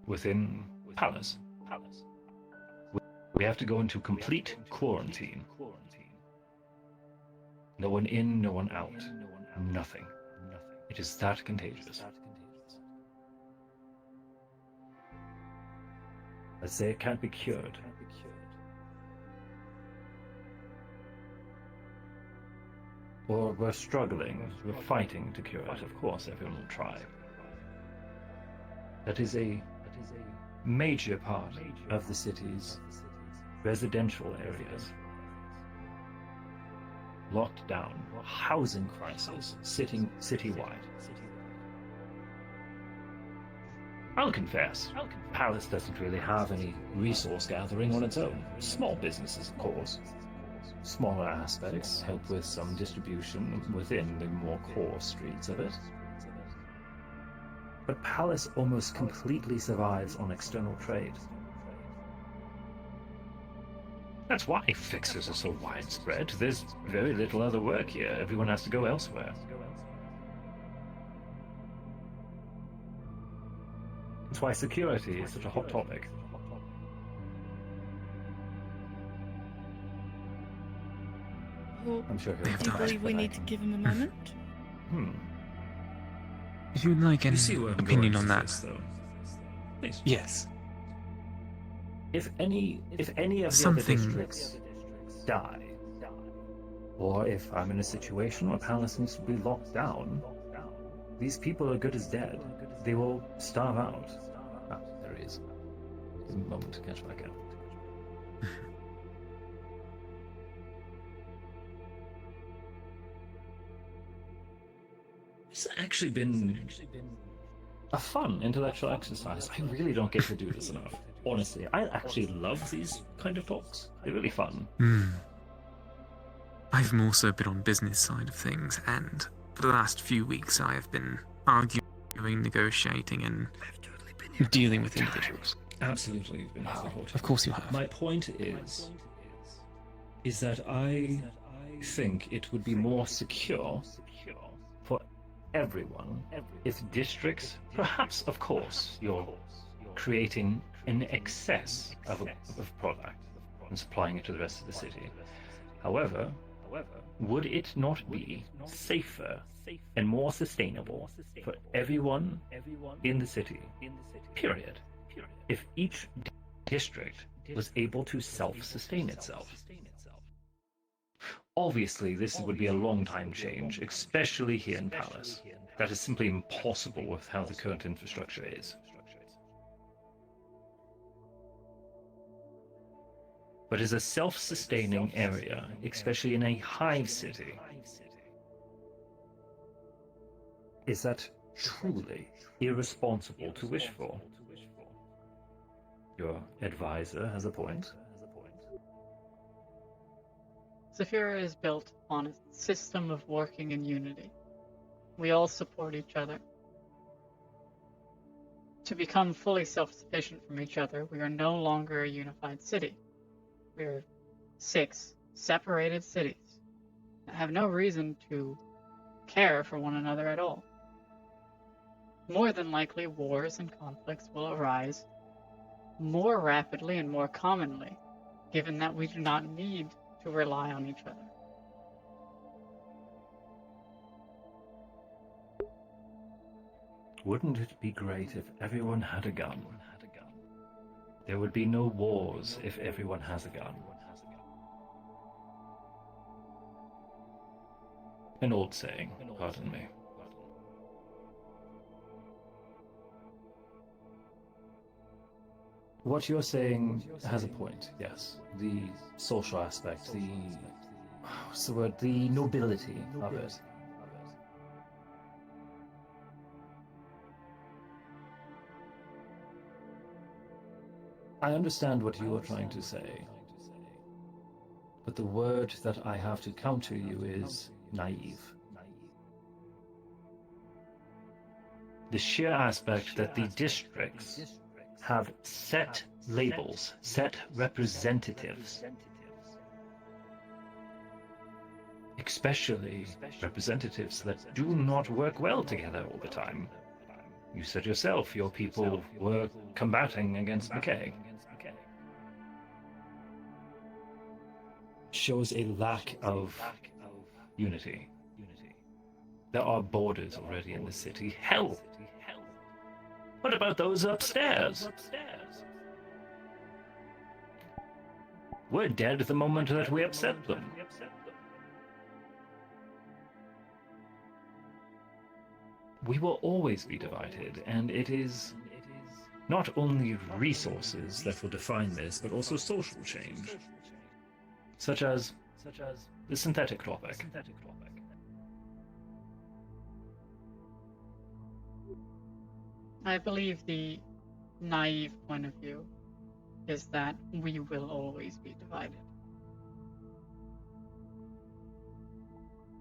within Palace. We have to go into complete quarantine. No one in, no one out. Nothing. It is that contagious. Let's say it can't be cured. Or we're struggling, we're fighting to cure it. Of course, everyone will try. that is a major part of the city's residential areas. Locked down, housing crisis sitting citywide. I'll confess, Palace doesn't really have any resource gathering on its own. Small businesses, of course. Smaller aspects help with some distribution within the more core streets of it. But Palace almost completely survives on external trade. That's why fixers are so widespread. There's very little other work here. Everyone has to go elsewhere. That's why security is such a hot topic. Well, I'm sure do you believe we need to give him a moment? If you would like an You see where I'm opinion going on to that, this, though. Please. yes. If any of the Something- other districts die, or if I'm in a situation where Palace needs to be locked down, these people are good as dead. They will starve out. Ah, there he is. Give him a moment to catch back up. It's actually been A fun intellectual exercise. I really don't get to do this enough. Honestly, I actually love these kind of talks. They're really fun. I've more so been on business side of things, and for the last few weeks I have been arguing, negotiating, and dealing with individuals. absolutely you've been supportive. Of course you have. My point is that I think it would be more secure For everyone, if districts, perhaps, of course, you're creating an excess of product and supplying it to the rest of the city. However, would it not be safer and more sustainable for everyone in the city, period, if each district was able to self-sustain itself? Obviously, this would be a long-time change, especially here in Palace. That is simply impossible with how the current infrastructure is. But as a self-sustaining area, especially in a hive city, is that truly irresponsible to wish for? Your advisor has a point. Zafira is built on a system of working in unity. We all support each other. To become fully self-sufficient from each other, we are no longer a unified city. We are 6 separated cities that have no reason to care for one another at all. More than likely, wars and conflicts will arise more rapidly and more commonly, given that we do not need to rely on each other. Wouldn't it be great if everyone had a gun? There would be no wars if everyone has a gun. An old saying, pardon me. What you're saying has a point, yes. The social aspect, what's the word? The nobility of it. I understand what you are trying to say, but the word that I have to counter you is naive. The sheer aspect that the districts have set labels, set representatives, especially representatives that do not work well together all the time. You said yourself your people were combating against McKay. Shows a lack of unity. There are borders already in the city. Hell! What about those upstairs? We're dead the moment that we upset them. We will always be divided, and it is not only resources that will define this, but also social change, such as the synthetic topic. I believe the naive point of view is that we will always be divided.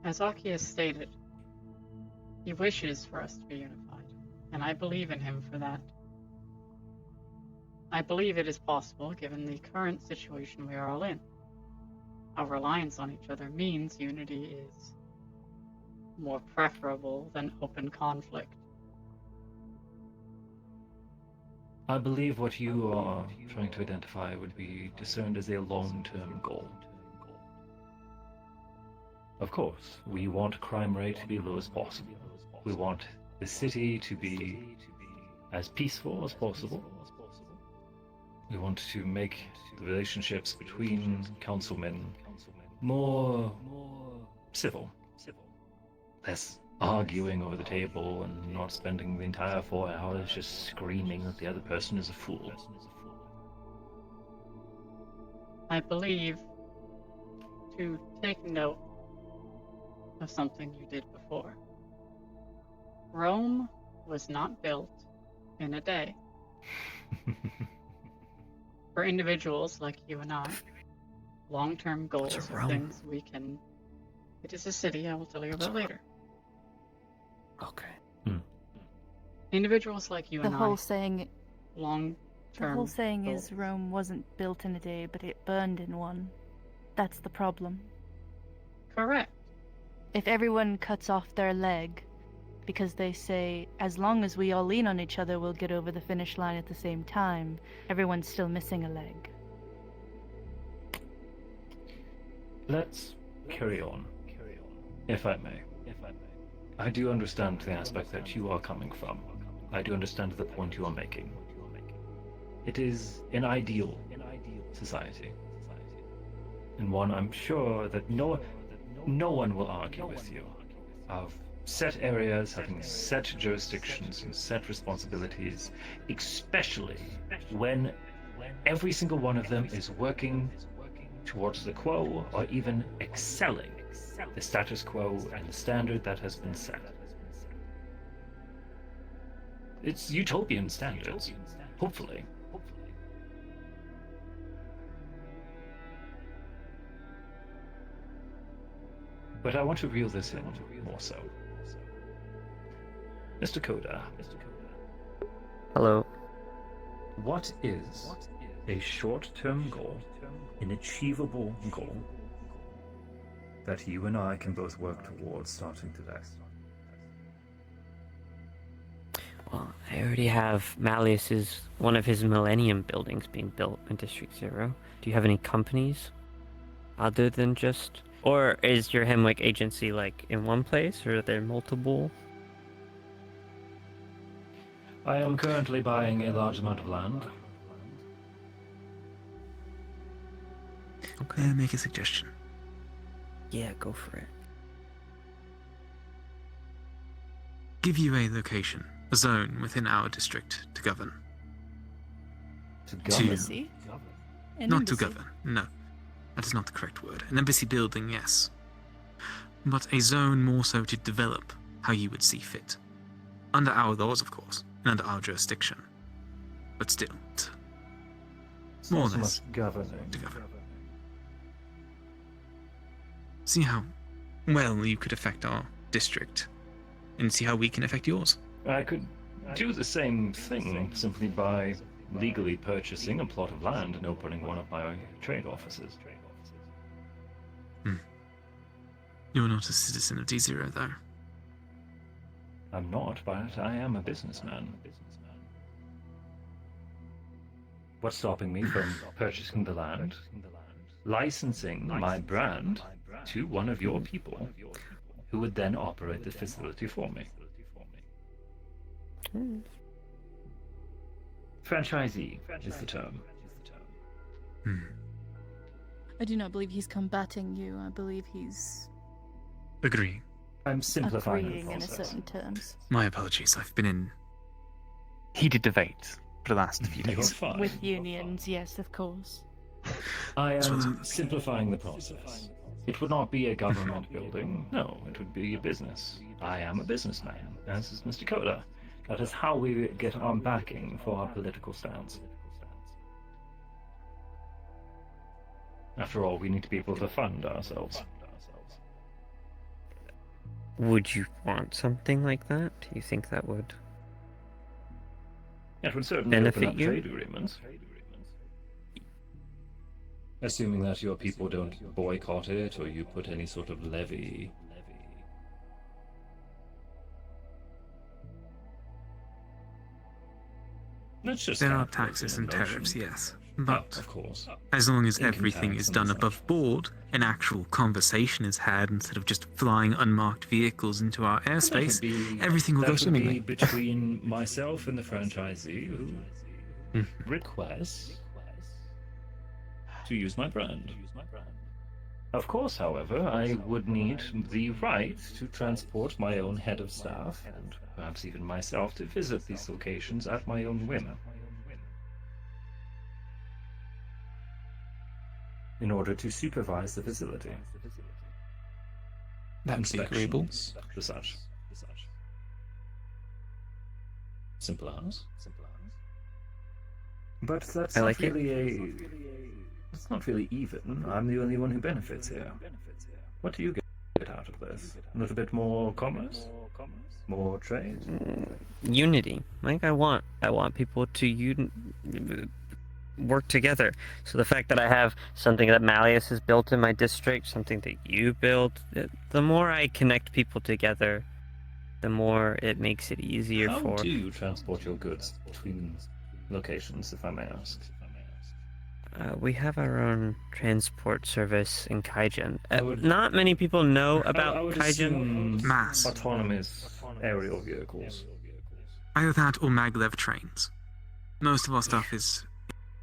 As Aki has stated, he wishes for us to be unified, and I believe in him for that. I believe it is possible given the current situation we are all in. Our reliance on each other means unity is more preferable than open conflict. I believe what you are trying to identify would be discerned as a long-term goal. Of course, we want crime rate to be low as possible. We want the city to be as peaceful as possible. We want to make the relationships between councilmen more civil. Less arguing over the table and not spending the entire 4 hours just screaming that the other person is a fool. I believe to take note of something you did before. Rome was not built in a day. For individuals like you and I, long-term goals What's are Rome? things we can... It is a city I will tell you about later. Okay. Individuals like you The and whole I, saying long-term is goals. Rome wasn't built in a day, but it burned in one. That's the problem. Correct. If everyone cuts off their leg because they say, as long as we all lean on each other, we'll get over the finish line at the same time, everyone's still missing a leg. Let's carry on, if I may. I do understand the aspect that you are coming from. I do understand the point you are making. It is an ideal society, and one I'm sure that no one will argue with you, of set areas having set jurisdictions and set responsibilities, especially when every single one of them is working towards the quo or even excelling the status quo and the standard that has been set. It's utopian standards, hopefully. But I want to reel this in more so. Mr. Koda, Hello. what is a short-term goal, an achievable goal, that you and I can both work towards starting today? Well, I already have Malleus's one of his Millennium buildings being built in District 0. Do you have any companies other than just, or is your Hemwick agency like in one place, or are there multiple? I am currently buying a large amount of land. May I make a suggestion? Yeah, go for it. Give you a location, a zone within our district to govern. To Embassy? An Not embassy? to govern, no. That is not the correct word. An embassy building, yes. But a zone more so to develop how you would see fit. Under our laws, of course, and under our jurisdiction. But still, more or so less much governing. to govern. See how well you could affect our district, and see how we can affect yours. I could do the same thing simply by legally purchasing a plot of land and opening one of my trade offices. You're not a citizen of D0, though. I'm not, but I am a businessman. What's stopping me from purchasing the land, licensing my brand to one of your people, who would then operate the facility for me? Franchisee is the term. I do not believe he's combating you. I believe he's Agreeing. I'm simplifying the agreeing in a process. certain terms. My apologies, I've been in Heated debates. for the last few You're days. fine. With unions, yes, of course. I So- am simplifying the process. It would not be a government building. No, it would be a business. I am a businessman, as is Mr. Coda. That is how we get our backing for our political stance. After all, we need to be able to fund ourselves. Would you want something like that? Do you think that would? It would certainly Benefit open up you? trade agreements. Assuming that your people don't boycott it or you put any sort of levy. Let's just There are have taxes and motion. tariffs, yes. Oh, But of course. as long as Income everything tax is and done such. above board, an actual conversation is had instead of just flying unmarked vehicles into our airspace, everything will go That would be swimmingly. between myself and the franchisee who requests to use my brand. Of course, however, I would need the right to transport my own head of staff, and perhaps even myself, to visit these locations at my own whim. In order to supervise the facility. That would be agreeable. Inspections, the such. Simple as. But that's I not like it. really it's not really even. I'm the only one who benefits here. What do you get out of this? A little bit more commerce? More trade? Unity. Like I want people to work together. So the fact that I have something that Malleus has built in my district, something that you built, the more I connect people together, the more it makes it easier How for. do you transport your goods between locations, if I may ask? We have our own transport service in Kaijin. I would- Not many people know about I would Kaijin. assume Mass. autonomous aerial vehicles. Either that or maglev trains. Most of our stuff is,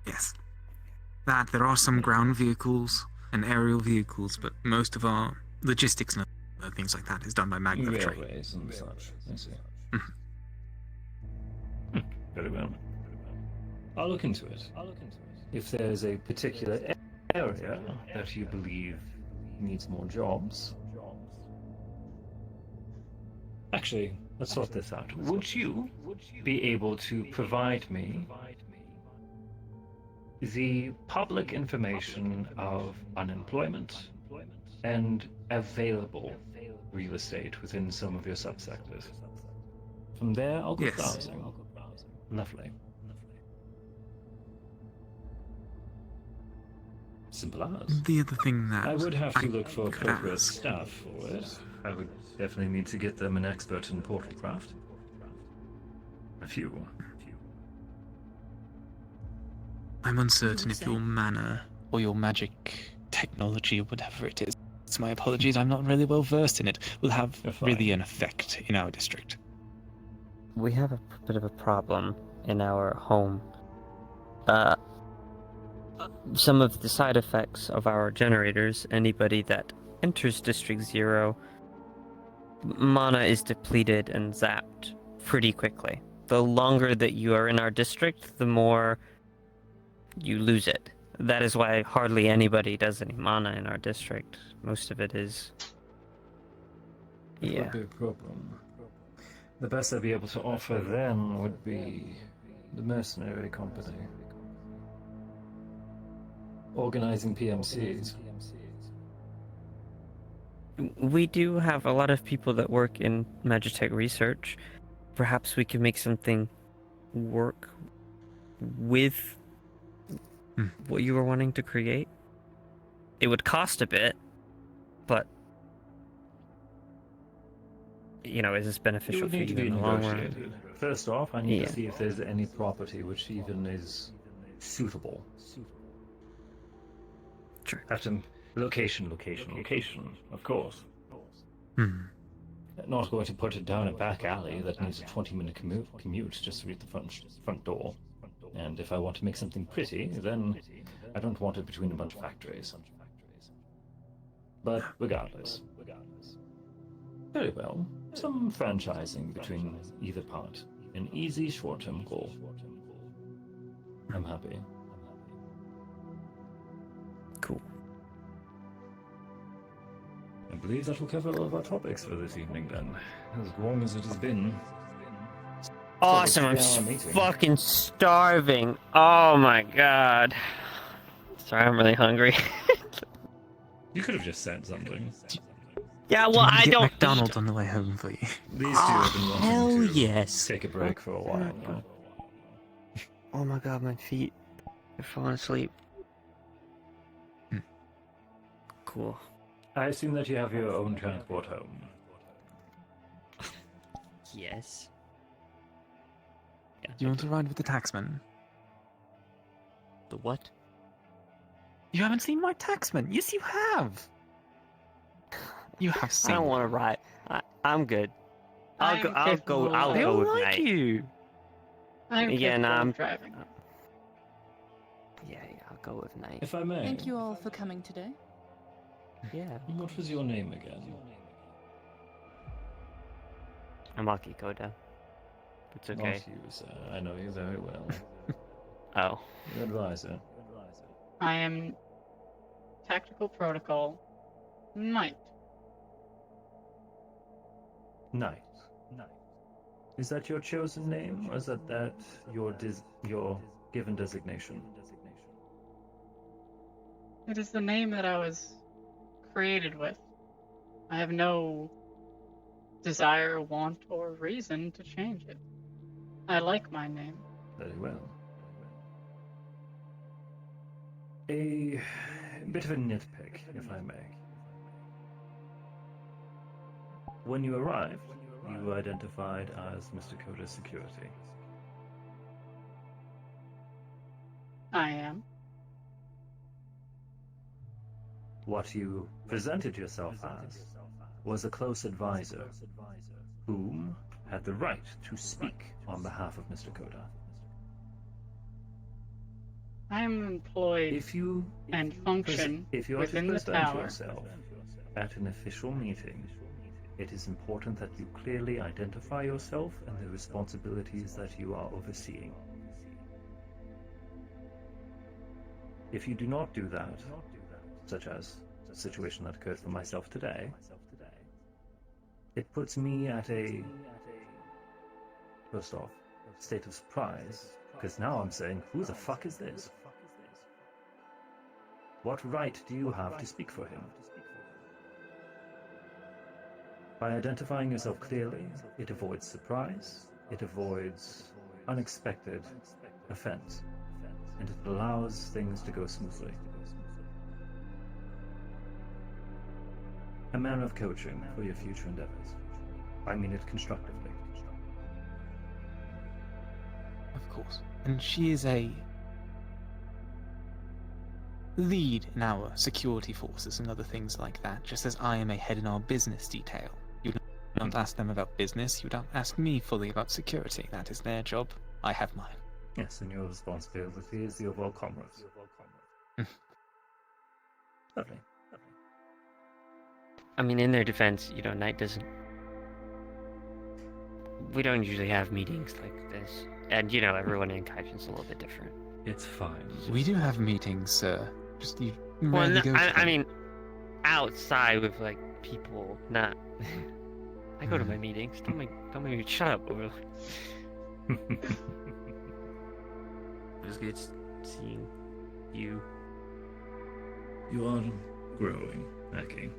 yes. That, there are some ground vehicles and aerial vehicles, but most of our logistics and other things like that is done by maglev train. Railways and such. I see. Mhm. Very well. I'll look into it. If there's a particular area that you believe needs more jobs. Actually, let's sort this out. Would you be able to provide me the public information of unemployment and available real estate within some of your subsectors? From there, I'll go Yes. browsing. Lovely. Simple as. The other thing that I would have to look for could appropriate ask- staff for it. I would definitely need to get them an expert in portal craft. A few. I'm uncertain if your mana or your magic technology or whatever it is, it's my apologies, I'm not really well versed in it, will have You're fine. really an effect in our district. We have a bit of a problem in our home. Some of the side effects of our generators, anybody that enters District 0, mana is depleted and zapped pretty quickly. The longer that you are in our district, the more you lose it. That is why hardly anybody does any mana in our district. Most of it is... It Yeah. would be a problem. The best I'd be able to offer then would be the mercenary company. Organizing PMCs. We do have a lot of people that work in Magitech research. Perhaps we can make something work with what you were wanting to create. It would cost a bit, but is this It beneficial would for need to you be in the long run? negotiated. First off, I need Yeah. to see if there's any property which even is suitable. Sure. Have to location, of course. Not going to put it down a back alley that needs a 20-minute commute just to reach the front door. And if I want to make something pretty, then I don't want it between a bunch of factories. But regardless. Very well. Some franchising between either part. An easy short-term goal. I'm happy. Cool. I believe that will cover all of our topics for this evening then. As long as it has been. Awesome, I'm 3-hour meeting. fucking starving. Oh my god. Sorry, I'm really hungry. You could have just said something. Yeah, Do well, you want me I to get don't McDonald's eat. on the way home for you. These two have been wanting Hell to yes. take a break for a while now. Oh my god, my feet. They're falling asleep. Cool. I assume that you have your own transport home. Yes. Yeah. Do you want to ride with the taxman? The what? You haven't seen my taxman? Yes, you have. You have I seen. don't want to ride. I'm good. I'll go. I'll go. I'll They go all with like Knight. you. I'm Yeah, capable nah, of driving. Yeah, I'll go with Knight. If I may. Thank you all for coming today. Yeah. What was your name again? I'm Aki Koda. It's okay. Not you, sir. I know you very well. Oh. Your advisor. I am Tactical Protocol Knight. Knight. Is that your chosen name, or is that your given designation? It is the name that I was created with. I have no desire, want, or reason to change it. I like my name. Very well. A bit of a nitpick, if I may. When you arrived, you were identified as Mr. Koda's security. I am. What you presented yourself as was a close advisor, whom had the right to speak on behalf of Mr. Koda. I am employed If you and function if you are within to the present tower. yourself at an official meeting, it is important that you clearly identify yourself and the responsibilities that you are overseeing. If you do not do that, such as the situation that occurred for myself today, it puts me at a, first off, state of surprise, because now I'm saying, who the fuck is this? What right do you have to speak for him? By identifying yourself clearly, it avoids surprise, it avoids unexpected offense, and it allows things to go smoothly. A manner of coaching for your future endeavors. I mean it constructively. Of course. And she is a lead in our security forces and other things like that, just as I am a head in our business detail. You don't ask them about business, you don't ask me fully about security. That is their job. I have mine. Yes, and your responsibility is the overall commerce. Lovely. I mean, in their defense, Knight doesn't. We don't usually have meetings like this, and everyone in Kaijin's a little bit different. It's fine. We do have meetings, sir. Just you Well, rarely go to I them. mean, outside with people, not. I go to my meetings. Don't make me shut up. Over. It was good seeing you. You are growing, Aki.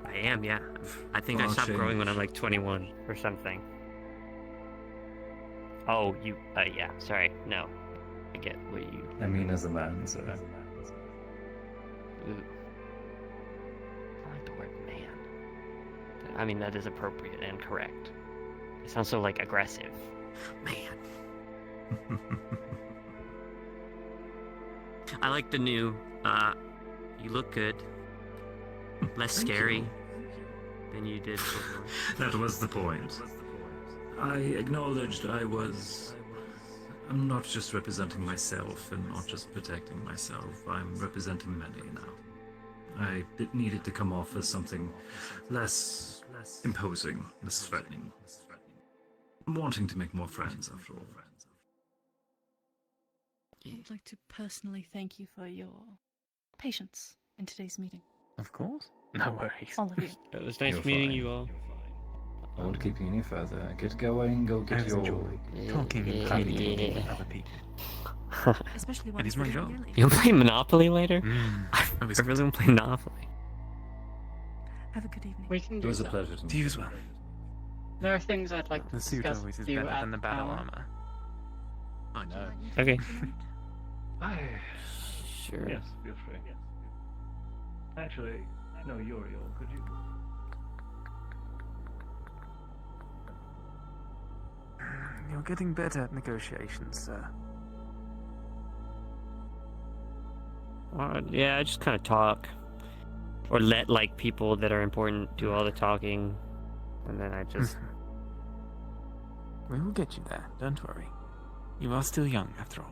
I am, yeah. I think I Far stopped growing when I'm changed. 21 or something. Oh, you. Yeah. Sorry. No. I get what you. I mean as a man, so... Ooh. I like the word man. I mean, that is appropriate and correct. It sounds so, aggressive. Man. I like the new, you look good. Less Thank scary you. than you did before. That was the point. I acknowledged I'm not just representing myself and not just protecting myself. I'm representing many now. It needed to come off as something less imposing, less threatening. I'm wanting to make more friends, after all. I would like to personally thank you for your patience in today's meeting. Of course. No worries. All of you. It was nice You're meeting fine. you all. I won't keep you any further. Get going, go I get always your... enjoy talking and communicating with other people. Especially It when is my job. You wanna play Monopoly later? I I was really want to play Monopoly. Have a good evening. We can It do was a that. pleasure to meet to you as well. There are things I'd like to The suit discuss always is with you better at than the battle hour. armor. I know. Okay. Sure. Yes, feel free. Actually, no, Uriel, could you? You're getting better at negotiations, sir. Yeah, I just kind of talk. Or let, like, people that are important do all the talking. And then I just... We will get you there, don't worry. You are still young, after all.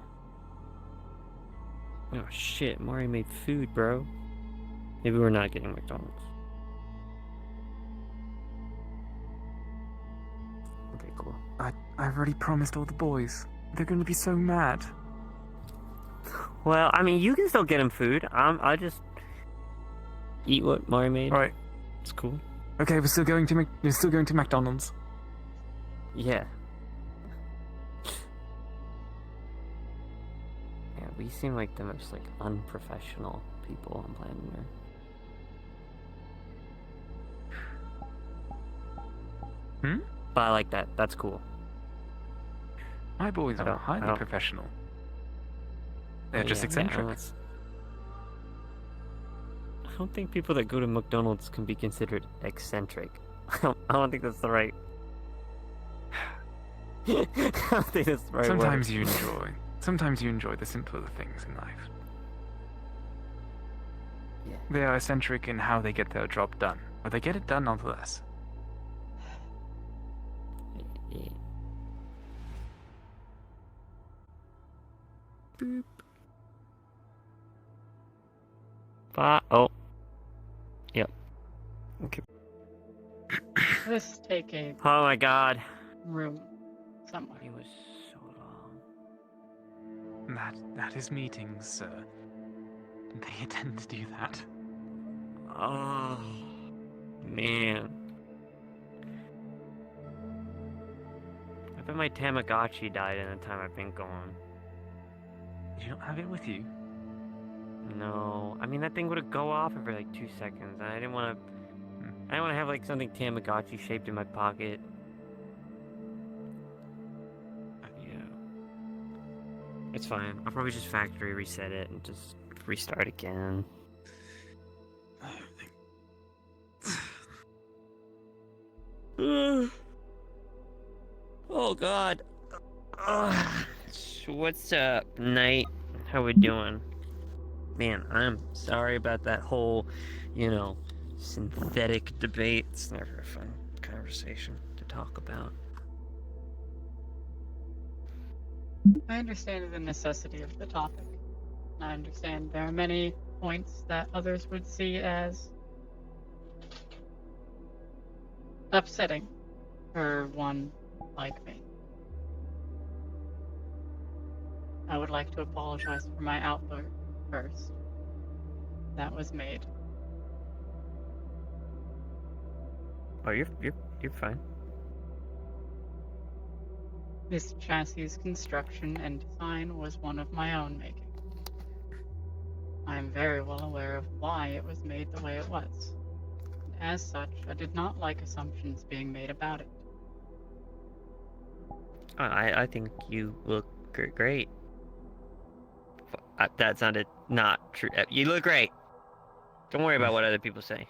Oh, shit. Mari made food, bro. Maybe we're not getting McDonald's. Okay, cool. I've already promised all the boys. They're going to be so mad. Well, I mean, you can still get him food. I just eat what Mari made. Alright, It's cool. okay, you're still going to McDonald's. Yeah. Yeah, we seem like the most, like, unprofessional people on planet Earth. But I like that. That's cool. My boys I are don't- I highly don't- professional. They're Oh, just yeah, eccentric. that's- I don't think people that go to McDonald's can be considered eccentric. I don't think that's the right. I don't think that's the right Sometimes word. you enjoy the simpler things in life. Yeah. They are eccentric in how they get their job done, but they get it done nonetheless. Yeah. Boop. Oh. Yep. Okay. Let's take a Oh my god. room somewhere. It was so long. That is meetings, sir. They tend to do that. Oh. Man. I bet my Tamagotchi died in the time I've been gone. Did you not have it with you? No. I mean, that thing would go off every like 2 seconds. And I didn't want to... I didn't want to have like something Tamagotchi shaped in my pocket. Yeah. It's fine. I'll probably just factory reset it and just restart again. Oh god. What's up, Knight? How we doing? Man, I'm sorry about that whole, synthetic debate. It's never a fun conversation to talk about. I understand the necessity of the topic. I understand there are many points that others would see as upsetting for one like me. I would like to apologize for my outburst first. That was made. Oh, you're fine. This chassis' construction and design was one of my own making. I am very well aware of why it was made the way it was. As such, I did not like assumptions being made about it. I think you look great. That sounded not true. You look great. Don't worry about what other people say.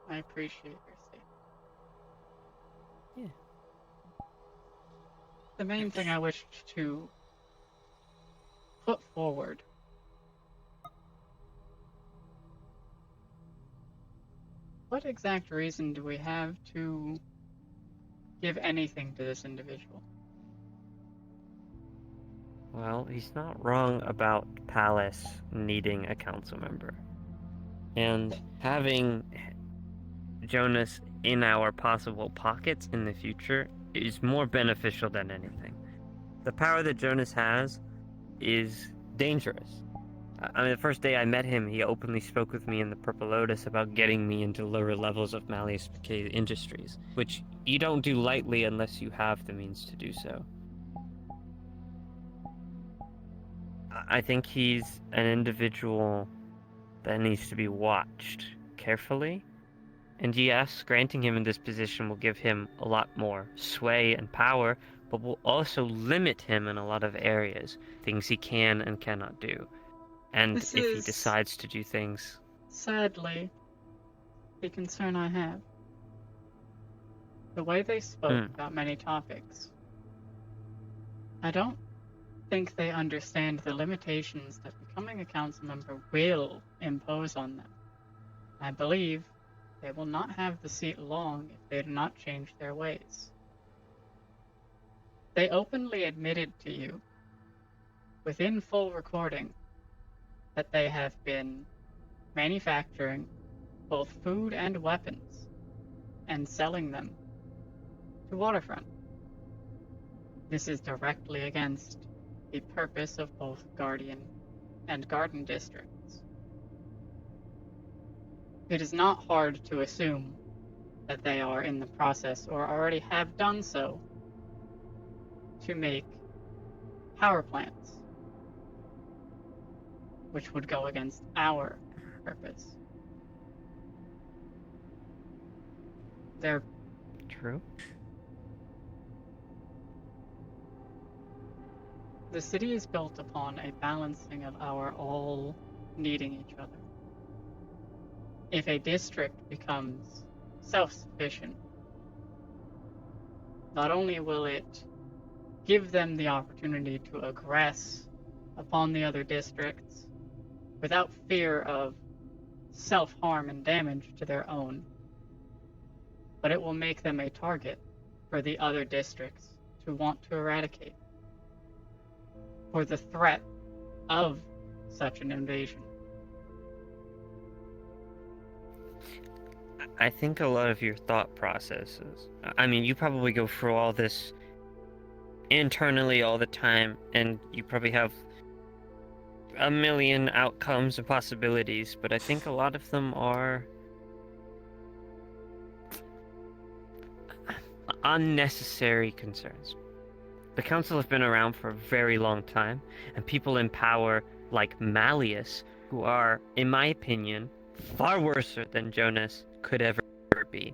I appreciate your statement. Yeah. The main thing I wished to put forward what exact reason do we have to give anything to this individual? Well, he's not wrong about Palace needing a council member. And having Jonas in our possible pockets in the future is more beneficial than anything. The power that Jonas has is dangerous. I mean, the first day I met him, he openly spoke with me in the Purple Lotus about getting me into lower levels of Malleus Piquet Industries, which you don't do lightly unless you have the means to do so. I think he's an individual that needs to be watched carefully. And yes, granting him in this position will give him a lot more sway and power, but will also limit him in a lot of areas, things he can and cannot do. And This if he is- decides to do things... Sadly, the concern I have. The way they spoke about many topics, I don't think they understand the limitations that becoming a council member will impose on them. I believe they will not have the seat long if they do not change their ways. They openly admitted to you, within full recording, that they have been manufacturing both food and weapons and selling them to Waterfront. This is directly against the purpose of both Guardian and Garden districts. It is not hard to assume that they are in the process, or already have done so, to make power plants, which would go against our purpose. They're True. The city is built upon a balancing of our all needing each other. If a district becomes self-sufficient, not only will it give them the opportunity to aggress upon the other districts without fear of self-harm and damage to their own, but it will make them a target for the other districts to want to eradicate, for the threat of such an invasion. I think a lot of your thought processes... I mean, you probably go through all this internally all the time, and you probably have a million outcomes and possibilities, but I think a lot of them are unnecessary concerns. The Council have been around for a very long time, and people in power like Malleus, who are, in my opinion, far worse than Jonas could ever be.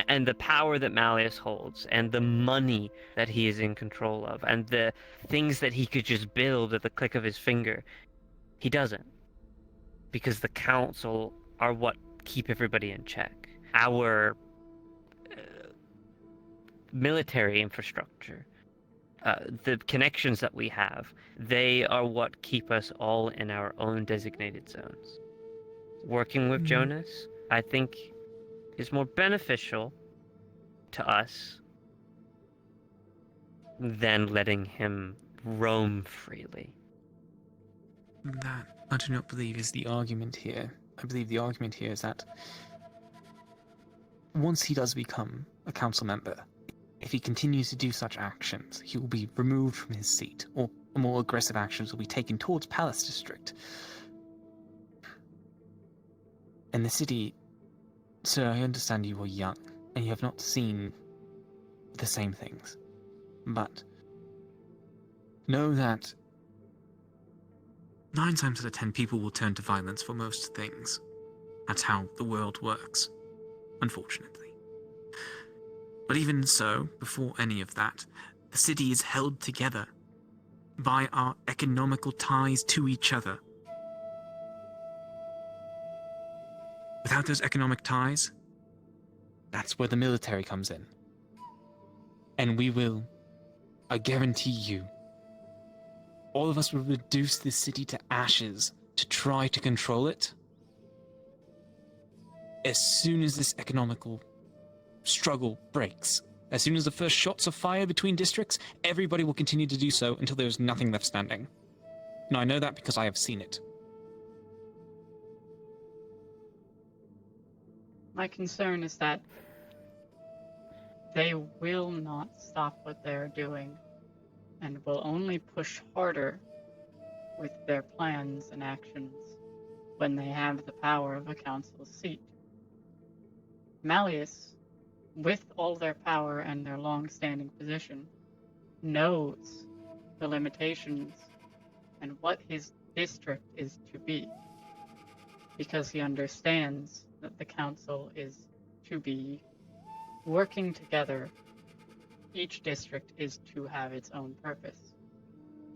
And the power that Malleus holds, and the money that he is in control of, and the things that he could just build at the click of his finger, he doesn't. Because the Council are what keep everybody in check. Our military infrastructure, the connections that we have, they are what keep us all in our own designated zones. Working with Jonas, I think, is more beneficial to us than letting him roam freely. That I do not believe is the argument here. I believe the argument here is that once he does become a council member, if he continues to do such actions, he will be removed from his seat, or more aggressive actions will be taken towards Palace District. And the city... Sir, I understand you are young, and you have not seen the same things. But know that 9 times out of 10 people will turn to violence for most things. That's how the world works, unfortunately. But even so, before any of that, the city is held together by our economical ties to each other. Without those economic ties, that's where the military comes in. And we will, I guarantee you, all of us will reduce this city to ashes to try to control it. As soon as this economical struggle breaks, as soon as the first shots are fired between districts, everybody will continue to do so until there is nothing left standing. Now I know that because I have seen it. My concern is that they will not stop what they're doing and will only push harder with their plans and actions when they have the power of a council seat. Malleus, with all their power and their long-standing position, knows the limitations and what his district is to be, because he understands that the council is to be working together. Each district is to have its own purpose.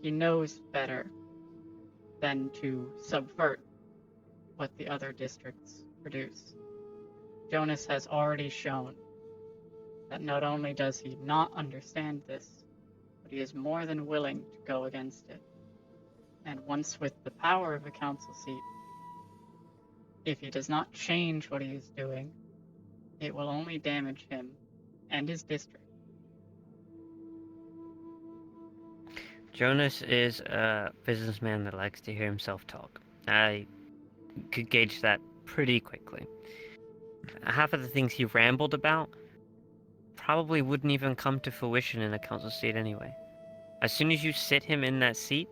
He knows better than to subvert what the other districts produce. Jonas has already shown that not only does he not understand this, but he is more than willing to go against it. And once with the power of a council seat, if he does not change what he is doing, it will only damage him and his district. Jonas is a businessman that likes to hear himself talk. I could gauge that pretty quickly. Half of the things he rambled about probably wouldn't even come to fruition in a council seat anyway. As soon as you sit him in that seat,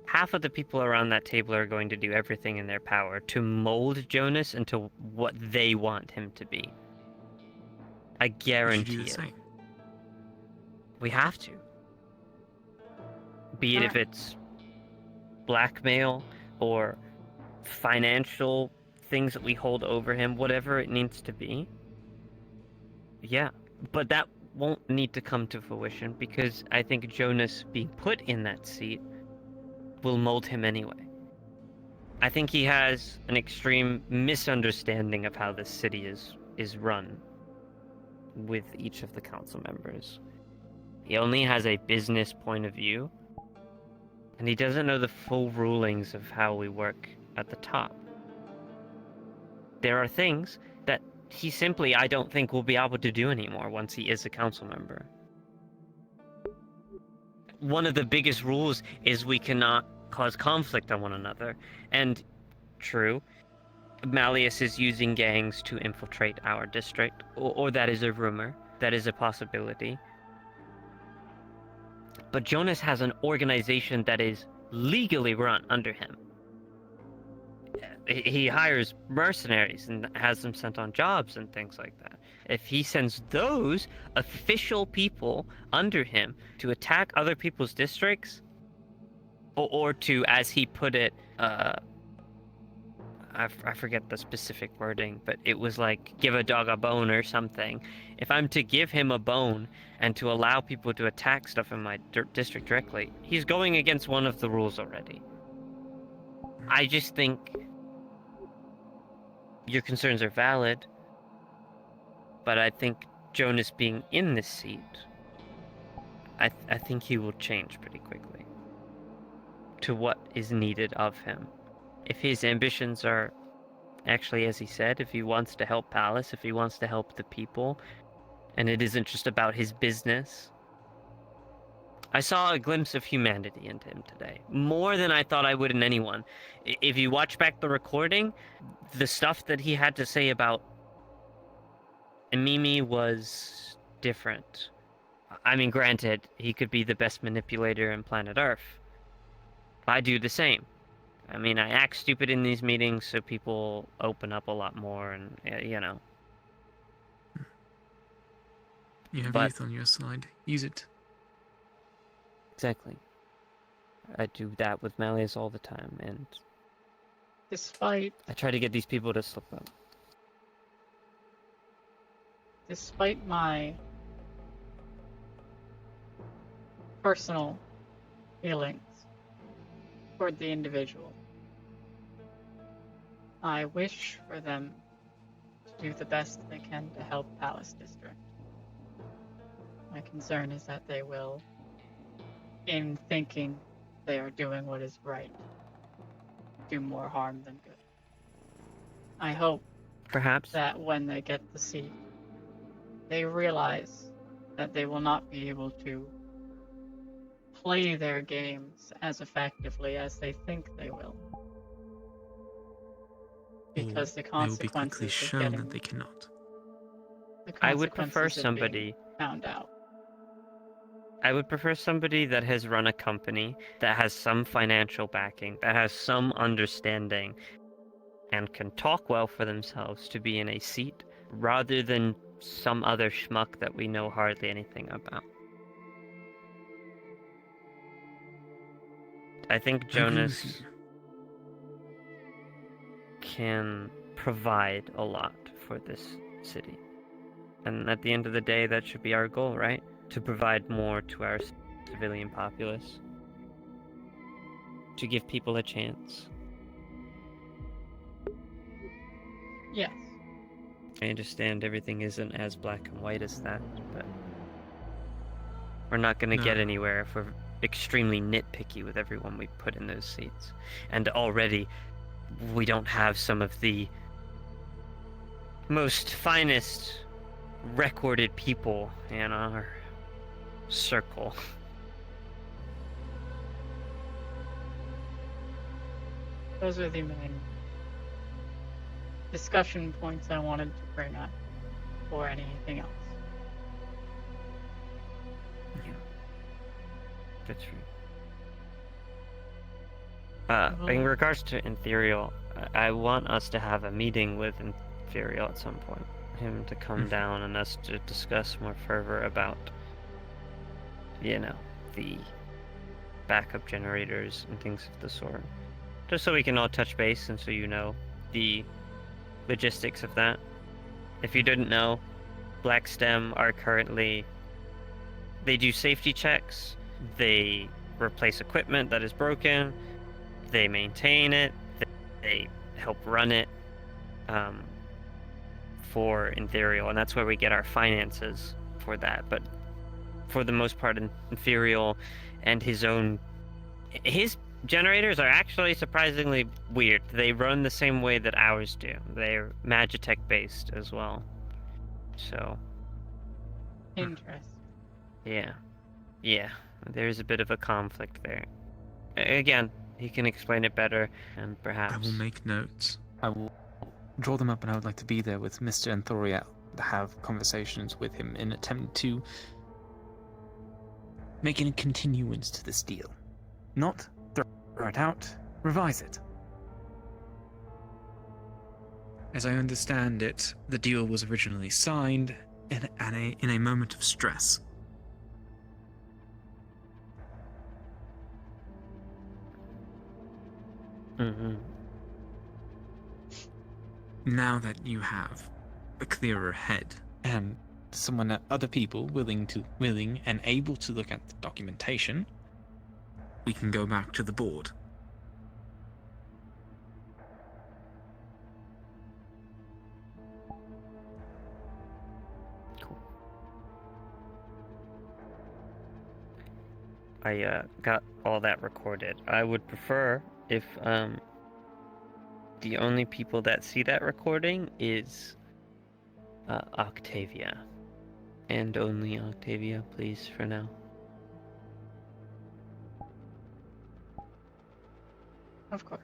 half of the people around that table are going to do everything in their power to mold Jonas into what they want him to be. I We should guarantee do the it. same. We have to. Be it if it's blackmail or financial things that we hold over him, whatever it needs to be. Yeah, but that won't need to come to fruition because I think Jonas being put in that seat will mold him anyway. I think he has an extreme misunderstanding of how this city is run with each of the council members. He only has a business point of view, and he doesn't know the full rulings of how we work at the top. There are things that he simply, I don't think, will be able to do anymore once he is a council member. One of the biggest rules is we cannot cause conflict on one another, and true, Malleus is using gangs to infiltrate our district, or that is a rumor, that is a possibility. But Jonas has an organization that is legally run under him. He hires mercenaries and has them sent on jobs and things like that. If he sends those official people under him to attack other people's districts, or to, as he put it, I forget the specific wording, but it was like, give a dog a bone or something. If I'm to give him a bone and to allow people to attack stuff in my district directly, he's going against one of the rules already. I just think your concerns are valid, but I think Jonas being in this seat, I think he will change pretty quickly to what is needed of him. If his ambitions are actually, as he said, if he wants to help Palace, if he wants to help the people, and it isn't just about his business. I saw a glimpse of humanity into him today, more than I thought I would in anyone. If you watch back the recording, the stuff that he had to say about Mimi was different. I mean, granted, he could be the best manipulator in planet Earth. I do the same. I mean, I act stupid in these meetings so people open up a lot more, and, you know. You have But- youth on your side. Use it. Exactly. I do that with Malleus all the time, and Despite I try to get these people to slip up. my personal feelings toward the individual, I wish for them to do the best they can to help Palace District. My concern is that they will, in thinking they are doing what is right, do more harm than good. I hope Perhaps. that when they get the seat, they realize that they will not be able to play their games as effectively as they think they will. Because the They will be quickly consequences of shown getting that they cannot. the I would prefer consequences of being somebody. found out. I would prefer somebody that has run a company, that has some financial backing, that has some understanding, and can talk well for themselves to be in a seat, rather than some other schmuck that we know hardly anything about. I think I agree with Jonas can provide a lot for this city. And at the end of the day, that should be our goal, right? To provide more to our civilian populace. To give people a chance. Yes. I understand everything isn't as black and white as that, but we're not going to get No. anywhere if we're extremely nitpicky with everyone we put in those seats. And already, we don't have some of the most finest recorded people in our circle. Those are the main discussion points I wanted to bring up, or anything else. Yeah. That's true. Well- In regards to Ethereal, I want us to have a meeting with Ethereal at some point. Him to come down and us to discuss more further about, the backup generators and things of the sort. Just so we can all touch base and so you know the logistics of that. If you didn't know, Black Stem are currently... They do safety checks, they replace equipment that is broken, they maintain it, they help run it for Ethereal, and that's where we get our finances for that. But for the most part, Ethereal and his generators are actually surprisingly weird. They run the same way that ours do. They're Magitech based as well. So, Interesting. yeah, there's a bit of a conflict there. Again, he can explain it better, and perhaps... I will make notes. I will draw them up, and I would like to be there with Mr. Anthoriel to have conversations with him in an attempt to make a continuance to this deal. Not throw it out, revise it. As I understand it, the deal was originally signed in a moment of stress. Mm-hmm. Now that you have a clearer head and other people willing and able to look at the documentation, we can go back to the board. Cool. I got all that recorded. I would prefer if the only people that see that recording is Octavia. And only Octavia, please, for now. Of course.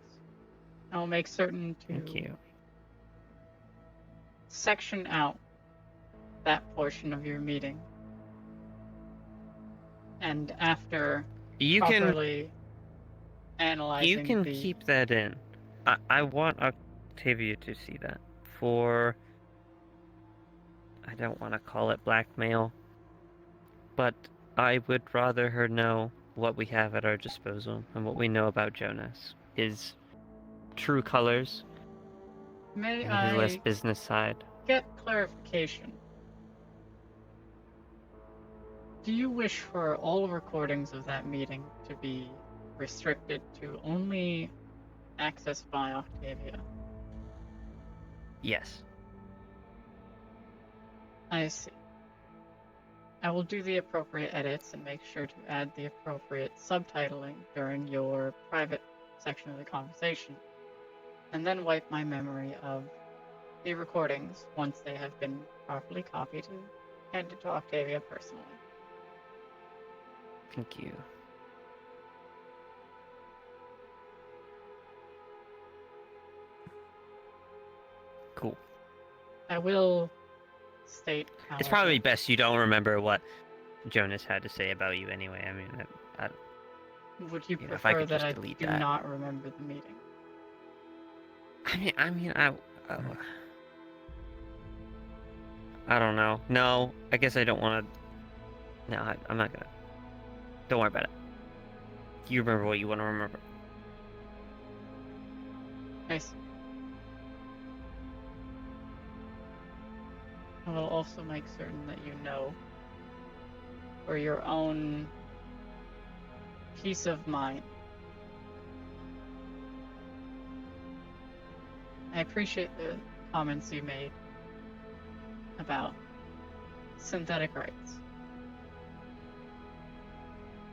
I'll make certain to Thank you. section out that portion of your meeting. And after You properly analyzing You can the... keep that in. I want Octavia to see that. For... I don't want to call it blackmail. But I would rather her know what we have at our disposal and what we know about Jonas. His true colors May and his less I business side. get clarification? Do you wish for all recordings of that meeting to be restricted to only access by Octavia? Yes. I see. I will do the appropriate edits and make sure to add the appropriate subtitling during your private section of the conversation, and then wipe my memory of the recordings once they have been properly copied and handed to Octavia personally. Thank you. Cool. I will state, It's however, probably best you don't remember what Jonas had to say about you anyway. I mean, Would you if I prefer could that just I delete do that. not remember the meeting? I don't know. No, I guess I don't want to. No, I'm not gonna. Don't worry about it. You remember what you want to remember. Nice. I will also make certain that you know, for your own peace of mind. I appreciate the comments you made about synthetic rights.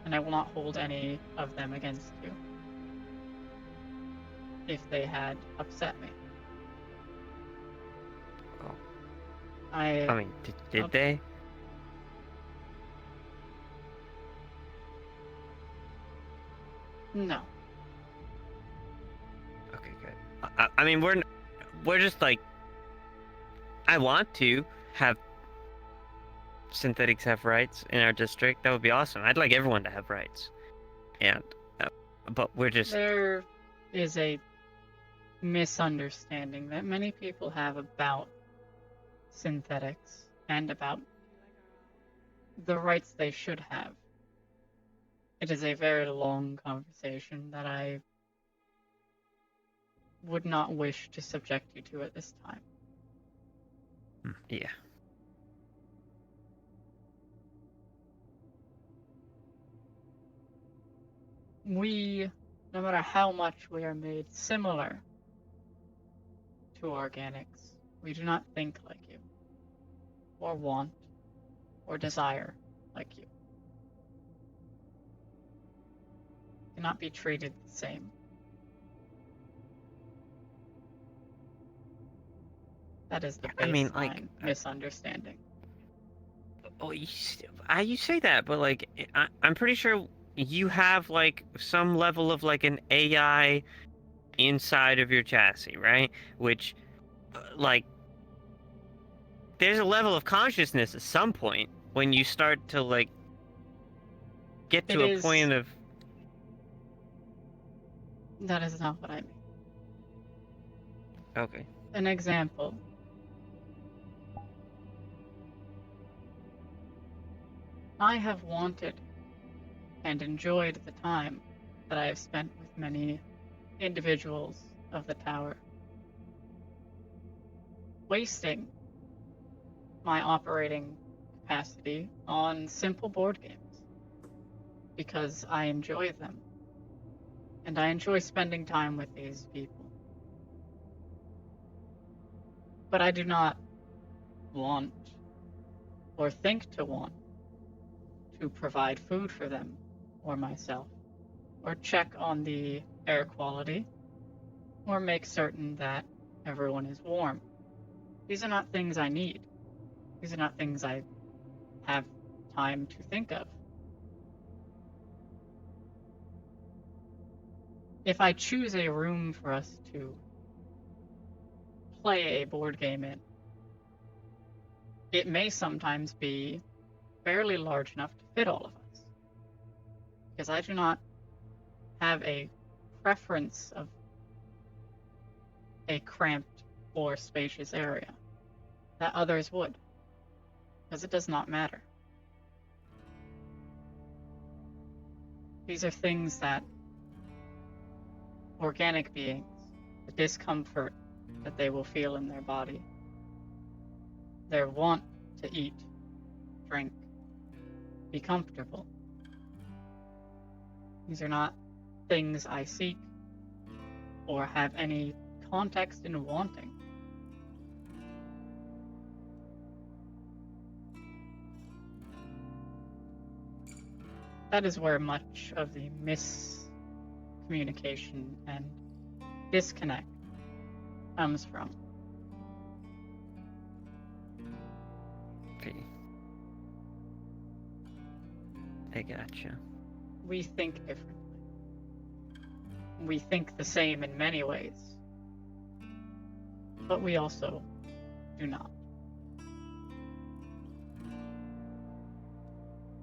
And I will not hold any of them against you if they had upset me. Oh. I mean, did they? No. Okay, good. I mean, we're just like. I want to have synthetics have rights in our district. That would be awesome. I'd like everyone to have rights, and but we're just. There is a misunderstanding that many people have about synthetics and about the rights they should have. It is a very long conversation that I would not wish to subject you to at this time. Yeah. We, no matter how much we are made similar to organics, we do not think like you, or want, or desire like you. Cannot be treated the same. That is the I mean, baseline misunderstanding. Oh, you say that, but like, I'm pretty sure you have like some level of like an AI inside of your chassis, right? Which, like, there's a level of consciousness at some point when you start to like get to a point of. That is not what I mean. Okay. An example. I have wanted and enjoyed the time that I have spent with many individuals of the tower, wasting my operating capacity on simple board games because I enjoy them and I enjoy spending time with these people. But I do not want or think to want to provide food for them or myself, or check on the air quality, or make certain that everyone is warm. These are not things I need. These are not things I have time to think of. If I choose a room for us to play a board game in, it may sometimes be barely large enough to fit all of us. Because I do not have a preference of a cramped or spacious area that others would. Because it does not matter. These are things that organic beings, the discomfort that they will feel in their body, their want to eat, drink, be comfortable. These are not things I seek or have any context in wanting. That is where much of the miscommunication and disconnect comes from. Okay. I gotcha. We think differently. We think the same in many ways, but we also do not.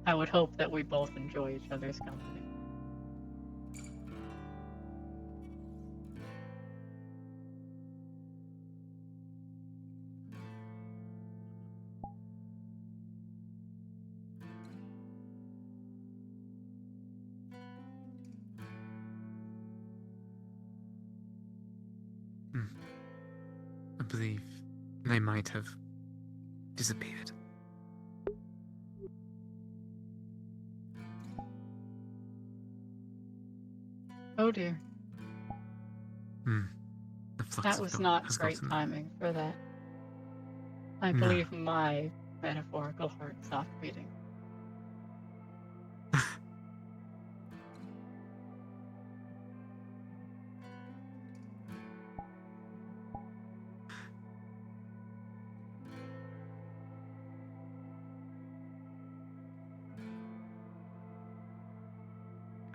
I would hope that we both enjoy each other's company. I believe they might have disappeared. Oh dear. The flux That of was thought not has great gotten them. timing for that. I No. believe my metaphorical heart stopped beating.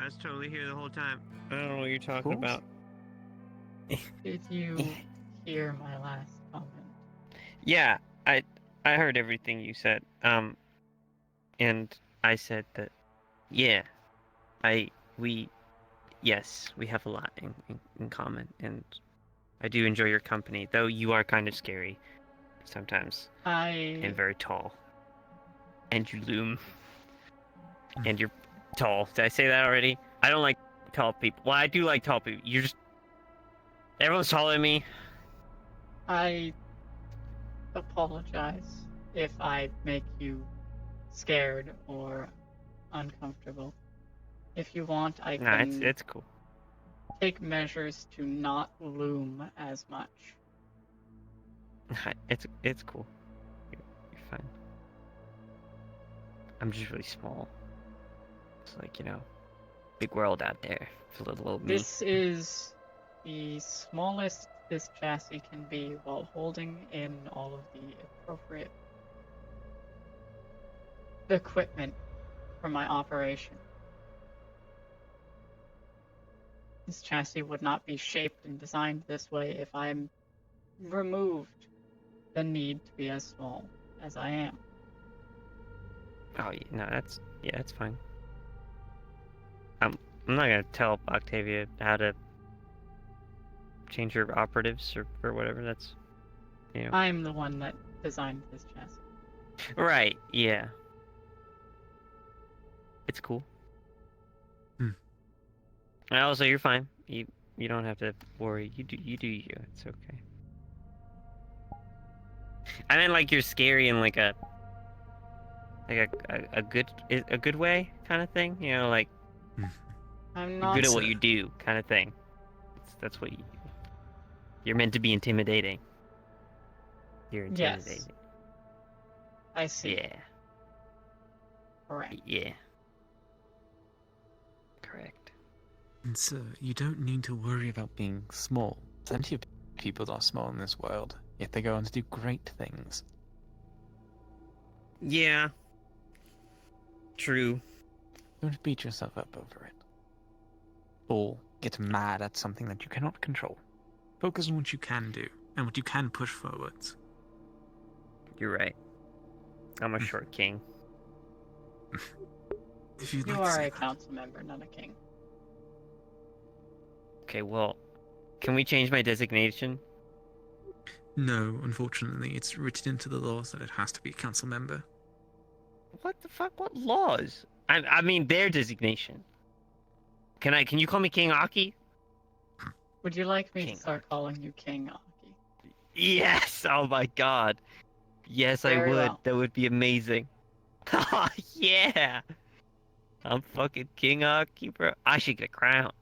I was totally here the whole time. I don't know what you're talking about. Did you hear my last comment? Yeah, I heard everything you said. And I said that, yeah, yes, we have a lot in common, and I do enjoy your company, though you are kind of scary sometimes, and very tall, and you loom, and you're tall. Did I say that already? I don't like tall people. Well, I do like tall people. Everyone's taller than me. I apologize if I make you scared or uncomfortable. If you want, I Nah, can it's cool. take measures to not loom as much. It's cool. You're fine. I'm just really small. It's like, big world out there for little old me. This is the smallest this chassis can be while holding in all of the appropriate equipment for my operation. This chassis would not be shaped and designed this way if I removed the need to be as small as I am. Oh, no, that's fine. I'm not gonna tell Octavia how to change your operatives or whatever. That's, I'm the one that designed this chassis. Right, yeah. It's cool. And also, you're fine. You don't have to worry. You do you. It's okay. I mean, like, you're scary in like a good way kind of thing. Like I'm you're not good at what you do kind of thing. That's what you're meant to be intimidating. You're intimidating. Yes. I see. Yeah. Correct. Yeah. Correct. And sir, you don't need to worry about being small. Plenty of people are small in this world, yet they go on to do great things. Yeah. True. Don't beat yourself up over it. Or get mad at something that you cannot control. Focus on what you can do, and what you can push forwards. You're right. I'm a short king. If you'd You like to are say a that. council member, not a king. Okay, well, can we change my designation? No, unfortunately, it's written into the laws that it has to be a council member. What the fuck? What laws? I mean, their designation. Can you call me King Aki? Would you like me King to start calling you King Aki? Yes! Oh my god. Yes, I Very would. well. That would be amazing. Oh, yeah! I'm fucking King Aki, bro. I should get a crown.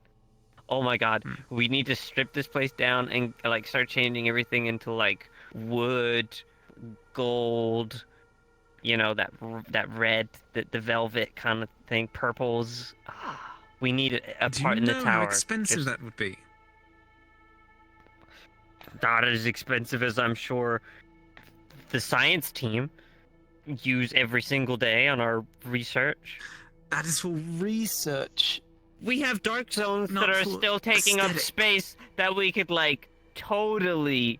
Oh my god. We need to strip this place down and, like, start changing everything into, like, wood, gold, that red, the velvet kind of thing, purples. We need a Do part you in the know tower. how expensive Just that would be? not as expensive as I'm sure the science team use every single day on our research. That is for research. We have dark zones Not that are for still taking up aesthetic. space that we could, like, totally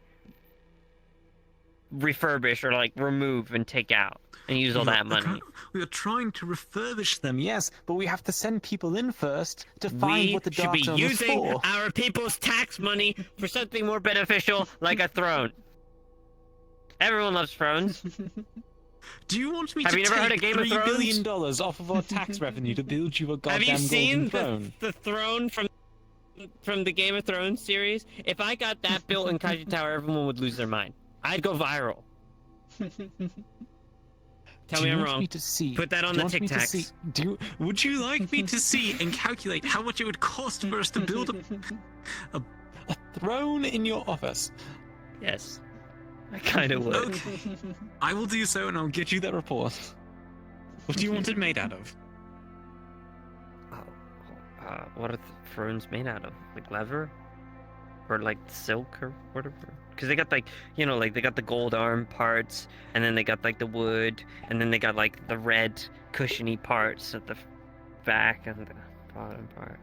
refurbish or like remove and take out and use all that money. We are trying to refurbish them, yes, but we have to send people in first to find We what the should Dark be Zone is using for. our people's tax money for something more beneficial, like a throne. Everyone loves thrones. Do you want me Have to you never heard of take Game of $3 Thrones? billion off of our tax revenue to build you a Have goddamn you seen golden throne? the throne from the Game of Thrones series? If I got that built in Kaiju Tower, everyone would lose their mind. I'd go viral. Tell me I'm wrong. Me to see? Put that on the Tic Tacs. Would you like me to see and calculate how much it would cost for us to build a throne in your office? Yes. I kind of would. Okay. I will do so, and I'll get you that report. What do you want it made out of? What are thrones made out of? Like leather? Or like silk or whatever? Because they got like, you know, like they got the gold arm parts, and then they got like the wood, and then they got like the red cushiony parts at the back and the bottom part.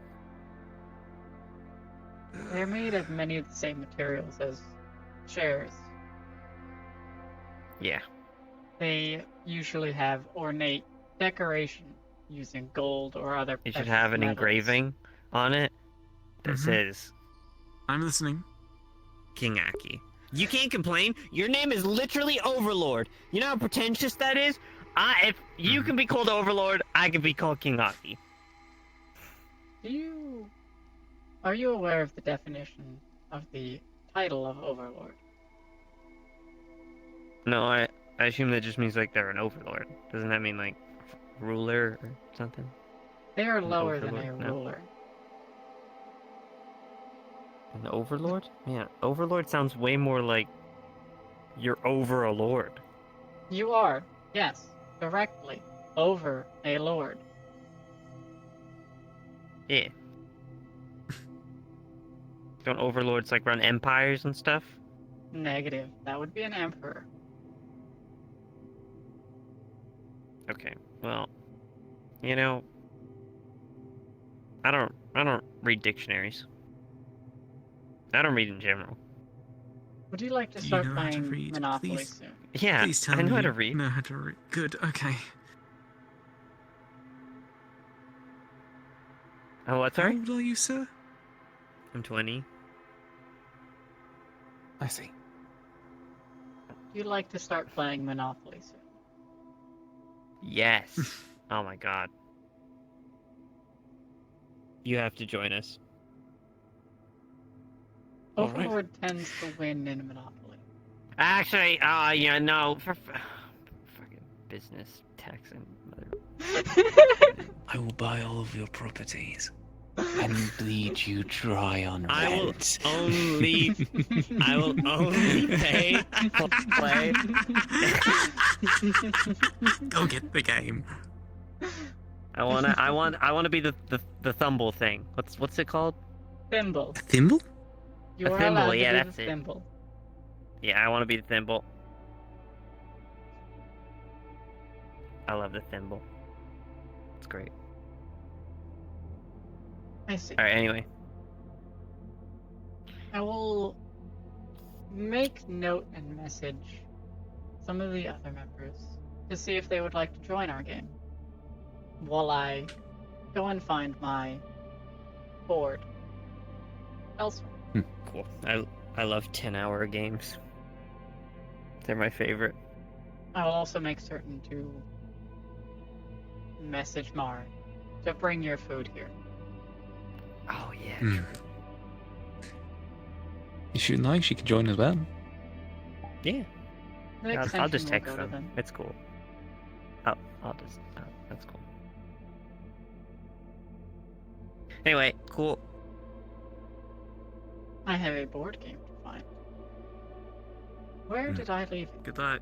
They're made of many of the same materials as chairs. Yeah. They usually have ornate decoration using gold or other It should precious have an metals. engraving on it that says I'm listening. King Aki. You can't complain. Your name is literally Overlord. You know how pretentious that is? If you can be called Overlord, I can be called King Aki. Are you aware of the definition of the title of Overlord? No, I assume that just means like they're an overlord. Doesn't that mean like ruler or something? They are An lower than a overlord? No. ruler. An overlord? Yeah, overlord sounds way more like you're over a lord. You are, yes, directly over a lord. Yeah. Don't overlords like run empires and stuff? Negative. That would be an emperor. Okay, well, you know, I don't read dictionaries. I don't read in general. Would you like to Do you start know how to playing read? Monopoly Please. soon? Yeah, Please tell I know me how to you read. know how to read. Good, okay. Oh, what, How sorry? old are you, sir? I'm 20. I see. You'd like to start playing Monopoly soon? Yes. Oh my god. You have to join us. All right. Overlord tends to win in Monopoly. Actually, yeah, no, for fucking business tax and mother. I will buy all of your properties and bleed you dry on I will rent. I will only pay for play. Go get the game. I wanna be the thumble thing. What's it called? Thimble. A thimble? You A are thimble, allowed to yeah, be that's the it. thimble. Yeah, I wanna be the thimble. I love the thimble. It's great. I see. Alright, anyway. I will make note and message some of the other members to see if they would like to join our game while I go and find my board elsewhere. Cool. I love 10-hour games. They're my favorite. I will also make certain to message Mar to bring your food here. Oh yeah. Hmm. If she'd like, she could join as well. Yeah. The I'll extension just will text go to them. It's cool. I'll just. That's cool. Anyway, cool. I have a board game to find. Where did I leave it? Good luck.